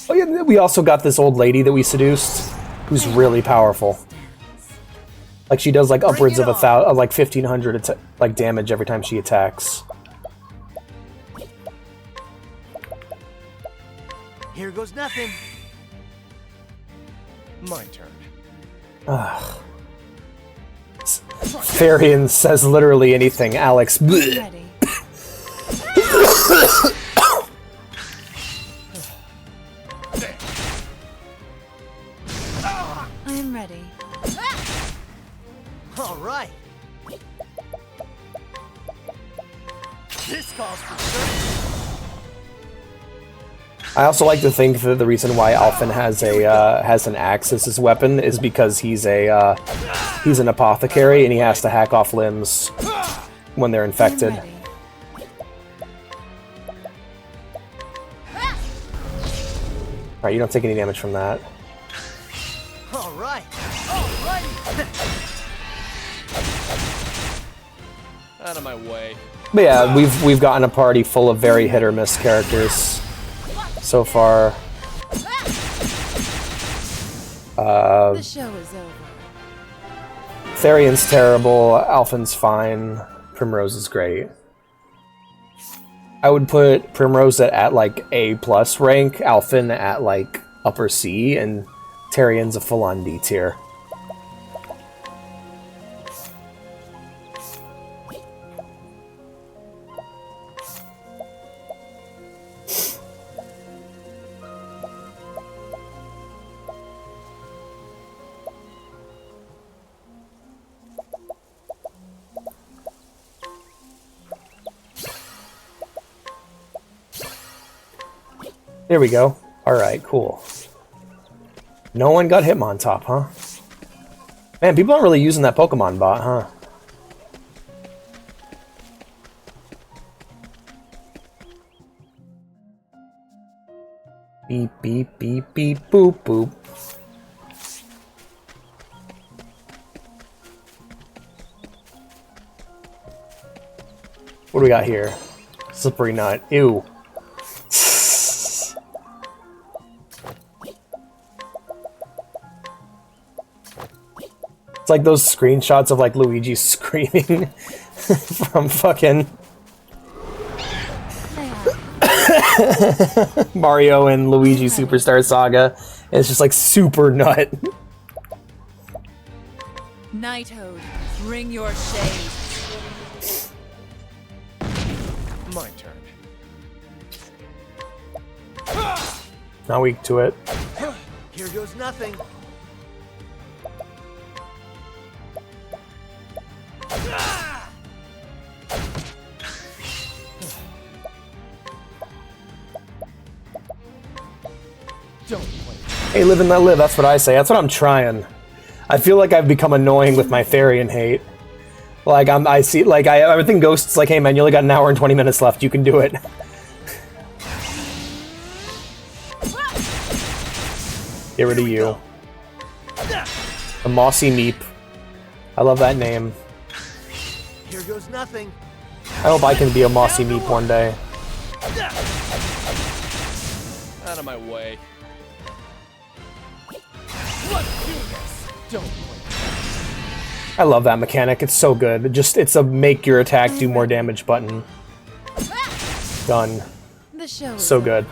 Oh yeah, we also got this old lady that we seduced, who's really powerful. Like she does like upwards of 1,500 like damage every time she attacks. Here goes nothing. My turn. Ugh. Therion says literally anything, Alex. Bleh. Ready. I am ready. All right. This calls for service. I also like to think that the reason why Alphen has an axe as his weapon is because he's an apothecary and he has to hack off limbs when they're infected. Alright, you don't take any damage from that. All right. All right. Out of my way. But yeah, we've gotten a party full of very hit or miss characters so far. The show is over. Therion's terrible, Alphen's fine, Primrose is great. I would put Primrose at like A+ rank, Alphen at like upper C, and Therion's a full-on D tier. There we go. Alright, cool. No one got Hitmontop, huh? Man, people aren't really using that Pokemon bot, huh? Beep, beep, beep, beep, boop, boop. What do we got here? Slippery nut. Ew. It's like those screenshots of like Luigi screaming from fucking Mario and Luigi Superstar Saga. And it's just like super nut. Nighthode, bring your shade. My turn. Not weak to it. Here goes nothing. Don't play. Hey, live and let live. That's what I say. That's what I'm trying. I feel like I've become annoying with my Therian hate. Like I see, like I think Ghost's like, hey man, you only got an hour and 20 minutes left. You can do it. Get rid of you. A Mossy Meep. I love that name. Here goes nothing. I hope I can be a Mossy Meep one day. Out of my way. Let's do this. Don't play. I love that mechanic. It's so good. It's a make your attack do more damage button. Done. The show is So over. good.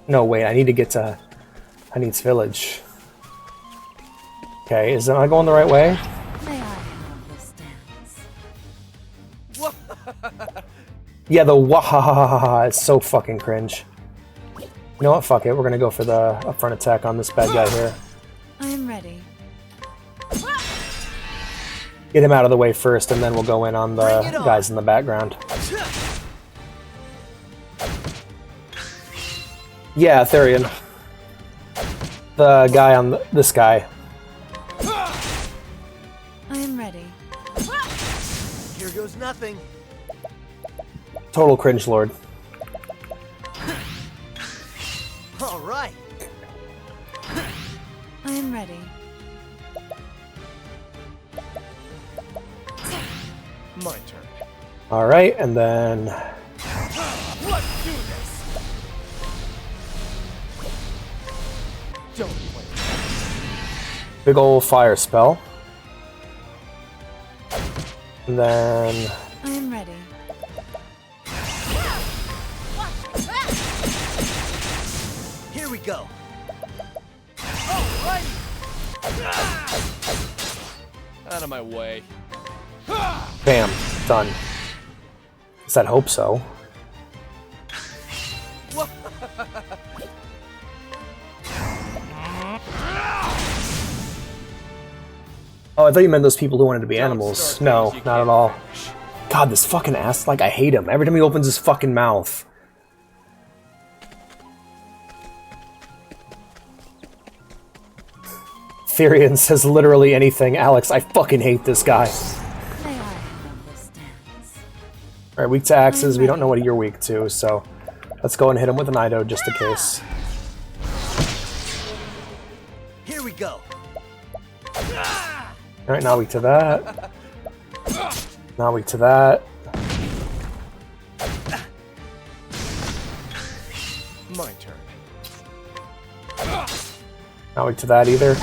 No, wait, I need to get to Honey's village. Okay, am I going the right way? May I have this dance? Yeah, the wahahaha is so fucking cringe. You know what? Fuck it. We're gonna go for the upfront attack on this bad guy here. I am ready. Get him out of the way first, and then we'll go in on the guys in the background. Yeah, Therian. The guy on this guy. I am ready. Here goes nothing. Total cringe lord. All right. I am ready. My turn. Alright, and then... Let's do this. Don't play. big ol' fire spell. And then... I am ready. Here we go. Out of my way. Bam. Done. I said hope so. Oh, I thought you meant those people who wanted to be animals. No, not at all. God, this fucking ass, like, I hate him. Every time he opens his fucking mouth. Therian says literally anything. Alex, I fucking hate this guy. May I have this dance? Alright, weak to axes. We don't know what you're weak to, so let's go and hit him with an Ido just in case. Here we go. Alright, now weak to that. Now weak to that. My turn. Not weak to that either.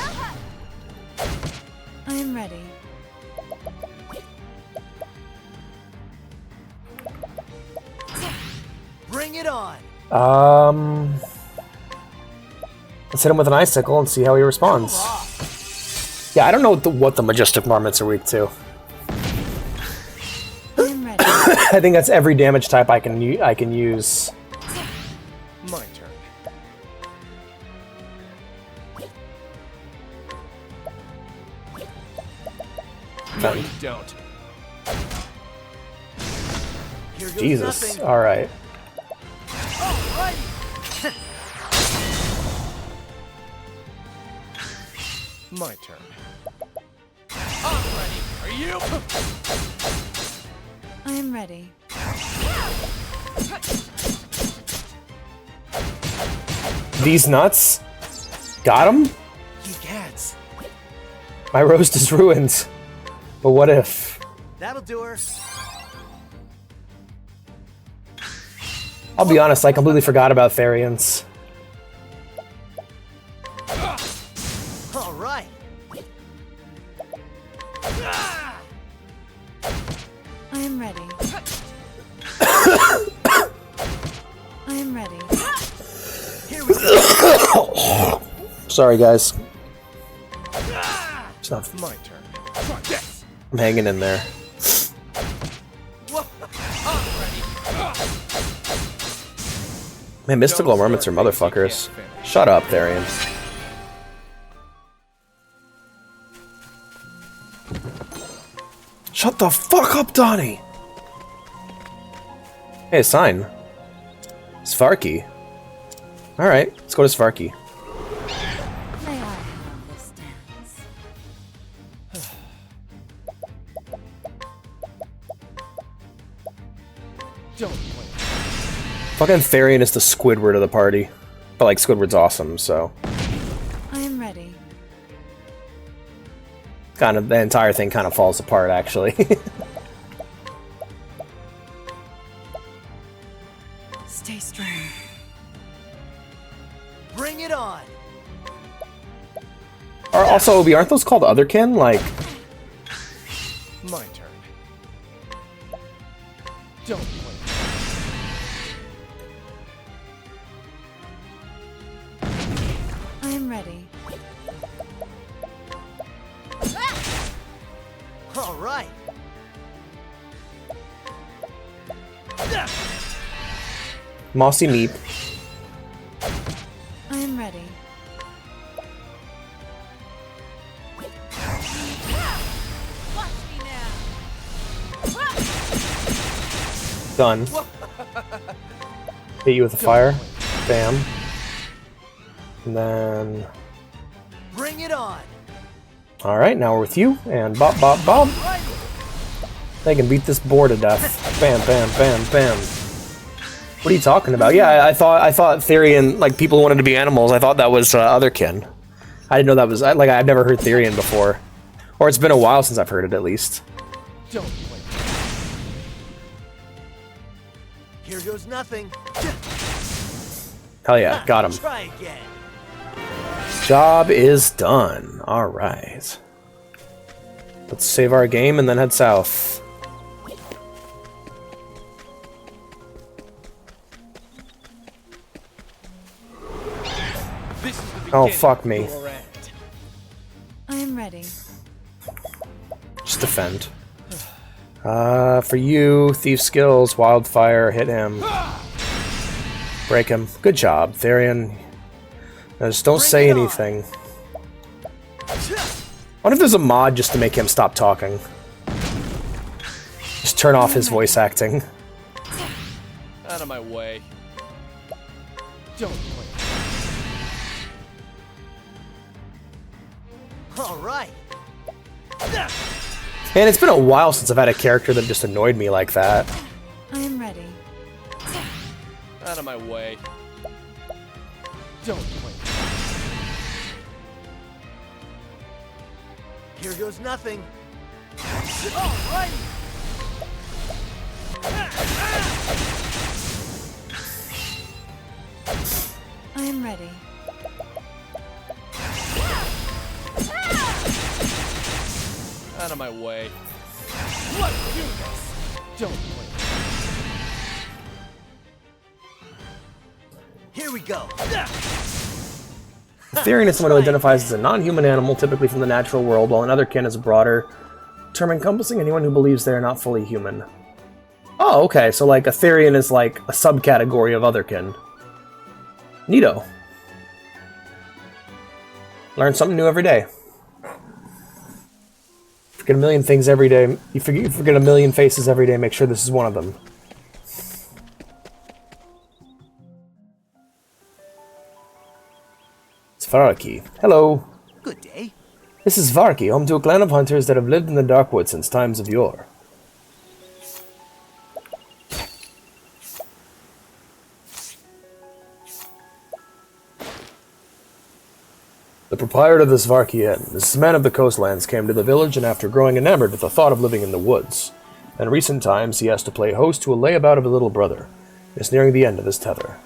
I am ready. Bring it on. Let's hit him with an icicle and see how he responds. Yeah, I don't know what the majestic marmots are weak to. I am ready. I think that's every damage type I can use. My turn. No, you don't. Here goes Jesus. nothing. All right. My turn. I'm ready. Are you? I am ready. These nuts? Got him? You cats. My roast is ruined. But what if? That'll do her. I'll be honest, I completely forgot about Therians. am ready. I am ready. Here we go. Sorry, guys. It's not. My turn. Try this. I'm hanging in there. Man, mystical mermaids are motherfuckers. Shut up, Therian. Shut the fuck up, Donnie! Hey, a sign. Svarky. Alright, let's go to Svarky. May I handle this dance? Don't play. Fucking Therian is the Squidward of the party. But, like, Squidward's awesome, so... I am ready. Kind of, the entire thing kind of falls apart, actually. Stay strong. Bring it on. Also, Obi, aren't those called Otherkin? Like... My turn. Don't play. I am ready. All right. Mossy Meep. I am ready. Done. Hit you with the fire. Bam. And then... Bring it on. Alright, now we're with you. And bop, bop, bop. They can beat this boar to death. Bam, bam, bam, bam. What are you talking about? Yeah, I thought Therian, like, people wanted to be animals. I thought that was Otherkin. I didn't know that was... Like, I've never heard Therian before. Or it's been a while since I've heard it, at least. Don't play. Here goes nothing. Hell yeah, got him. Try again. Job is done. Alright. Let's save our game and then head south. This is the Oh, beginning fuck of me. your end. I am ready. Just defend. For you, Thief Skills, Wildfire, hit him. Break him. Good job, Therian. Now just don't say anything. I wonder if there's a mod just to make him stop talking. Just turn off his voice acting. Out of my way. Don't play. All right. And it's been a while since I've had a character that just annoyed me like that. I am ready. Out of my way. Don't play. Here goes nothing. All right. I am ready. Out of my way. Let's do this. Don't play. Here we go. Therian is someone who identifies as a non-human animal, typically from the natural world, while another kin is a broader term encompassing anyone who believes they are not fully human. Oh, okay, so like a Therian is like a subcategory of otherkin. Neato. Learn something new every day. Forget a million things every day. You forget a million faces every day. Make sure this is one of them. Svarky. Hello. Good day. This is Svarky, home to a clan of hunters that have lived in the Darkwood since times of yore. The proprietor of the Svarky Inn, this man of the coastlands, came to the village, and after growing enamored with the thought of living in the woods, in recent times he has to play host to a layabout of a little brother. He is nearing the end of his tether.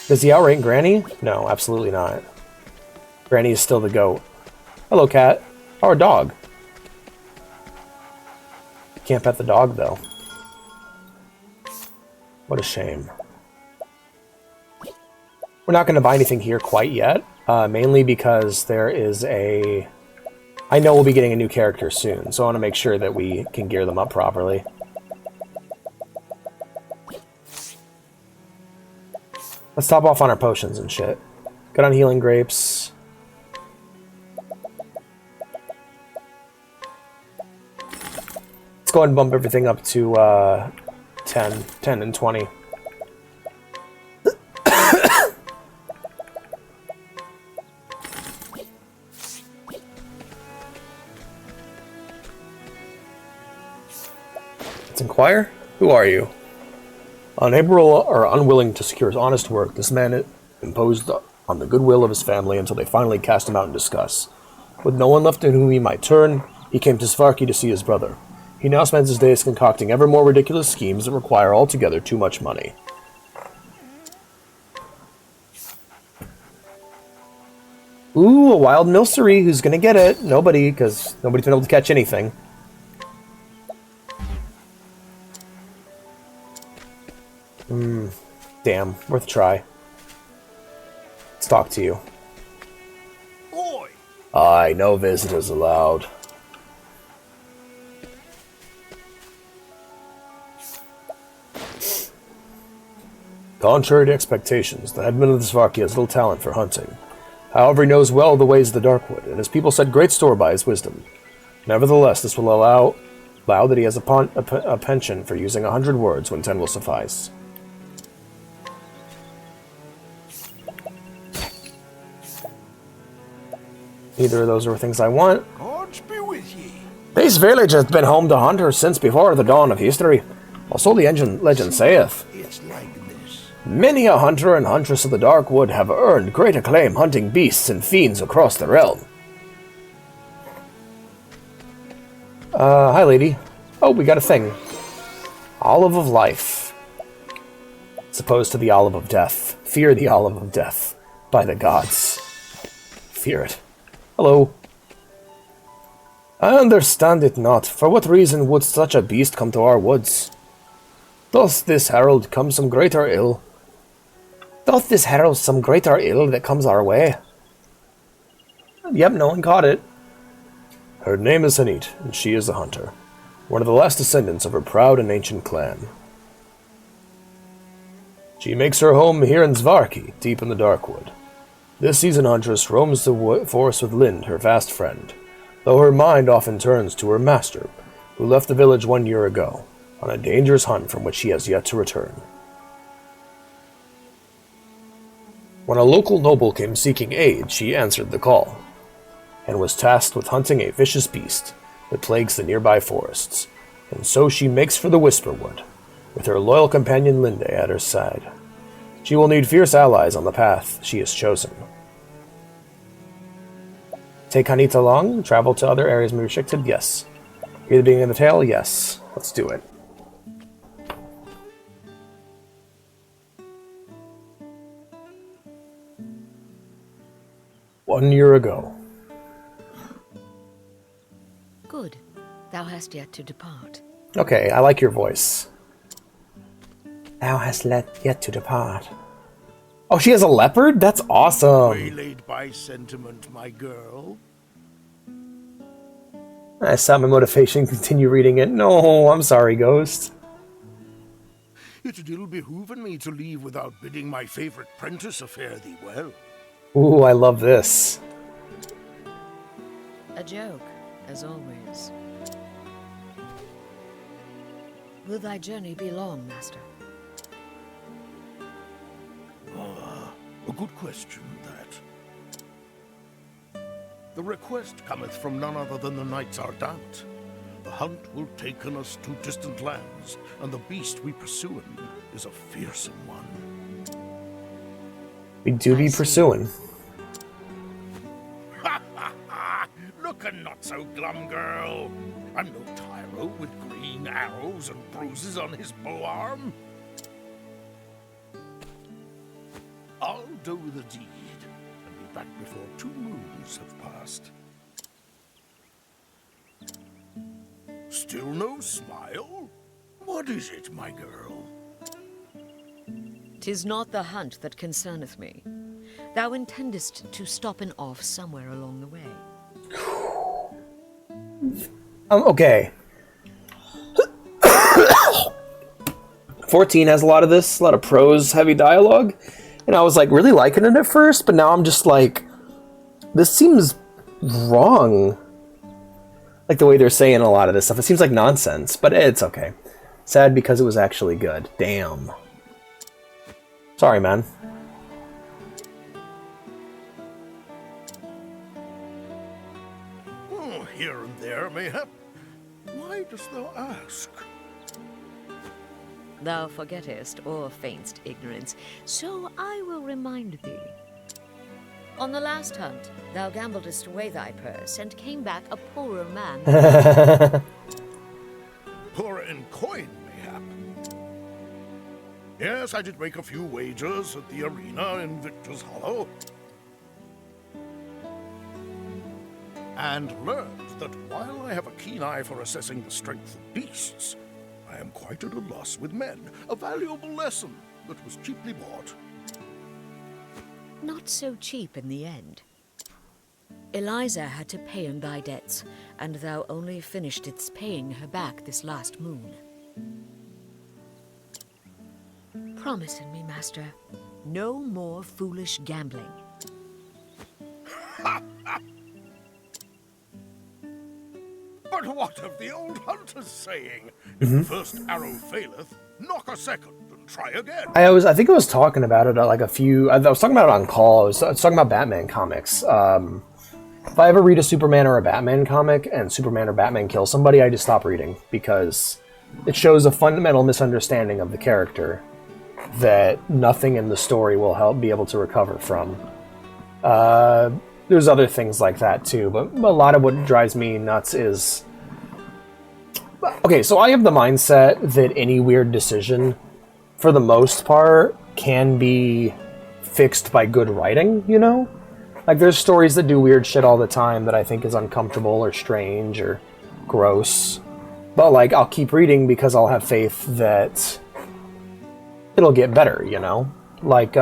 Does he outrate Granny? No, absolutely not. Granny is still the goat. Hello, cat. Or dog. Can't pet the dog, though. What a shame. We're not going to buy anything here quite yet, mainly because there is a... I know we'll be getting a new character soon, so I want to make sure that we can gear them up properly. Let's top off on our potions and shit. Good on healing grapes. Let's go ahead and bump everything up to 10 and 20. Let's inquire. Who are you? Unable or unwilling to secure honest work, this man imposed on the goodwill of his family until they finally cast him out in disgust. With no one left in whom he might turn, he came to Svarki to see his brother. He now spends his days concocting ever more ridiculous schemes that require altogether too much money. Ooh, a wild milcery. Who's gonna get it? Nobody, because nobody's been able to catch anything. Damn, worth a try. Let's talk to you. Oi! Aye, no visitors allowed. Contrary to expectations, the headman of the Svarki has little talent for hunting. However, he knows well the ways of the Darkwood, and his people set great store by his wisdom. Nevertheless, this will allow that he has a penchant for using 100 words when 10 will suffice. Neither of those are things I want. God be with ye. This village has been home to hunters since before the dawn of history. Also the legend saith. It's like this. Many a hunter and huntress of the Darkwood have earned great acclaim hunting beasts and fiends across the realm. Hi lady. Oh, we got a thing. Olive of Life. As opposed to the Olive of Death. Fear the Olive of Death. By the gods. Fear it. Hello. I understand it not. For what reason would such a beast come to our woods? Doth this herald some greater ill that comes our way? Yep, no one caught it. Her name is Hanit, and she is a hunter. One of the last descendants of her proud and ancient clan. She makes her home here in Svarki, deep in the Darkwood. This seasoned huntress roams the forest with Lind, her fast friend, though her mind often turns to her master, who left the village 1 year ago, on a dangerous hunt from which he has yet to return. When a local noble came seeking aid, she answered the call, and was tasked with hunting a vicious beast that plagues the nearby forests, and so she makes for the Whisperwood, with her loyal companion Linde at her side. She will need fierce allies on the path she has chosen. Take Hanita along, travel to other areas more restricted? Yes. Hear the beginning of the tale? Yes. Let's do it. "1 year ago. Good. Thou hast yet to depart. Okay, I like your voice. Thou hast yet to depart. Oh, she has a leopard? That's awesome. Waylaid by sentiment, my girl. I saw my motivation. Continue reading it. No, I'm sorry, Ghost. It'd ill behooven me to leave without bidding my favorite prentice fare thee well. Ooh, I love this. A joke, as always. Will thy journey be long, master? A good question, that. The request cometh from none other than the Knights Ardent. The hunt will taken us to distant lands, and the beast we pursuing is a fearsome one. We do be pursuing. Ha ha ha! Lookin' not so glum, girl. I'm no tyro with green arrows and bruises on his bow arm. I'll do the deed, and be back before 2 moons have passed. Still no smile? What is it, my girl? 'Tis not the hunt that concerneth me. Thou intendest to stop and off somewhere along the way. Okay. 14 has a lot of this, a lot of prose, heavy dialogue. And I was like really liking it at first, but now I'm just like, this seems wrong. Like the way they're saying a lot of this stuff. It seems like nonsense, but it's okay. Sad because it was actually good. Damn. Sorry, man. Oh, here and there, mayhap. Why dost thou ask? Thou forgettest or feignst ignorance, so I will remind thee. On the last hunt, thou gambledest away thy purse and came back a poorer man. Poorer in coin, mayhap. Yes, I did make a few wagers at the arena in Victor's Hollow. And learned that while I have a keen eye for assessing the strength of beasts, I am quite at a loss with men. A valuable lesson that was cheaply bought. Not so cheap in the end. Eliza had to pay in thy debts, and thou only finished its paying her back this last moon. Promise me, master, no more foolish gambling. But what of the old hunter's saying? If the first arrow faileth, knock a second and try again. I think I was talking about it like I was talking about it on call. I was talking about Batman comics. If I ever read a Superman or a Batman comic and Superman or Batman kill somebody, I just stop reading because it shows a fundamental misunderstanding of the character that nothing in the story will help be able to recover from. There's other things like that too, but a lot of what drives me nuts is... Okay, so I have the mindset that any weird decision, for the most part, can be fixed by good writing, you know? Like, there's stories that do weird shit all the time that I think is uncomfortable or strange or gross. But, like, I'll keep reading because I'll have faith that it'll get better, you know? Like,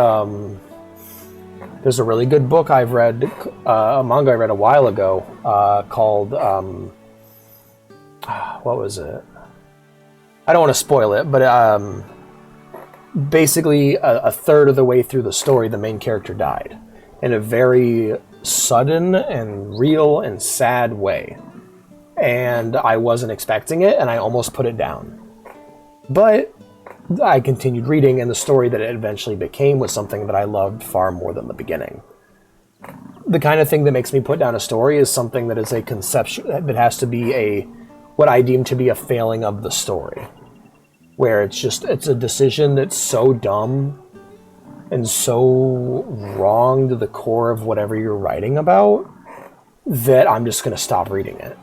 there's a really good book I've read, a manga I read a while ago, called, what was it? I don't want to spoil it, but basically a third of the way through the story, the main character died in a very sudden and real and sad way. And I wasn't expecting it, and I almost put it down. But I continued reading, and the story that it eventually became was something that I loved far more than the beginning. The kind of thing that makes me put down a story is something that is a conception, that has to be what I deem to be a failing of the story. Where it's a decision that's so dumb and so wrong to the core of whatever you're writing about that I'm just going to stop reading it.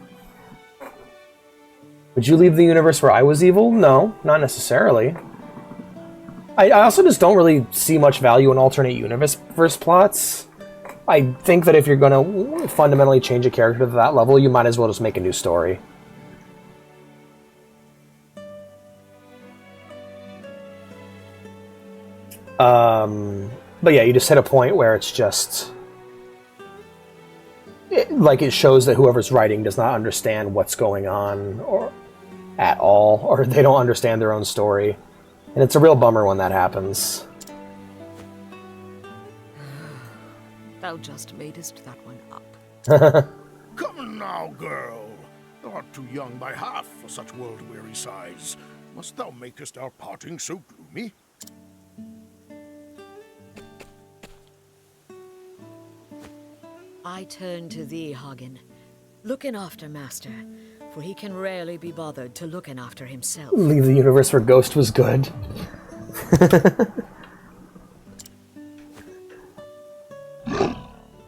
Would you leave the universe where I was evil? No, not necessarily. I also just don't really see much value in alternate universe plots. I think that if you're going to fundamentally change a character to that level, you might as well just make a new story. But yeah, you just hit a point where it's just... it shows that whoever's writing does not understand what's going on at all, or they don't understand their own story. And it's a real bummer when that happens. Thou just madest that one up. Come now, girl. Thou art too young by half for such world-weary sighs. Must thou makest our parting so gloomy? I turn to thee, Hagen. Looking after Master, for he can rarely be bothered to looking after himself. Leave the universe where Ghost was good.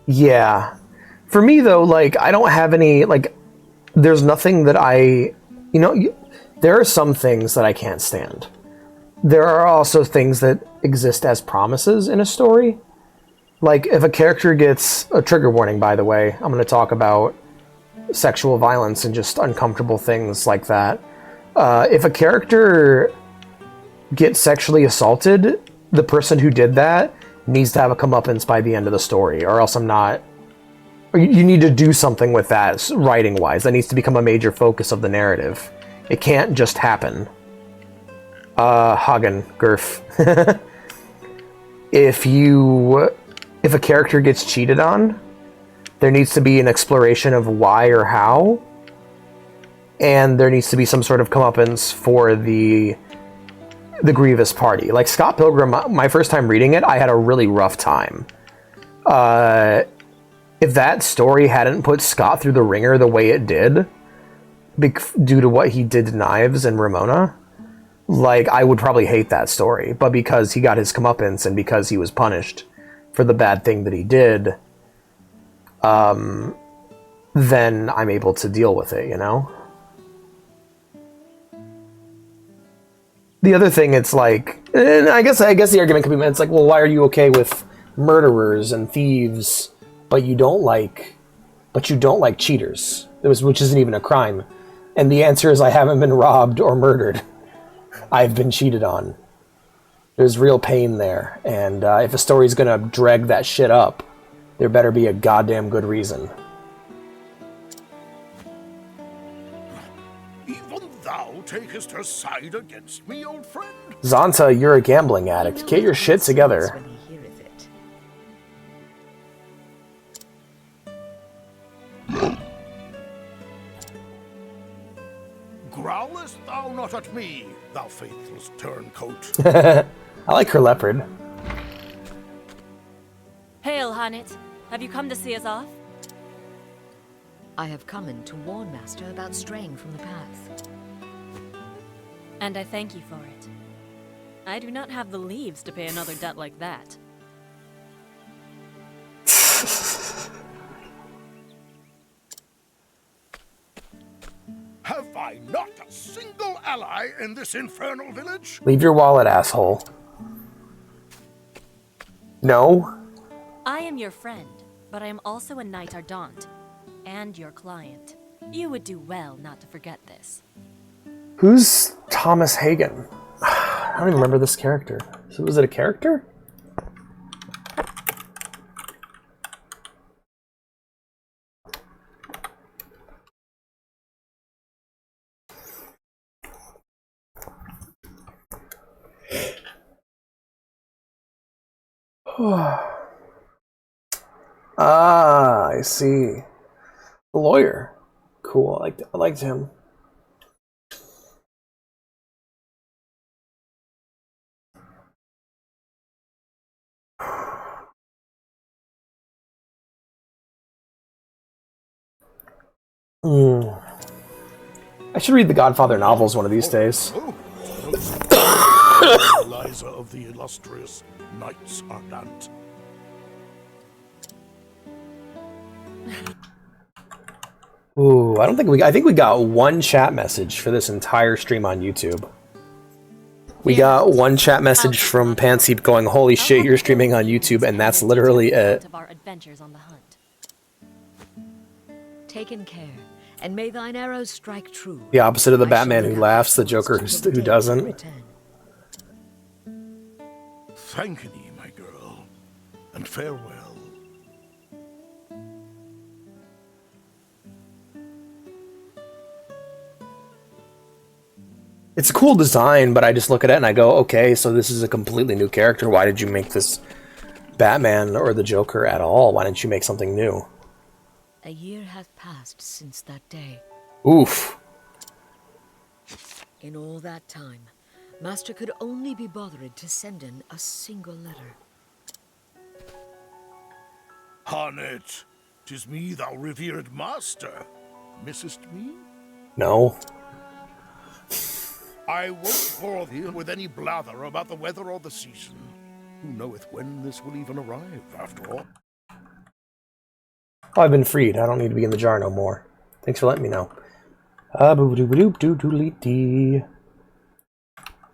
Yeah. For me, though, I don't have any, there's nothing that there are some things that I can't stand. There are also things that exist as promises in a story. Like, if a character gets a trigger warning, by the way, I'm going to talk about sexual violence and just uncomfortable things like that. If a character gets sexually assaulted, the person who did that needs to have a comeuppance by the end of the story, or else I'm not... You need to do something with that, writing-wise. That needs to become a major focus of the narrative. It can't just happen. Hagen, Gerf. If a character gets cheated on, there needs to be an exploration of why or how, and there needs to be some sort of comeuppance for the grievous party. Like Scott Pilgrim, my first time reading it, I had a really rough time. If that story hadn't put Scott through the ringer the way it did, due to what he did to Knives and Ramona, like, I would probably hate that story. But because he got his comeuppance and because he was punished for the bad thing that he did, then I'm able to deal with it, you know? The other thing, it's like, and I guess the argument could be, it's like, well, why are you okay with murderers and thieves, but you don't like cheaters, which isn't even a crime? And the answer is, I haven't been robbed or murdered. I've been cheated on. There's real pain there, and if a story's gonna drag that shit up, there better be a goddamn good reason. Even thou takest her side against me, old friend? Zonta, you're a gambling addict. Get your shit together. When he heareth it. Growlest thou not at me, thou faithless turncoat? I like her leopard. Hail, Hanit. Have you come to see us off? I have come in to warn Master about straying from the path. And I thank you for it. I do not have the leaves to pay another debt like that. Have I not a single ally in this infernal village? Leave your wallet, asshole. No? I am your friend, but I am also a Knight Ardent, and your client. You would do well not to forget this. Who's Thomas Hagen? I don't even remember this character. So was it a character? Ah, I see. The lawyer. Cool. I liked him. I should read the Godfather novels one of these days. Eliza of the illustrious Knights Ardent. Ooh, I think we got one chat message for this entire stream on YouTube. We got one chat message from Panseep going, "Holy shit, you're streaming on YouTube," and that's literally it. Of our adventures on the hunt. Taken care, and may thine arrows strike true. The opposite of the Batman who laughs, the Joker who doesn't. Thank thee, my girl, and farewell. It's a cool design, but I just look at it and I go, okay, so this is a completely new character. Why did you make this Batman or the Joker at all? Why didn't you make something new? A year hath passed since that day. Oof. In all that time, Master could only be bothered to send in a single letter. Harnet, 'tis me, thou revered master. Missest me? No. I won't bore thee with any blather about the weather or the season. Who knoweth when this will even arrive, after all? Oh, I've been freed. I don't need to be in the jar no more. Thanks for letting me know.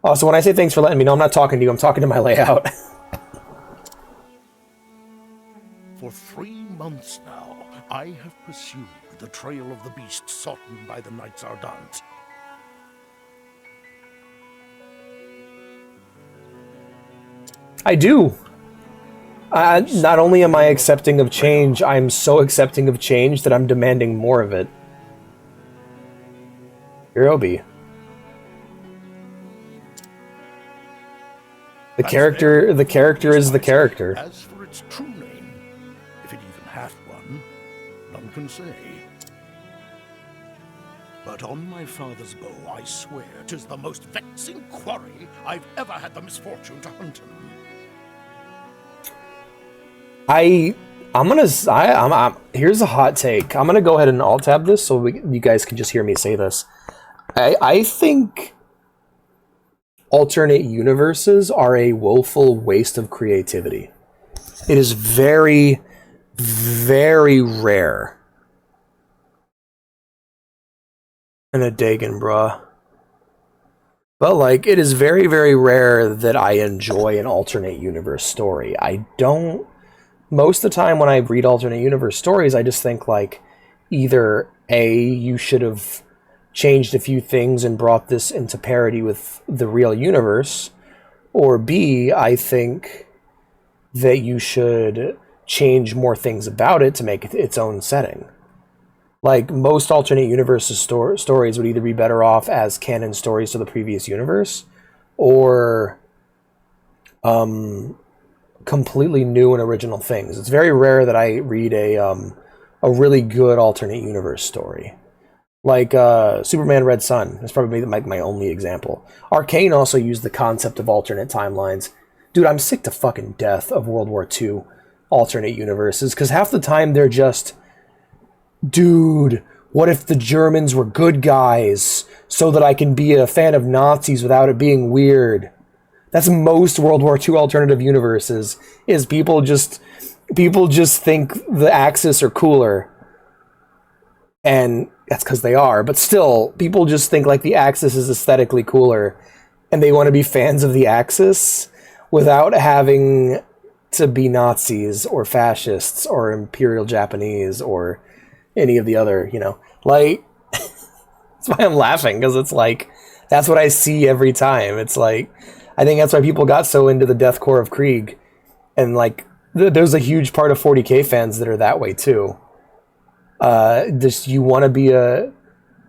Oh, so when I say thanks for letting me know, I'm not talking to you, I'm talking to my layout. For 3 months now, I have pursued the trail of the beast sought by the Knights Ardent. I do. Not only am I accepting of change, I'm so accepting of change that I'm demanding more of it. Hirobi. The character is the character. As for its true name, if it even hath one, none can say. But on my father's bow, I swear 'tis the most vexing quarry I've ever had the misfortune to hunt him. Here's a hot take. I'm gonna go ahead and alt tab this so you guys can just hear me say this. I think alternate universes are a woeful waste of creativity. It is very, very rare. And a Dagon, bruh. But, like, it is very, very rare that I enjoy an alternate universe story. Most of the time when I read alternate universe stories, I just think, like, either A, you should have changed a few things and brought this into parity with the real universe, or B, I think that you should change more things about it to make it its own setting. Like, most alternate universes stories would either be better off as canon stories to the previous universe, or completely new and original things. It's very rare that I read a really good alternate universe story. Like Superman Red Sun is probably my only example. Arcane also used the concept of alternate timelines. Dude, I'm sick to fucking death of World War II alternate universes, because half the time they're just, dude, what if the Germans were good guys so that I can be a fan of Nazis without it being weird? That's most World War II alternative universes, is people just think the Axis are cooler. And that's because they are, but still, people just think like the Axis is aesthetically cooler, and they want to be fans of the Axis without having to be Nazis or fascists or Imperial Japanese or any of the other, like, that's why I'm laughing, because it's like, that's what I see every time. It's like, I think that's why people got so into the deathcore of Krieg, and like, there's a huge part of 40k fans that are that way too. You want to be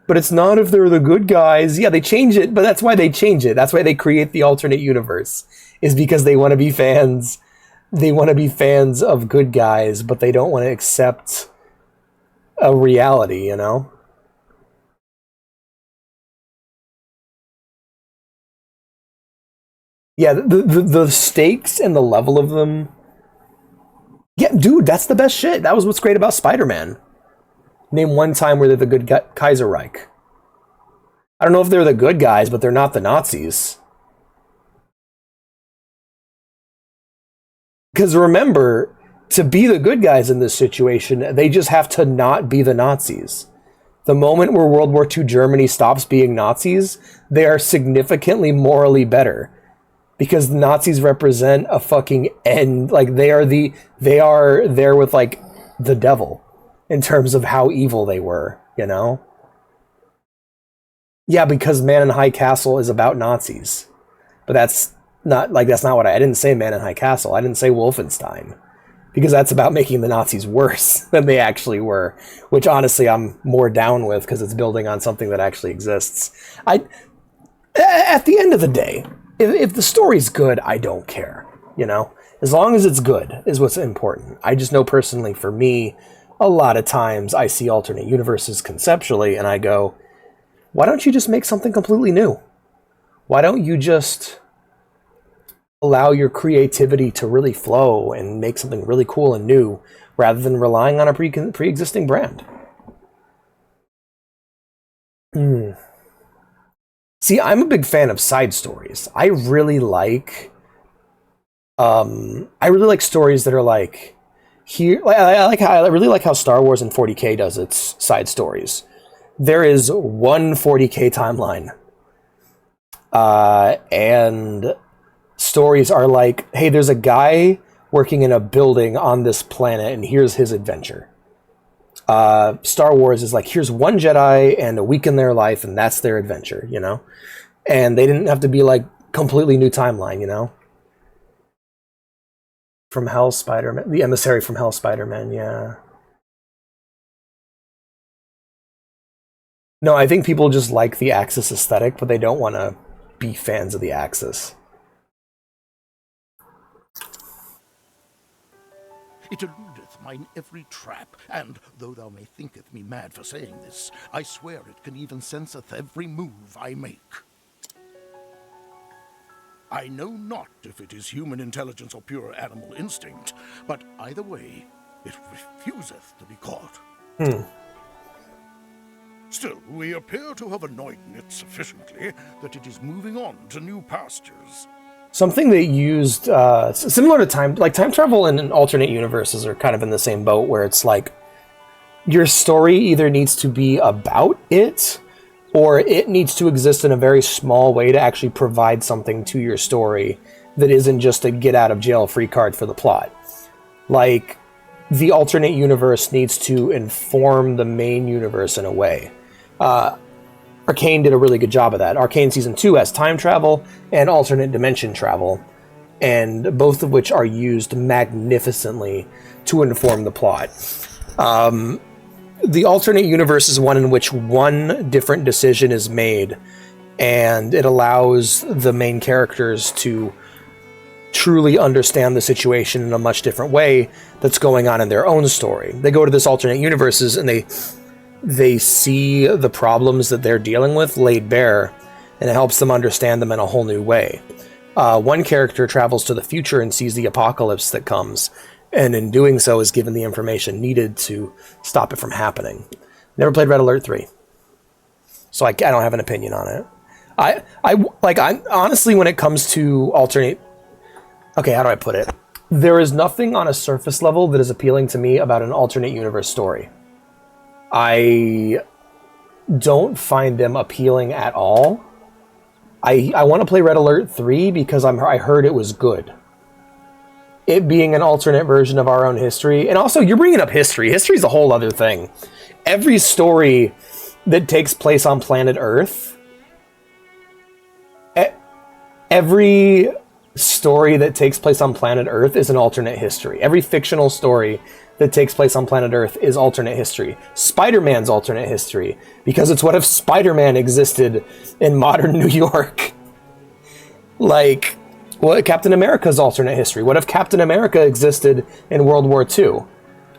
but it's not if they're the good guys. Yeah, they change it, but that's why they change it. That's why they create the alternate universe, is because they want to be fans. They want to be fans of good guys, but they don't want to accept a reality, Yeah, the stakes and the level of them. Yeah, dude, that's the best shit. That was what's great about Spider-Man. Name one time where they're the good Kaiserreich. I don't know if they're the good guys, but they're not the Nazis. Because remember, to be the good guys in this situation, they just have to not be the Nazis. The moment where World War II Germany stops being Nazis, they are significantly morally better. Because the Nazis represent a fucking end. Like, they are there with, like, the devil in terms of how evil they were, Yeah, because Man in High Castle is about Nazis. But that's not what I didn't say Man in High Castle. I didn't say Wolfenstein. Because that's about making the Nazis worse than they actually were. Which, honestly, I'm more down with, because it's building on something that actually exists. At the end of the day, if the story's good, I don't care, As long as it's good is what's important. I just know personally, for me, a lot of times I see alternate universes conceptually and I go, why don't you just make something completely new? Why don't you just allow your creativity to really flow and make something really cool and new, rather than relying on a pre-existing brand? See, I'm a big fan of side stories. I really like stories that are like, I really like how Star Wars and 40k does its side stories. There is one 40k timeline, and stories are like, hey, there's a guy working in a building on this planet, and here's his adventure. Star Wars is like, here's one Jedi and a week in their life, and that's their adventure, you know? And they didn't have to be like completely new timeline, you know? From Hell Spider-Man, the emissary from Hell Spider-Man, yeah. No, I think people just like the Axis aesthetic, but they don't want to be fans of the Axis. It eludeth mine every trap, and though thou may thinketh me mad for saying this, I swear it can even senseth every move I make. I know not if it is human intelligence or pure animal instinct, but either way, it refuseth to be caught. Still, we appear to have annoyed it sufficiently that it is moving on to new pastures. Something they used, similar to time travel and alternate universes are kind of in the same boat, where it's like, your story either needs to be about it, or it needs to exist in a very small way to actually provide something to your story that isn't just a get-out-of-jail-free card for the plot. Like, the alternate universe needs to inform the main universe in a way. Arcane did a really good job of that. Arcane Season 2 has time travel and alternate dimension travel, and both of which are used magnificently to inform the plot. The alternate universe is one in which one different decision is made, and it allows the main characters to truly understand the situation in a much different way that's going on in their own story. They go to this alternate universes and they see the problems that they're dealing with laid bare, and it helps them understand them in a whole new way. One character travels to the future and sees the apocalypse that comes, and in doing so is given the information needed to stop it from happening. Never played Red Alert 3, so I don't have an opinion on it. I honestly, when it comes to alternate... Okay, how do I put it? There is nothing on a surface level that is appealing to me about an alternate universe story. I don't find them appealing at all. I want to play Red Alert 3 because I heard it was good. It being an alternate version of our own history, and also you're bringing up history. History's a whole other thing. Every story that takes place on planet Earth, every story that takes place on planet Earth is an alternate history. Every fictional story that takes place on planet Earth is alternate history. Spider-Man's alternate history, because it's what if Spider-Man existed in modern New York? Like, what Captain America's alternate history? What if Captain America existed in World War II?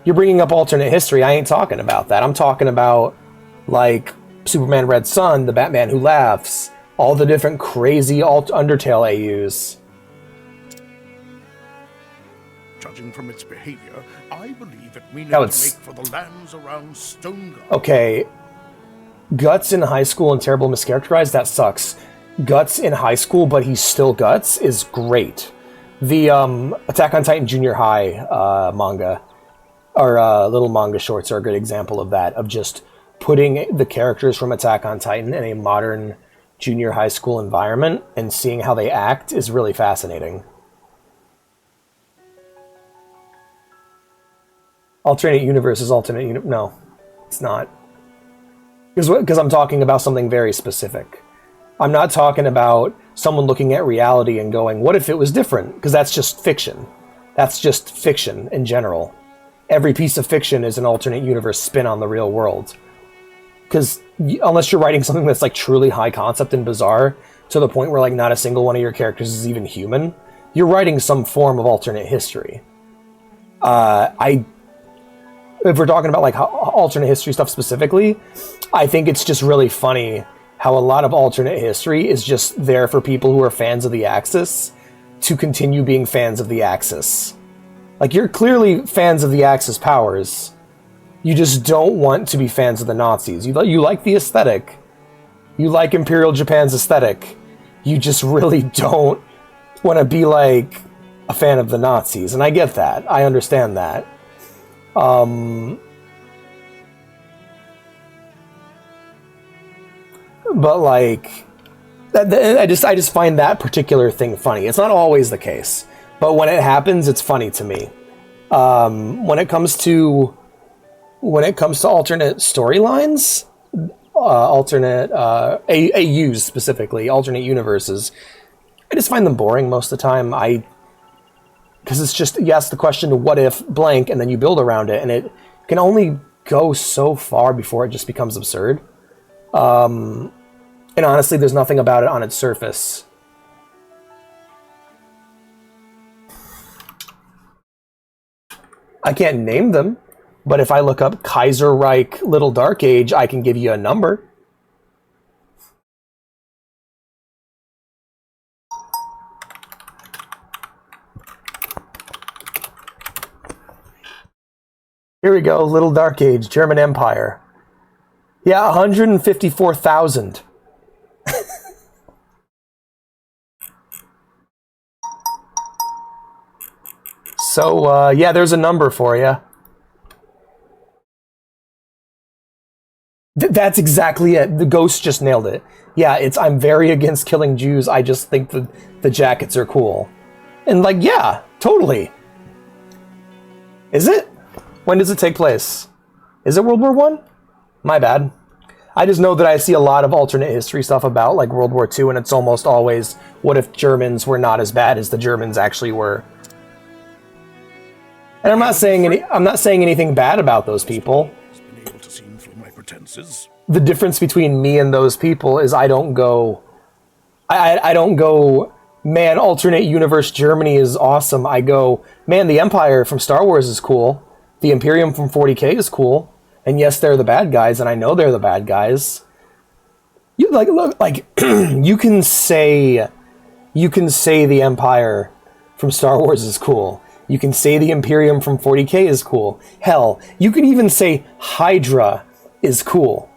You're bringing up alternate history. I ain't talking about that. I'm talking about, like, Superman Red Sun, the Batman Who Laughs, all the different crazy Undertale AUs. Judging from its behavior, I believe it means to make for the lands around Stoneguard. Okay, Guts in high school and terrible mischaracterized, that sucks. Guts in high school, but he's still Guts, is great. The Attack on Titan Junior High manga, or little manga shorts, are a good example of that, of just putting the characters from Attack on Titan in a modern junior high school environment and seeing how they act is really fascinating. Alternate universe is alternate no, it's not. Because I'm talking about something very specific. I'm not talking about someone looking at reality and going, what if it was different? Because that's just fiction. That's just fiction in general. Every piece of fiction is an alternate universe spin on the real world. Because unless you're writing something that's like truly high concept and bizarre, to the point where like not a single one of your characters is even human, you're writing some form of alternate history. If we're talking about like alternate history stuff specifically, I think it's just really funny how a lot of alternate history is just there for people who are fans of the Axis to continue being fans of the Axis. Like, you're clearly fans of the Axis powers. You just don't want to be fans of the Nazis. You like the aesthetic. You like Imperial Japan's aesthetic. You just really don't want to be like a fan of the Nazis. And I get that. I understand that. But like, I just find that particular thing funny. It's not always the case, but when it happens, it's funny to me. When it comes to when it comes to alternate storylines, alternate AUs specifically, alternate universes, I just find them boring most of the time. Because it's just, you ask the question, what if blank, and then you build around it, and it can only go so far before it just becomes absurd. And honestly, there's nothing about it on its surface. I can't name them, but if I look up Kaiserreich Little Dark Age, I can give you a number. Here we go, Little Dark Age, German Empire. Yeah, 154,000. So, yeah, there's a number for you. That's exactly it. The ghost just nailed it. Yeah, I'm very against killing Jews. I just think the jackets are cool. And, like, yeah, totally. Is it? When does it take place? Is it World War I? My bad. I just know that I see a lot of alternate history stuff about, like, World War II, and it's almost always, what if Germans were not as bad as the Germans actually were? And I'm not saying anything bad about those people. The difference between me and those people is I don't go, man, alternate universe Germany is awesome. I go, man, the Empire from Star Wars is cool. The Imperium from 40K is cool. And yes, they're the bad guys, and I know they're the bad guys. You you can say the Empire from Star Wars is cool. You can say the Imperium from 40K is cool. Hell, you can even say Hydra is cool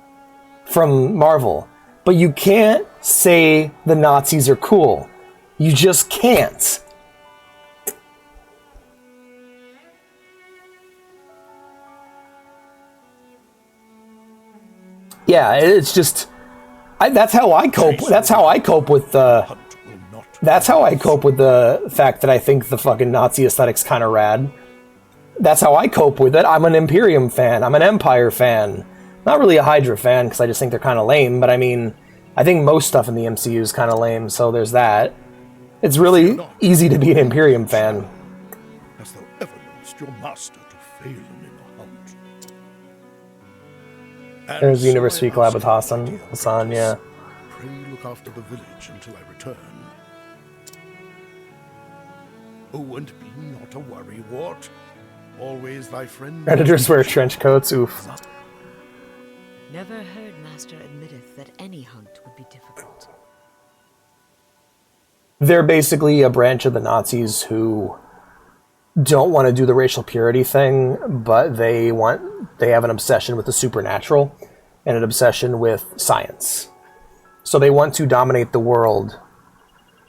from Marvel. But you can't say the Nazis are cool. You just can't. Yeah, it's just that's how I cope. That's how I cope with the. That's how I cope with the fact that I think the fucking Nazi aesthetic's kind of rad. That's how I cope with it. I'm an Imperium fan. I'm an Empire fan. Not really a Hydra fan because I just think they're kind of lame. But I mean, I think most stuff in the MCU is kind of lame. So there's that. It's really easy to be an Imperium fan. Hast thou ever noticed your master to fail him in a hunt? There's the University collab with Hassan, yeah. Pray look after the village until I return. Oh, and be not a worrywart. Always thy friend. Predators wear trench coats, oof. Never heard Master admitteth that any hunt would be difficult. They're basically a branch of the Nazis who don't want to do the racial purity thing, but they have an obsession with the supernatural and an obsession with science. So they want to dominate the world,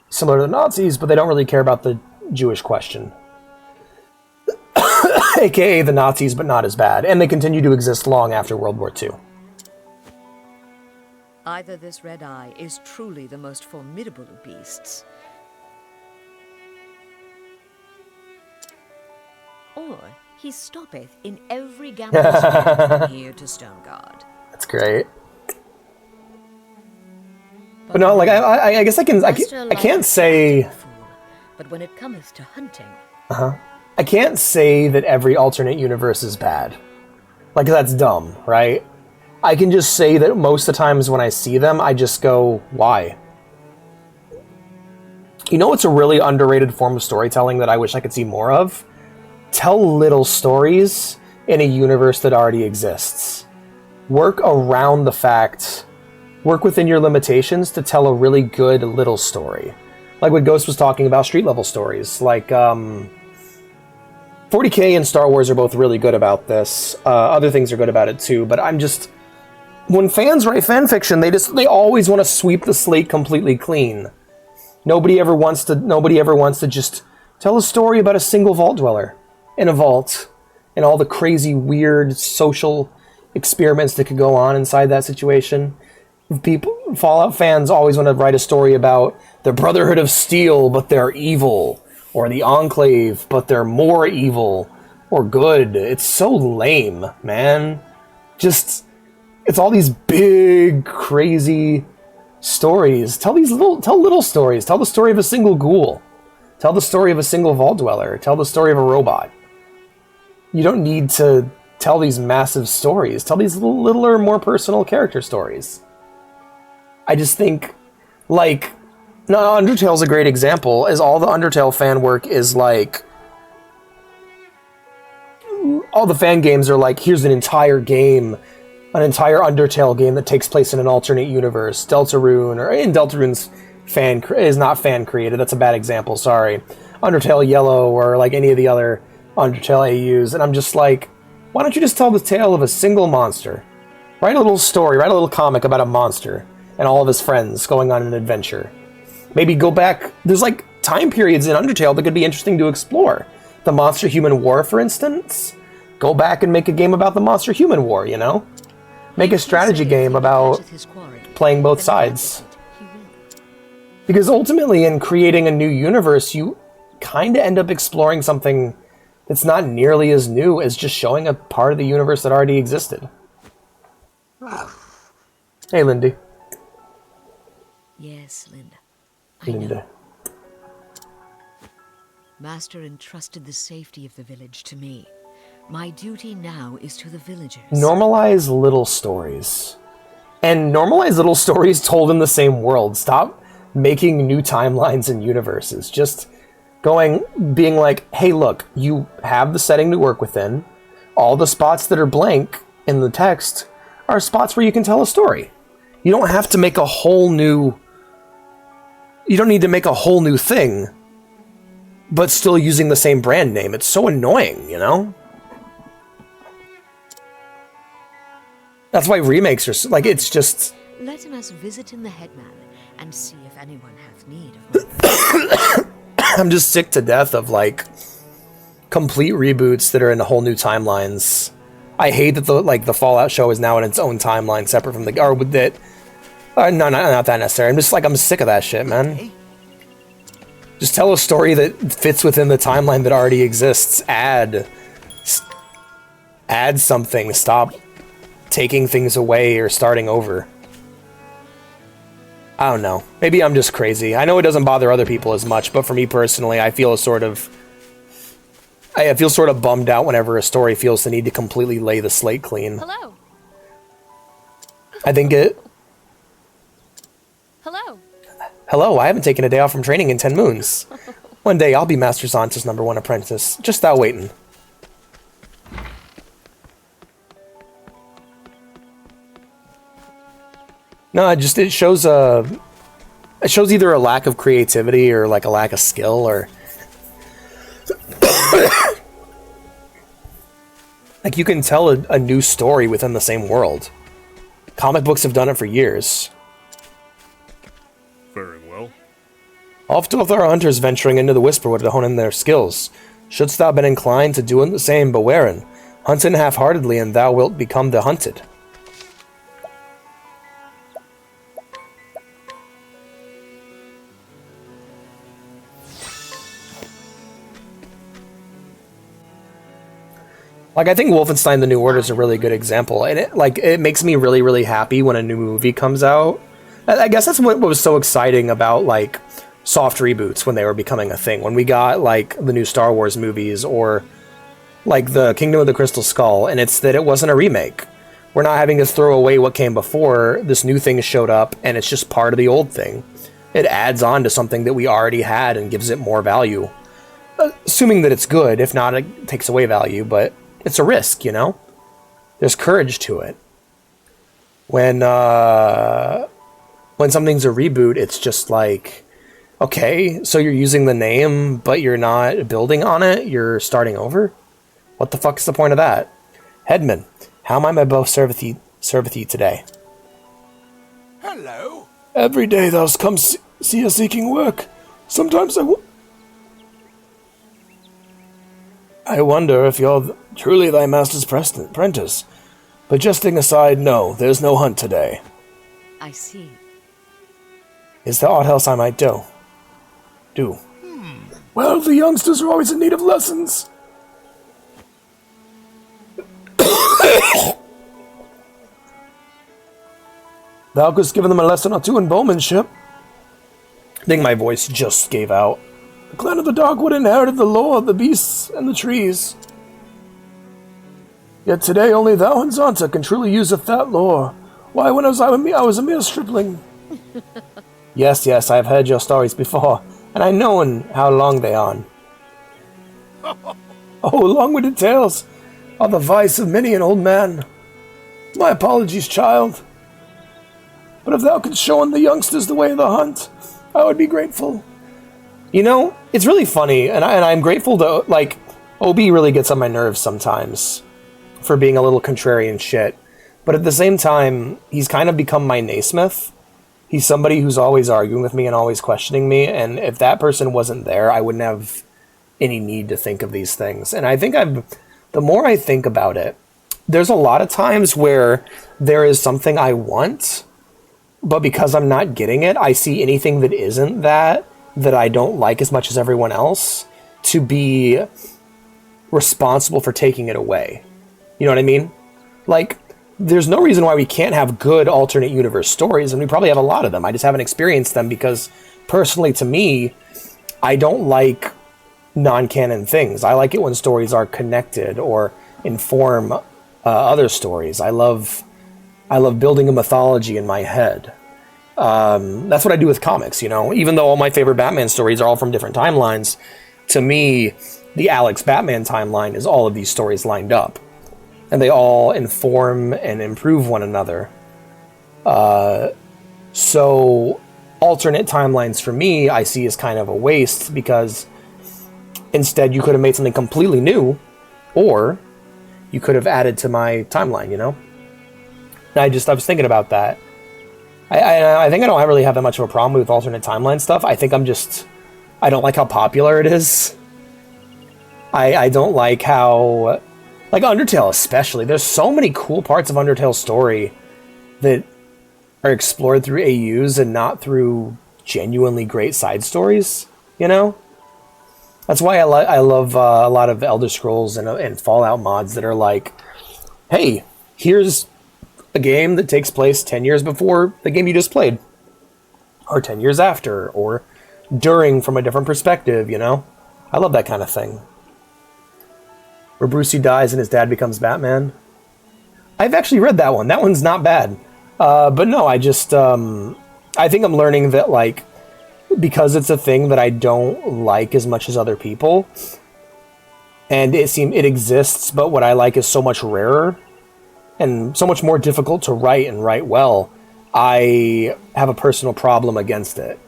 similar to the Nazis, but they don't really care about the Jewish question. AKA the Nazis, but not as bad. And they continue to exist long after World War II. Either this red eye is truly the most formidable of beasts, or he stoppeth in every gamble from here to Stoneguard. That's great. But no, like I guess I can't say. But when it cometh to hunting, I can't say that every alternate universe is bad. Like, that's dumb, right? I can just say that most of the times when I see them, I just go, why? You know what's a really underrated form of storytelling that I wish I could see more of? Tell little stories in a universe that already exists. Work around the fact, work within your limitations to tell a really good little story. Like what Ghost was talking about, street level stories. Like, 40K and Star Wars are both really good about this. Other things are good about it too, but I'm just... When fans write fanfiction, they always want to sweep the slate completely clean. Nobody ever wants to just tell a story about a single vault dweller in a vault and all the crazy, weird social experiments that could go on inside that situation. Fallout fans always want to write a story about the Brotherhood of Steel, but they're evil, or the Enclave, but they're more evil. or good. It's so lame, man. Just, it's all these big, crazy stories. Tell little stories. Tell the story of a single ghoul. Tell the story of a single vault dweller. Tell the story of a robot. You don't need to tell these massive stories. Tell these littler, more personal character stories. I just think, like, no, Undertale's a great example, as all the Undertale fan work is like, all the fan games are like, here's an entire game, an entire Undertale game that takes place in an alternate universe. Deltarune, or in Deltarune's is not fan created, that's a bad example, sorry. Undertale Yellow, or like any of the other Undertale AUs, and I'm just like, why don't you just tell the tale of a single monster? Write a little story, write a little comic about a monster and all of his friends going on an adventure. Maybe go back, there's like time periods in Undertale that could be interesting to explore. The Monster-Human War, for instance. Go back and make a game about the Monster-Human War, you know? Make a strategy game about playing both sides. Because ultimately, in creating a new universe, you kind of end up exploring something that's not nearly as new as just showing a part of the universe that already existed. Hey, Lindy. Yes, Linda. Linda. Master entrusted the safety of the village to me. My duty now is to the villagers. Normalize little stories. And normalize little stories told in the same world. Stop making new timelines and universes. Just being like, hey, look, you have the setting to work within. All the spots that are blank in the text are spots where you can tell a story. You don't have to make a whole new... You don't need to make a whole new thing, but still using the same brand name. It's so annoying, you know? That's why remakes are... Like, it's just... Let us visit in the headman and see if anyone hath need of my... I'm just sick to death of, like, complete reboots that are in whole new timelines. I hate that the Fallout show is now in its own timeline, separate from the... Or with that... no, not that necessary. I'm sick of that shit, man. Just tell a story that fits within the timeline that already exists. Add something. Stop taking things away or starting over. I don't know. Maybe I'm just crazy. I know it doesn't bother other people as much, but for me personally, I feel sort of bummed out whenever a story feels the need to completely lay the slate clean. Hello. I think it... Hello. Hello, I haven't taken a day off from training in 10 moons. One day I'll be Master Zanta's #1 apprentice. Just thou waitin'. No, it shows either a lack of creativity or like a lack of skill or like you can tell a new story within the same world. Comic books have done it for years. Very well. Oft with our hunters venturing into the Whisperwood to hone in their skills. Shouldst thou been inclined to doing the same, bewaren. Huntin' half-heartedly, and thou wilt become the hunted. Like, I think Wolfenstein: The New Order is a really good example, and it makes me really, really happy when a new movie comes out. I guess that's what was so exciting about, like, soft reboots when they were becoming a thing. When we got, like, the new Star Wars movies or, like, the Kingdom of the Crystal Skull, and it's that it wasn't a remake. We're not having to throw away what came before. This new thing showed up, and it's just part of the old thing. It adds on to something that we already had and gives it more value. Assuming that it's good. If not, it takes away value, but... It's a risk, you know? There's courage to it. When something's a reboot, it's just like, okay, so you're using the name, but you're not building on it? You're starting over? What the fuck is the point of that? Headman, how might my bow serveth thee today? Hello? Every day thou come see us seeking work. Sometimes I wonder if you're truly thy master's apprentice. But jesting aside, no, there's no hunt today. I see. Is there aught else I might do? Well, the youngsters are always in need of lessons. Thou couldst give them a lesson or two in bowmanship. I think my voice just gave out. The clan of the Dogwood inherited the lore of the beasts and the trees. Yet today only thou and Zonta can truly useth that lore. Why, when I was a mere stripling. Yes, I have heard your stories before, and I known how long they are. Oh, long-winded tales are the vice of many an old man. My apologies, child. But if thou couldst show on the youngsters the way of the hunt, I would be grateful. You know, it's really funny, and I'm grateful to, like, Obi really gets on my nerves sometimes for being a little contrarian shit. But at the same time, he's kind of become my Naismith. He's somebody who's always arguing with me and always questioning me, and if that person wasn't there, I wouldn't have any need to think of these things. And I think the more I think about it, there's a lot of times where there is something I want, but because I'm not getting it, I see anything that isn't that I don't like as much as everyone else to be responsible for taking it away. You know what I mean? Like, there's no reason why we can't have good alternate universe stories, and we probably have a lot of them. I just haven't experienced them because, personally to me, I don't like non-canon things. I like it when stories are connected or inform other stories. I love building a mythology in my head. That's what I do with comics, you know? Even though all my favorite Batman stories are all from different timelines, to me, the Alex Batman timeline is all of these stories lined up. And they all inform and improve one another. So, alternate timelines for me, I see as kind of a waste, because instead you could have made something completely new, or you could have added to my timeline, you know? And I was thinking about that. I think I don't really have that much of a problem with alternate timeline stuff. I think I don't like how popular it is. I don't like how, like Undertale especially, there's so many cool parts of Undertale's story that are explored through AUs and not through genuinely great side stories, you know? That's why I love a lot of Elder Scrolls and Fallout mods that are like, hey, here's a game that takes place 10 years before the game you just played, or 10 years after, or during from a different perspective, you know? I love that kind of thing. Where Brucey dies and his dad becomes Batman. I've actually read that one. That one's not bad. But no, I think I'm learning that, like, because it's a thing that I don't like as much as other people, and it exists, but what I like is so much rarer and so much more difficult to write and write well, I have a personal problem against it.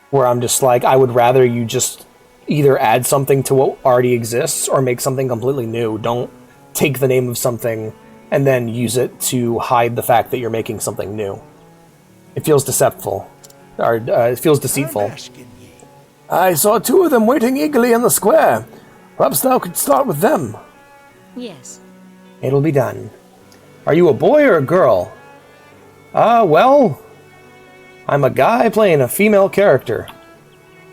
Where I'm just like, I would rather you just either add something to what already exists or make something completely new. Don't take the name of something and then use it to hide the fact that you're making something new. It feels deceitful. Or it feels deceitful. I saw two of them waiting eagerly in the square. Perhaps thou could start with them. Yes. It'll be done. Are you a boy or a girl? Well, I'm a guy playing a female character.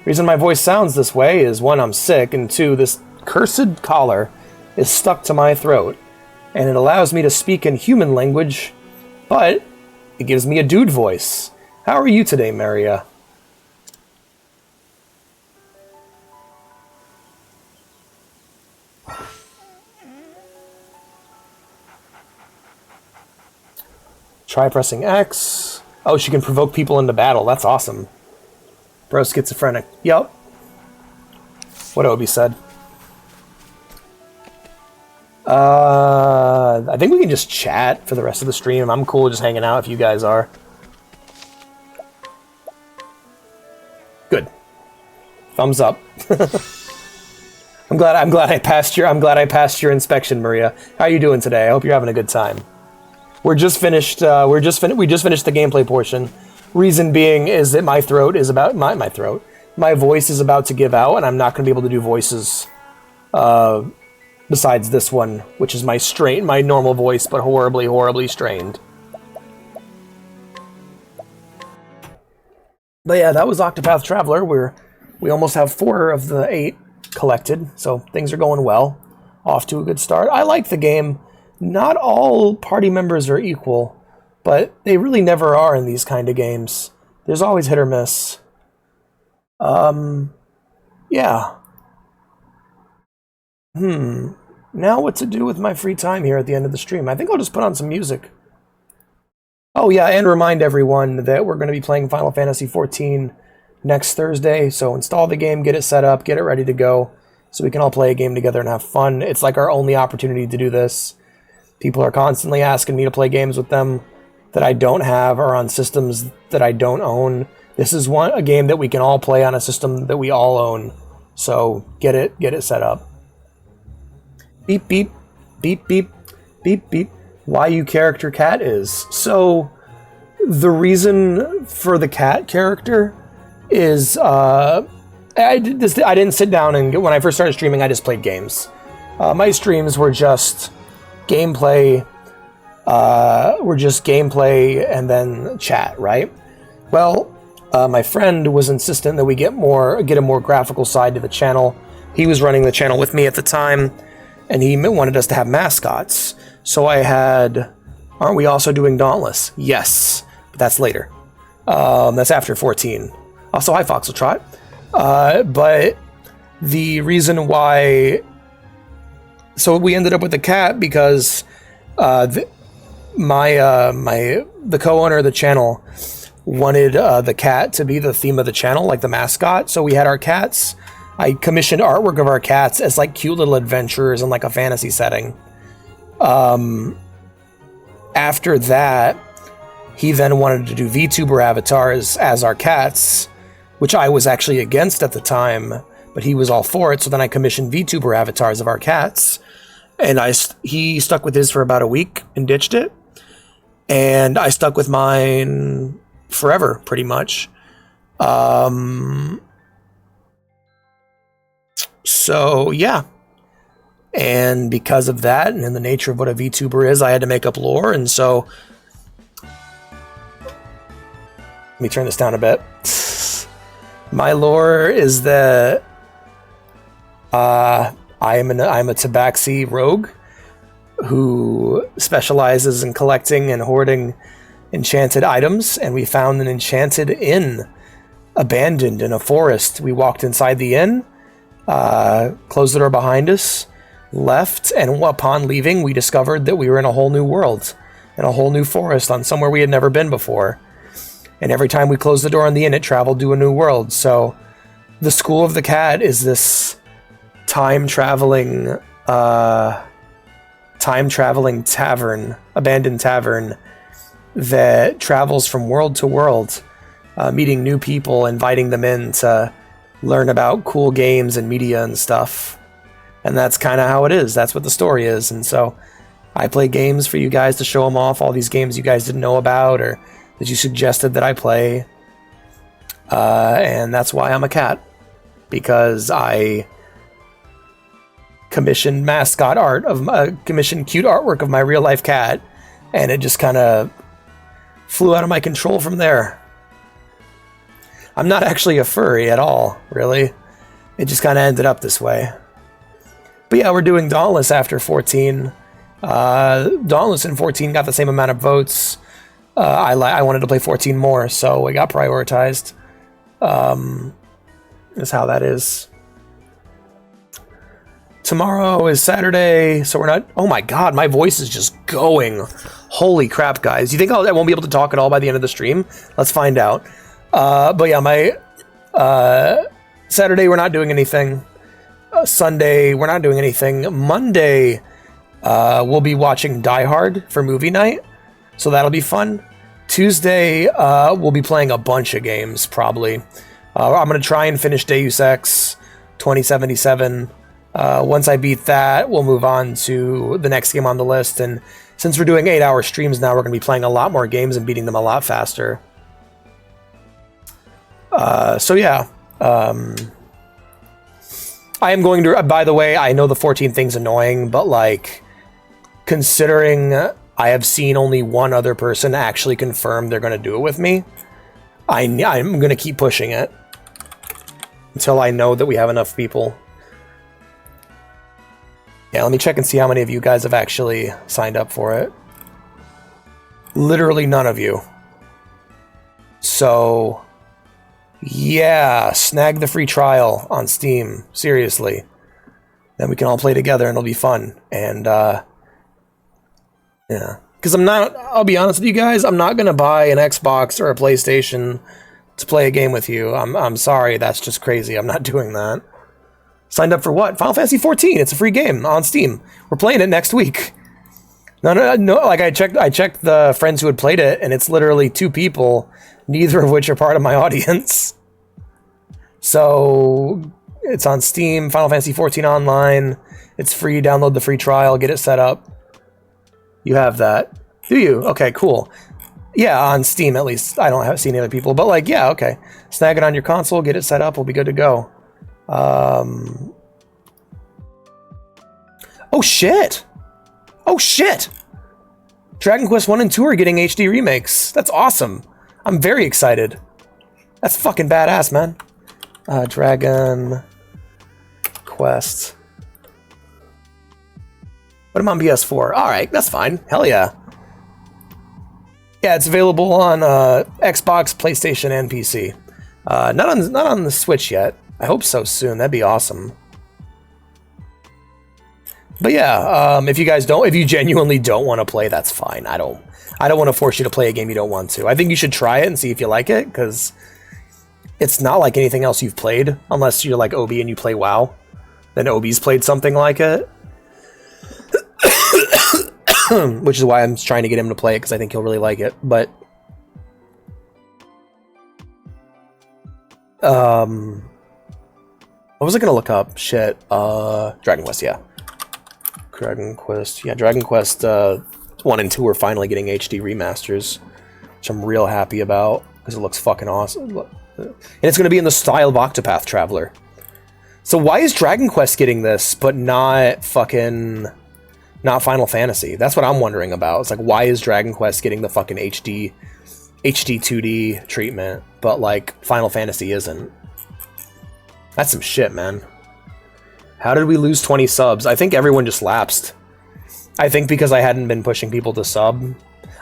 Reason my voice sounds this way is, one, I'm sick, and two, this cursed collar is stuck to my throat, and it allows me to speak in human language, but it gives me a dude voice. How are you today, Maria? Try pressing X. Oh, she can provoke people into battle. That's awesome. Bro, schizophrenic. Yup. What Obi said. I think we can just chat for the rest of the stream. I'm cool just hanging out if you guys are. Good. Thumbs up. I'm glad I passed your inspection, Maria. How are you doing today? I hope you're having a good time. We just finished the gameplay portion. Reason being is that my throat is about my voice is about to give out, and I'm not going to be able to do voices besides this one, which is my normal voice, but horribly strained. But yeah, that was Octopath Traveler. We almost have 4 of the 8 collected, so things are going well. Off to a good start. I like the game. not all party members are equal, but they really never are in these kind of games. There's always hit or miss. Yeah. Now what to do with my free time here at the end of the stream? I think I'll just put on some music. Oh yeah, and remind everyone that we're going to be playing Final Fantasy XIV next Thursday, so install the game, get it set up, get it ready to go, so we can all play a game together and have fun. It's like our only opportunity to do this. People are constantly asking me to play games with them that I don't have or on systems that I don't own. This is a game that we can all play on a system that we all own. So get it set up. Beep beep beep beep beep beep. Why you character cat is. So the reason for the cat character is I didn't sit down and when I first started streaming I just played games. My streams were just gameplay and then chat, right? Well, my friend was insistent that we get a more graphical side to the channel. He was running the channel with me at the time, and he wanted us to have mascots. So I had, aren't we also doing Dauntless? Yes, but that's later. That's after 14. Also, hi Foxeltrot. But the reason why, so we ended up with the cat because the co-owner of the channel wanted the cat to be the theme of the channel, like the mascot. So we had our cats. I commissioned artwork of our cats as like cute little adventurers in like a fantasy setting. After that, he then wanted to do VTuber avatars as our cats, which I was actually against at the time, but he was all for it. So then I commissioned VTuber avatars of our cats, and he stuck with his for about a week and ditched it. And I stuck with mine forever, pretty much. So yeah. And because of that, and in the nature of what a VTuber is, I had to make up lore, and so let me turn this down a bit. My lore is that I'm a tabaxi rogue who specializes in collecting and hoarding enchanted items, and we found an enchanted inn abandoned in a forest. We walked inside the inn, closed the door behind us, left, and upon leaving we discovered that we were in a whole new world, in a whole new forest on somewhere we had never been before. And every time we closed the door on the inn, it traveled to a new world. So the School of the Cat is this time-traveling tavern, abandoned tavern that travels from world to world, meeting new people, inviting them in to learn about cool games and media and stuff. And that's kind of how it is. That's what the story is. And so I play games for you guys to show them off, all these games you guys didn't know about or that you suggested that I play. And that's why I'm a cat. Because I commissioned commissioned cute artwork of my real life cat, and it just kind of flew out of my control from there. I'm not actually a furry at all, really. It just kind of ended up this way. But yeah, we're doing Dauntless after 14. Dauntless and 14 got the same amount of votes. I wanted to play 14 more, so it got prioritized. Is how that is. Tomorrow is Saturday, so we're not... Oh my god, my voice is just going. Holy crap, guys. You think I won't be able to talk at all by the end of the stream? Let's find out. But yeah, my... Saturday, we're not doing anything. Sunday, we're not doing anything. Monday, we'll be watching Die Hard for movie night, so that'll be fun. Tuesday, we'll be playing a bunch of games, probably. I'm going to try and finish Deus Ex 2077. Once I beat that, we'll move on to the next game on the list, and since we're doing 8-hour streams now, we're going to be playing a lot more games and beating them a lot faster. So yeah. I am going to, by the way, I know the 14 thing's annoying, but like, considering I have seen only one other person actually confirm they're going to do it with me, I'm going to keep pushing it until I know that we have enough people. Yeah, let me check and see how many of you guys have actually signed up for it. Literally none of you. So, yeah, snag the free trial on Steam. Seriously. Then we can all play together and it'll be fun. And, yeah. Because I'll be honest with you guys, I'm not going to buy an Xbox or a PlayStation to play a game with you. I'm sorry, that's just crazy. I'm not doing that. Signed up for what? Final Fantasy 14. It's a free game on Steam. We're playing it next week. No. Like I checked the friends who had played it, and it's literally 2 people, neither of which are part of my audience. So it's on Steam. Final Fantasy 14 Online. It's free. Download the free trial. Get it set up. You have that, do you? Okay, cool. Yeah, on Steam at least. I don't see any other people, but like, yeah, okay. Snag it on your console. Get it set up. We'll be good to go. Oh shit! Oh shit! Dragon Quest 1 and 2 are getting HD remakes. That's awesome. I'm very excited. That's fucking badass, man. Dragon Quest. Put them on PS4. Alright, that's fine. Hell yeah. Yeah, it's available on Xbox, PlayStation, and PC. Not on the Switch yet. I hope so soon. That'd be awesome. But yeah, if you genuinely don't want to play, that's fine. I don't want to force you to play a game you don't want to. I think you should try it and see if you like it, because it's not like anything else you've played, unless you're like Obi and you play WoW. Then Obi's played something like it. Which is why I'm trying to get him to play it, because I think he'll really like it. But what was I gonna look up? Shit. Dragon Quest, yeah. Dragon Quest 1 and 2 are finally getting HD remasters, which I'm real happy about, because it looks fucking awesome. And it's gonna be in the style of Octopath Traveler. So why is Dragon Quest getting this, but not Final Fantasy? That's what I'm wondering about. It's like, why is Dragon Quest getting the fucking HD 2D treatment, but like Final Fantasy isn't? That's some shit, man. How did we lose 20 subs? I think everyone just lapsed. I think because I hadn't been pushing people to sub.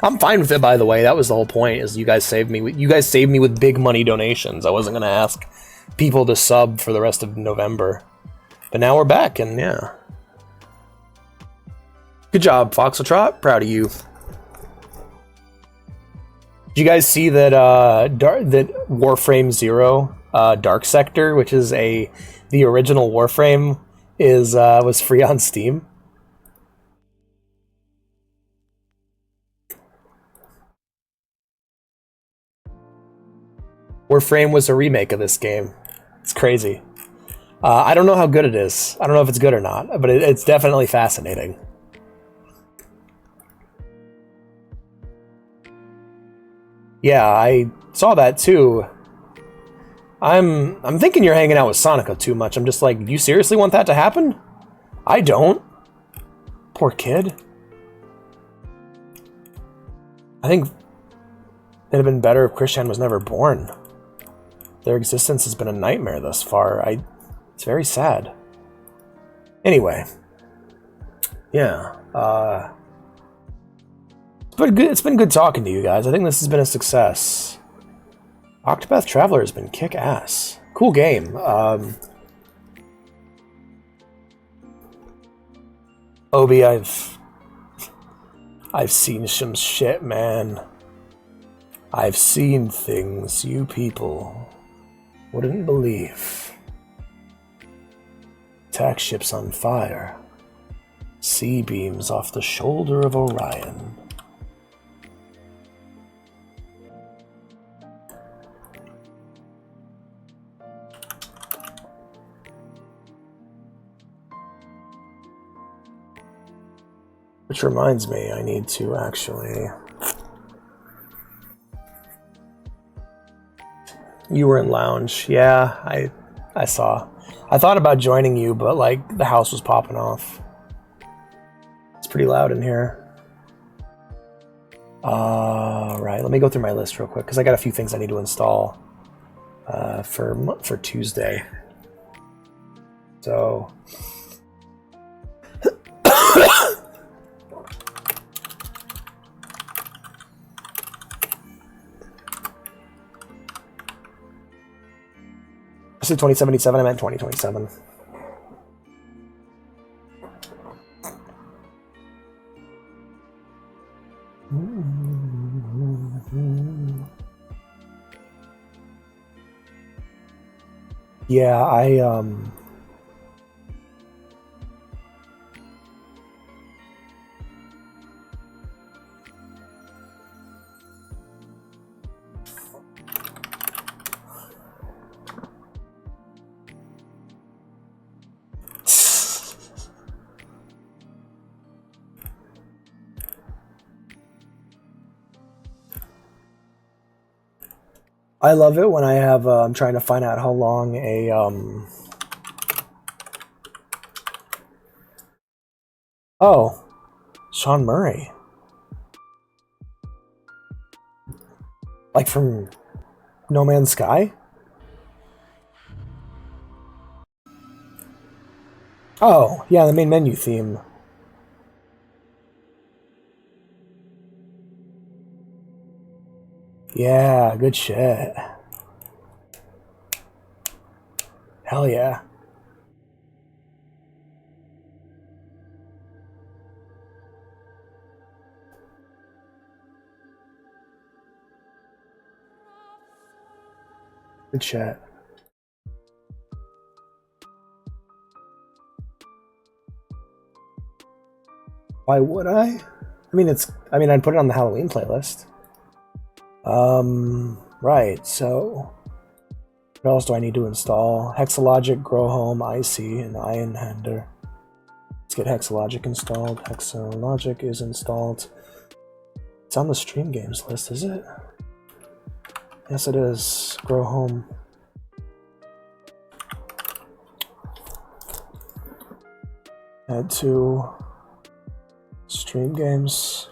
I'm fine with it, by the way. That was the whole point, is you guys saved me with big money donations. I wasn't going to ask people to sub for the rest of November. But now we're back, and yeah. Good job, Foxeltrot. Proud of you. Did you guys see that that Warframe 0 Dark Sector, which is the original Warframe, was free on Steam? Warframe was a remake of this game. It's crazy. I don't know how good it is. I don't know if it's good or not, but it's definitely fascinating. Yeah, I saw that too. I'm thinking you're hanging out with Sonica too much. I'm just like, do you seriously want that to happen? I don't. Poor kid. I think it'd have been better if Christian was never born. Their existence has been a nightmare thus far. It's very sad. Anyway. Yeah. It's been good talking to you guys. I think this has been a success. Octopath Traveler has been kick-ass. Cool game. Obi, I've seen some shit, man. I've seen things you people wouldn't believe. Attack ships on fire. Sea beams off the shoulder of Orion. Which reminds me, I need to actually... You were in lounge. Yeah, I saw. I thought about joining you, but like the house was popping off. It's pretty loud in here. Right, let me go through my list real quick, because I got a few things I need to install for Tuesday. So... said 2077, I meant 2027. Yeah, I love it when I have, I'm trying to find out how long a, oh, Sean Murray. Like from No Man's Sky? Oh, yeah, the main menu theme. Yeah, good shit. Hell yeah. Good shit. Why would I? I'd put it on the Halloween playlist. Right, so what else do I need to install? Hexalogic, Grow Home, Icy, and Iron Hander. Let's get Hexalogic installed. Hexalogic is installed. It's on the stream games list, is it? Yes, it is. Grow Home. Add to stream games.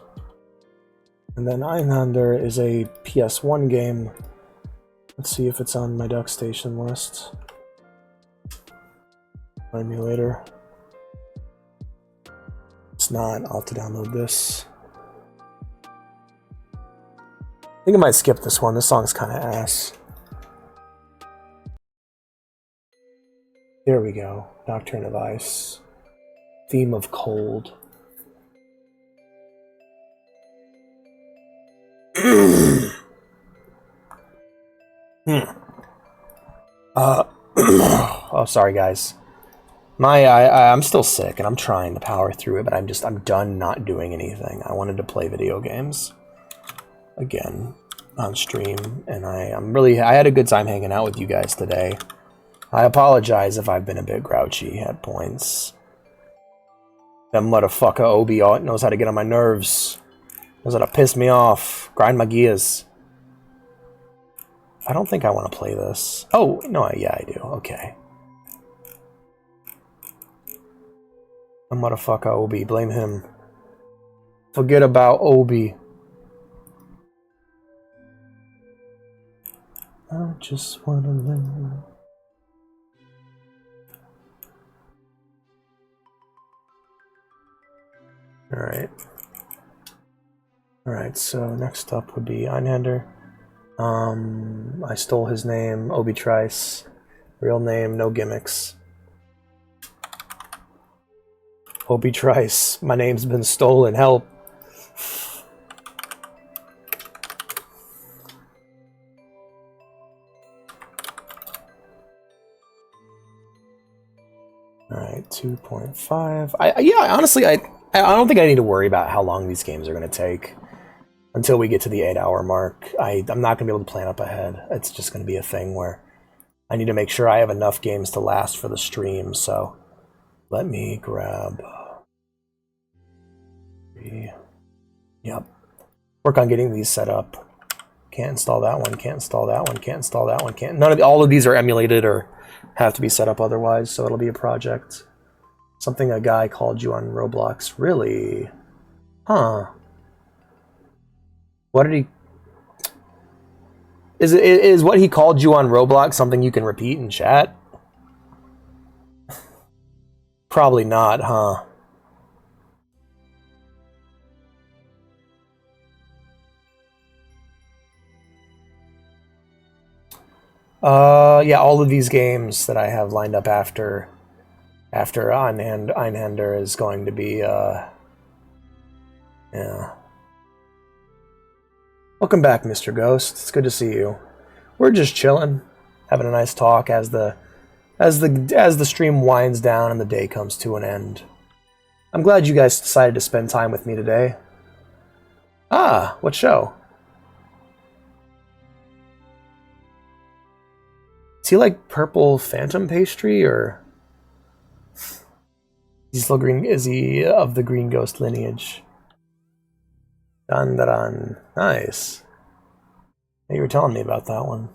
And then Einhander is a PS1 game. Let's see if it's on my DuckStation list. Emulator. It's not. I'll have to download this. I think I might skip this one. This song's kind of ass. There we go. Nocturne of Ice. Theme of Cold. Oh, sorry guys. I'm still sick and I'm trying to power through it, but I'm done not doing anything. I wanted to play video games again on stream, and I had a good time hanging out with you guys today. I apologize if I've been a bit grouchy at points. That motherfucker Obi knows how to get on my nerves. Knows how to piss me off. Grind my gears. I don't think I want to play this. Oh, no, yeah, I do. Okay. A motherfucker Obi. Blame him. Forget about Obi. I just wanna live. Alright, so next up would be Einhander. I stole his name, Obi Trice. Real name, no gimmicks. Obi Trice, my name's been stolen, help. Alright, 2.5. Honestly, I don't think I need to worry about how long these games are going to take until we get to the 8-hour mark. I'm not going to be able to plan up ahead. It's just going to be a thing where I need to make sure I have enough games to last for the stream, so let me grab... Yep. Work on getting these set up. Can't install that one, can't install that one, can't install that one, can't... all of these are emulated or have to be set up otherwise, so it'll be a project. Something a guy called you on Roblox. Really? Huh. What did he... Is what he called you on Roblox something you can repeat in chat? Probably not, huh? Yeah, all of these games that I have lined up after Einhander is going to be, yeah. Welcome back, Mr. Ghost. It's good to see you. We're just chilling, having a nice talk as the stream winds down and the day comes to an end. I'm glad you guys decided to spend time with me today. Ah, what show? Is he like purple phantom pastry, or he's still green? Is he of the green ghost lineage? Dun dun dun. Nice. You were telling me about that one.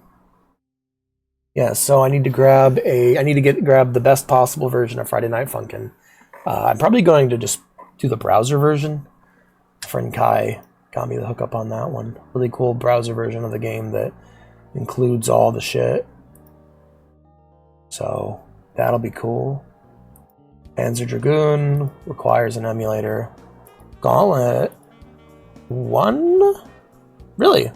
Yeah, so I need to grab the best possible version of Friday Night Funkin'. I'm probably going to just do the browser version. My friend Kai got me the hookup on that one. Really cool browser version of the game that includes all the shit. So that'll be cool. Panzer Dragoon requires an emulator. Gauntlet 1? Really?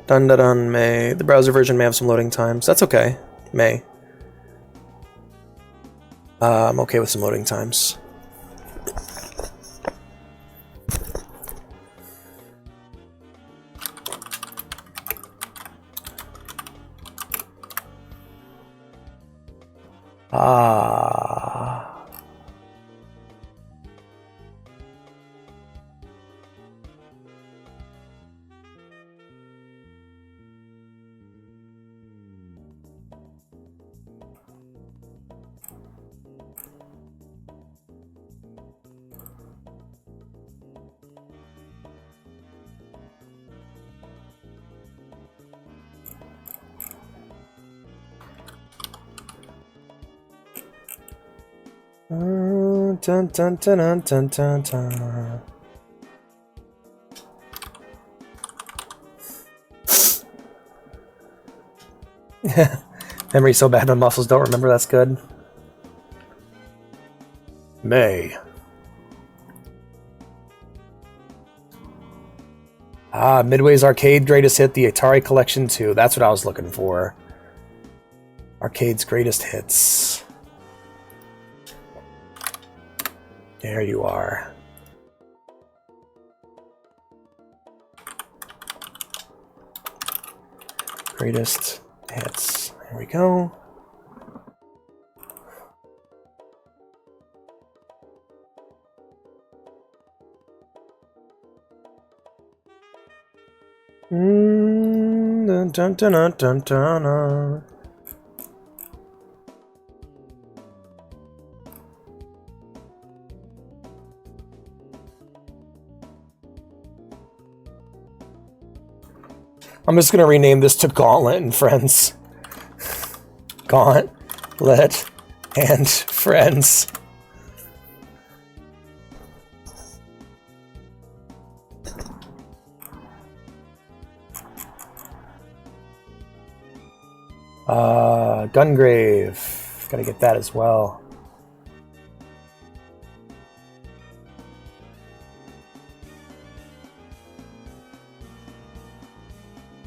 Dun dun dun, May. The browser version may have some loading times. That's okay. May. I'm okay with some loading times. Dun, dun, dun, dun, dun, dun, dun. Memory's so bad my muscles don't remember. That's good. May. Midway's Arcade Greatest Hit, the Atari Collection 2. That's what I was looking for. Arcade's Greatest Hits. There you are. Greatest Hits. There we go. Dun, dun, dun, dun, dun, dun. I'm just gonna rename this to Gauntlet and Friends. Gauntlet and Friends. Gungrave. Gotta get that as well.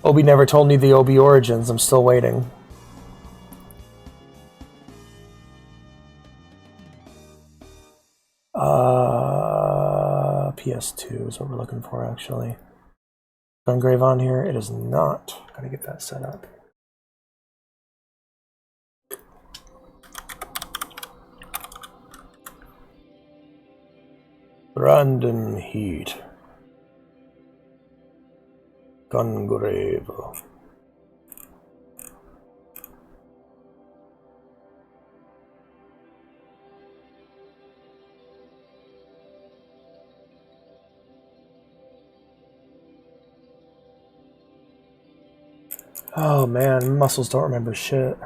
Obi never told me the Obi origins. I'm still waiting. PS2 is what we're looking for, actually. Gungrave on here? It is not. Gotta get that set up. Brandon Heat. Gungrave. Oh man, muscles don't remember shit.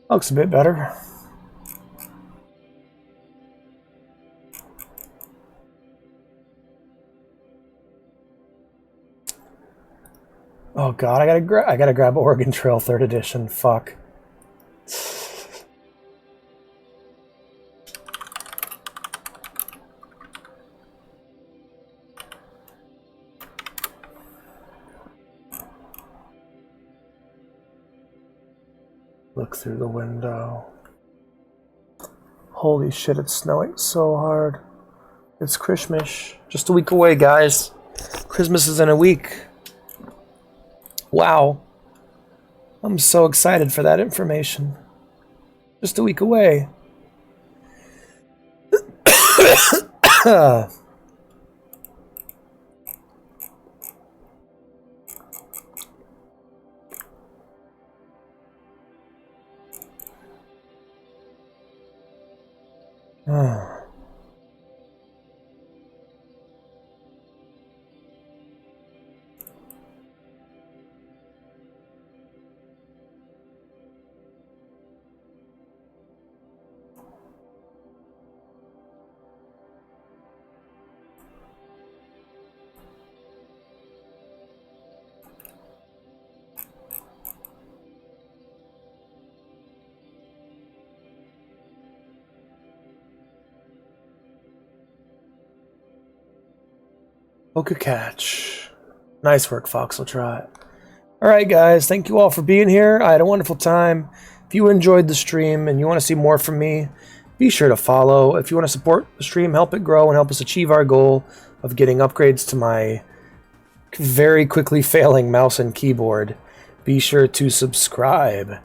Looks a bit better. Oh god, I gotta grab Oregon Trail 3rd edition. Fuck. Look through the window. Holy shit, it's snowing so hard. It's Christmas. Just a week away, guys. Christmas is in a week. Wow. I'm so excited for that information. Just a week away. Okay, catch. Nice work, Fox. I'll try it. Alright, guys. Thank you all for being here. I had a wonderful time. If you enjoyed the stream and you want to see more from me, be sure to follow. If you want to support the stream, help it grow, and help us achieve our goal of getting upgrades to my very quickly failing mouse and keyboard, be sure to subscribe.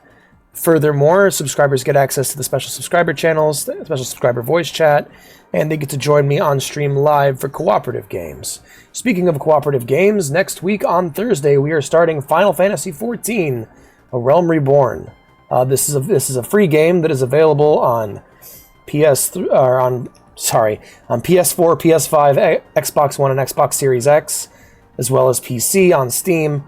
Furthermore, subscribers get access to the special subscriber channels, the special subscriber voice chat, and they get to join me on stream live for cooperative games. Speaking of cooperative games, next week on Thursday we are starting Final Fantasy XIV: A Realm Reborn. This is a free game that is available on on PS4, PS5, Xbox One, and Xbox Series X, as well as PC on Steam.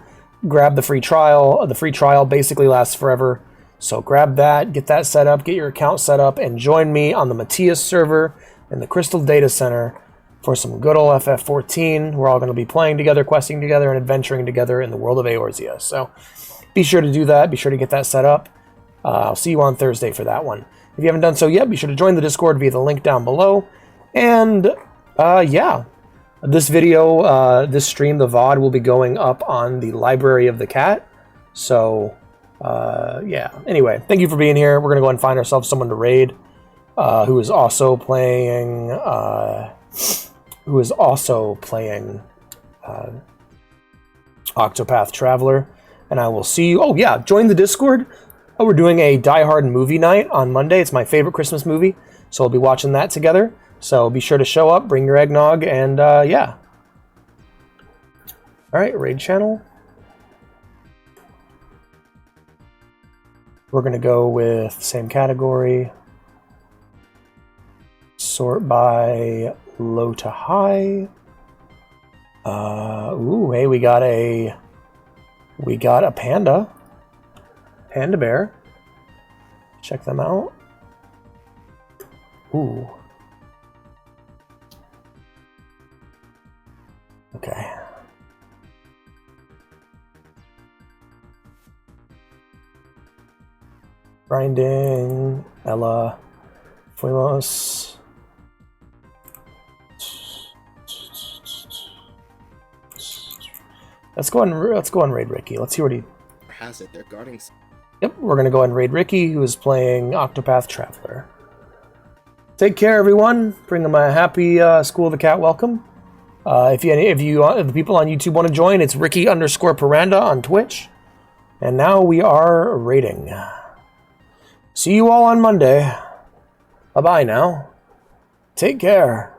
Grab the free trial. The free trial basically lasts forever. So grab that, get that set up, get your account set up, and join me on the Matthias server in the Crystal Data Center for some good old FF14. We're all going to be playing together, questing together, and adventuring together in the world of Eorzea. So be sure to do that. Be sure to get that set up. I'll see you on Thursday for that one. If you haven't done so yet, be sure to join the Discord via the link down below. And yeah, this video, this stream, the VOD, will be going up on the Library of the Cat. So yeah. Anyway, thank you for being here. We're gonna go and find ourselves someone to raid, who is also playing Octopath Traveler, and I will see you. Oh yeah, join the Discord. We're doing a Die Hard movie night on Monday. It's my favorite Christmas movie, so we'll be watching that together. So be sure to show up, bring your eggnog, and yeah. All right, raid channel. We're going to go with same category. Sort by low to high. Ooh, hey, we got a panda. Panda bear. Check them out. Ooh. Okay. Grinding, Ella, Fuimos. Let's go and raid Ricky. Let's see what he has it. They're guarding. Yep, we're gonna go and raid Ricky, who is playing Octopath Traveler. Take care, everyone. Bring them a happy School of the Cat welcome. If the people on YouTube want to join, it's Ricky_Paranda on Twitch. And now we are raiding. See you all on Monday. Bye-bye now. Take care.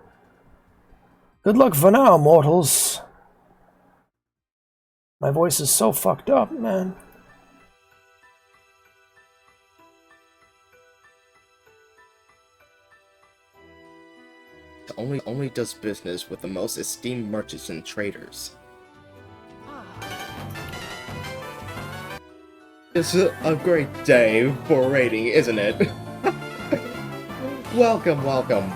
Good luck for now, mortals. My voice is so fucked up, man. Only does business with the most esteemed merchants and traders. It's a great day for raiding, isn't it? Welcome, welcome.